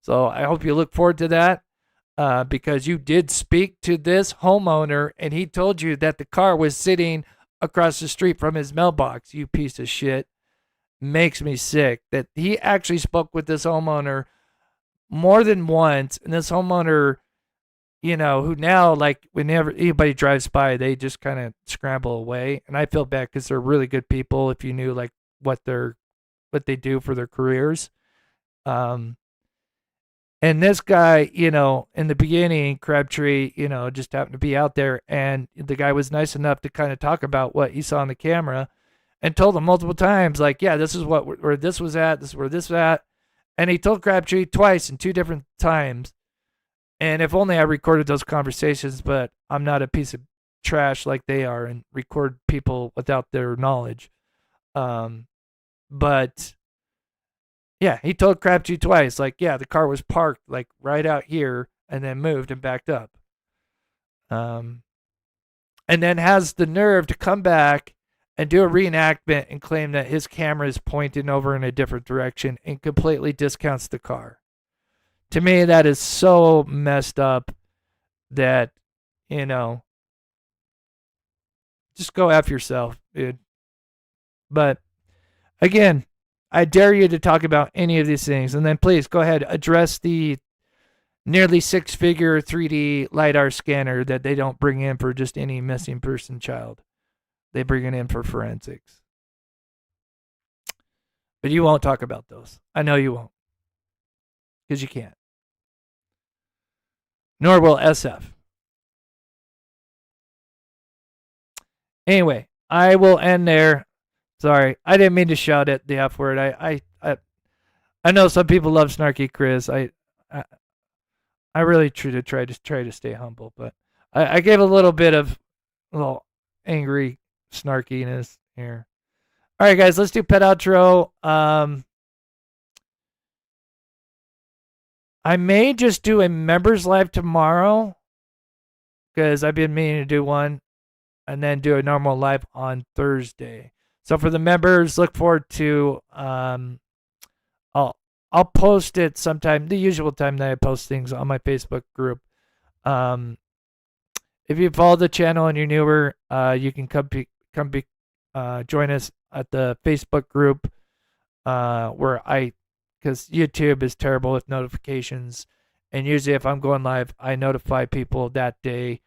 So I hope you look forward to that, because you did speak to this homeowner, and he told you that the car was sitting across the street from his mailbox. You piece of shit. Makes me sick that he actually spoke with this homeowner more than once, and this homeowner, who now, like, whenever anybody drives by, they just kind of scramble away. And I feel bad because they're really good people if you knew, like, what they do for their careers. And this guy, in the beginning, Crabtree, just happened to be out there, and the guy was nice enough to kind of talk about what he saw on the camera and told him multiple times, like, yeah, this is where this was at, this is where this was at. And he told Crabtree twice in 2 different times. And if only I recorded those conversations, but I'm not a piece of trash like they are and record people without their knowledge. But yeah, he told Crabtree twice, like, yeah, the car was parked like right out here and then moved and backed up. And then has the nerve to come back and do a reenactment and claim that his camera is pointing over in a different direction and completely discounts the car. To me, that is so messed up that, just go F yourself, dude. But again, I dare you to talk about any of these things. And then please go ahead, address the nearly 6-figure 3D LiDAR scanner that they don't bring in for just any missing person child. They bring it in for forensics. But you won't talk about those. I know you won't. Because you can't. Nor will SF. Anyway, I will end there. Sorry, I didn't mean to shout at the F word. I know some people love snarky Chris. I really try to stay humble, but I gave a little bit of angry snarkiness here. All right, guys, let's do pet outro. I may just do a members live tomorrow because I've been meaning to do one, and then do a normal live on Thursday. So for the members, look forward to I'll post it sometime, the usual time that I post things on my Facebook group. If you follow the channel and you're newer, you can come join us at the Facebook group where because YouTube is terrible with notifications, and usually if I'm going live, I notify people that day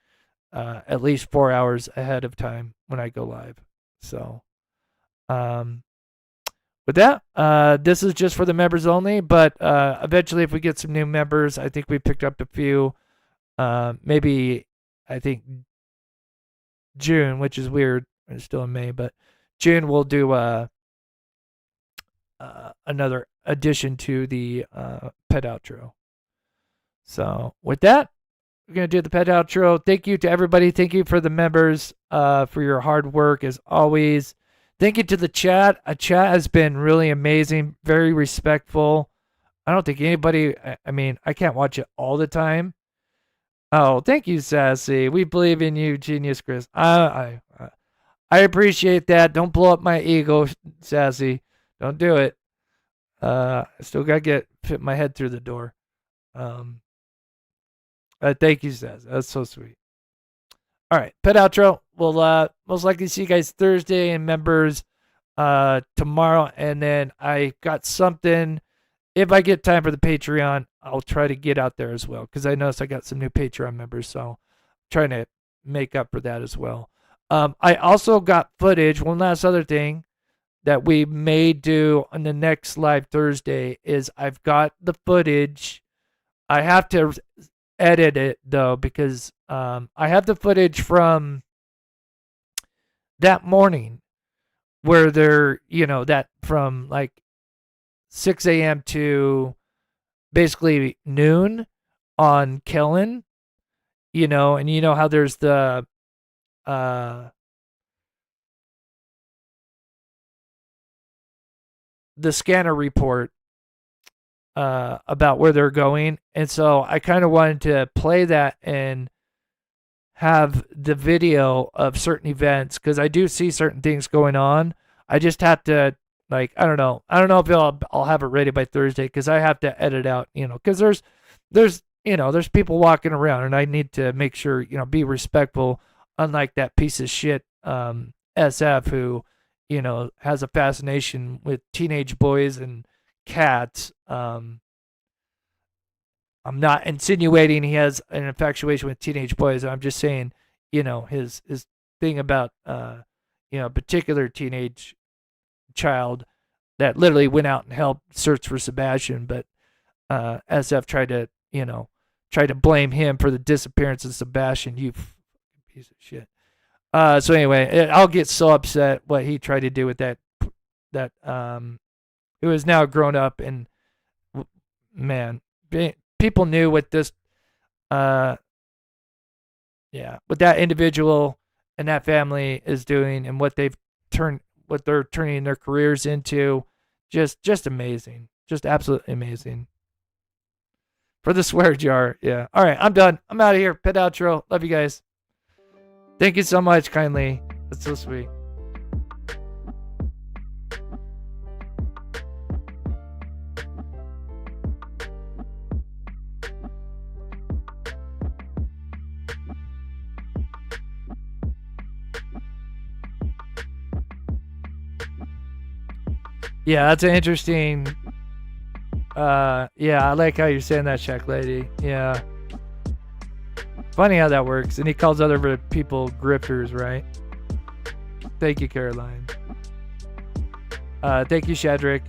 at least 4 hours ahead of time when I go live. So with that, this is just for the members only, but eventually if we get some new members, I think we picked up a few, maybe I think June, which is weird. It's still in May, but June we'll do another addition to the pet outro. So with that, we're going to do the pet outro. Thank you to everybody. Thank you for the members for your hard work as always. Thank you to the chat. Chat has been really amazing, very respectful. I don't think anybody, I mean, I can't watch it all the time. Oh, thank you, Sassy. We believe in you, Genius Chris. I appreciate that. Don't blow up my ego, Sassy. Don't do it. I still got to fit my head through the door. Thank you, Sassy. That's so sweet. All right, pet outro. We'll most likely see you guys Thursday and members tomorrow. And then I got something. If I get time for the Patreon, I'll try to get out there as well, because I noticed I got some new Patreon members, so I'm trying to make up for that as well. I also got footage. One last other thing that we may do on the next live Thursday is I've got the footage. I have to edit it though, because I have the footage from that morning where they're, that from like 6 a.m. to basically noon on Kellen, and you know how there's the scanner report about where they're going. And so I kind of wanted to play that and have the video of certain events, because I do see certain things going on. I just have to, I don't know if I'll have it ready by Thursday, because I have to edit out, because there's people walking around, and I need to make sure, be respectful, unlike that piece of shit SF who, has a fascination with teenage boys and cats. I'm not insinuating he has an infatuation with teenage boys. I'm just saying, his thing about, a particular teenage child that literally went out and helped search for Sebastian, but SF tried to blame him for the disappearance of Sebastian. You piece of shit. So anyway, I'll get so upset what he tried to do with that who is now grown up, and man, people knew what this what that individual and that family is doing, and what they're turning their careers into. Just amazing. Just absolutely amazing. For the swear jar. Yeah. All right, I'm done. I'm out of here. Pet outro. Love you guys. Thank you so much, kindly. That's so sweet. Yeah, that's an interesting. Yeah, I like how you're saying that, Shack Lady. Yeah. Funny how that works. And he calls other people grifters, right? Thank you, Caroline. Thank you, Shadrick.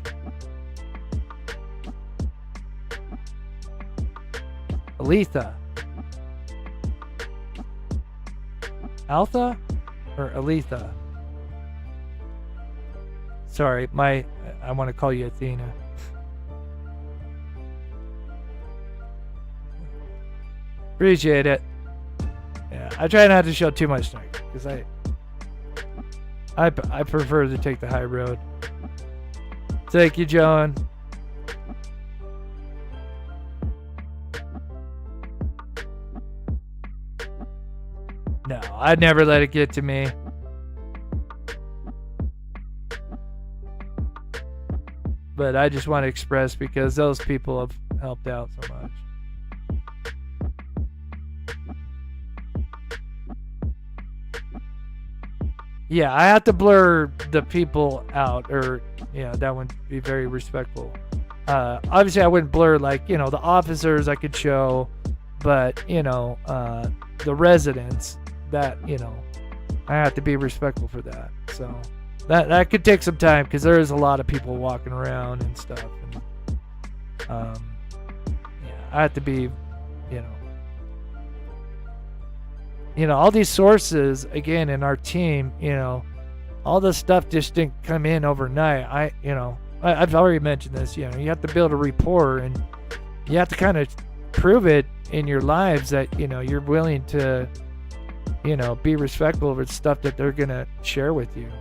Aletha. Altha or Aletha? Sorry, I want to call you Athena. Appreciate it. Yeah, I try not to show too much tonight, because I prefer to take the high road. Thank you, John. No, I'd never let it get to me. But I just want to express, because those people have helped out so much. Yeah, I have to blur the people out, or that would be very respectful. Obviously I wouldn't blur the officers I could show, but the residents, that I have to be respectful for that. So that could take some time, because there is a lot of people walking around and stuff, and I have to be all these sources, again, in our team, all this stuff just didn't come in overnight. I've already mentioned this, you have to build a rapport, and you have to kind of prove it in your lives that, you're willing to, be respectful of the stuff that they're going to share with you.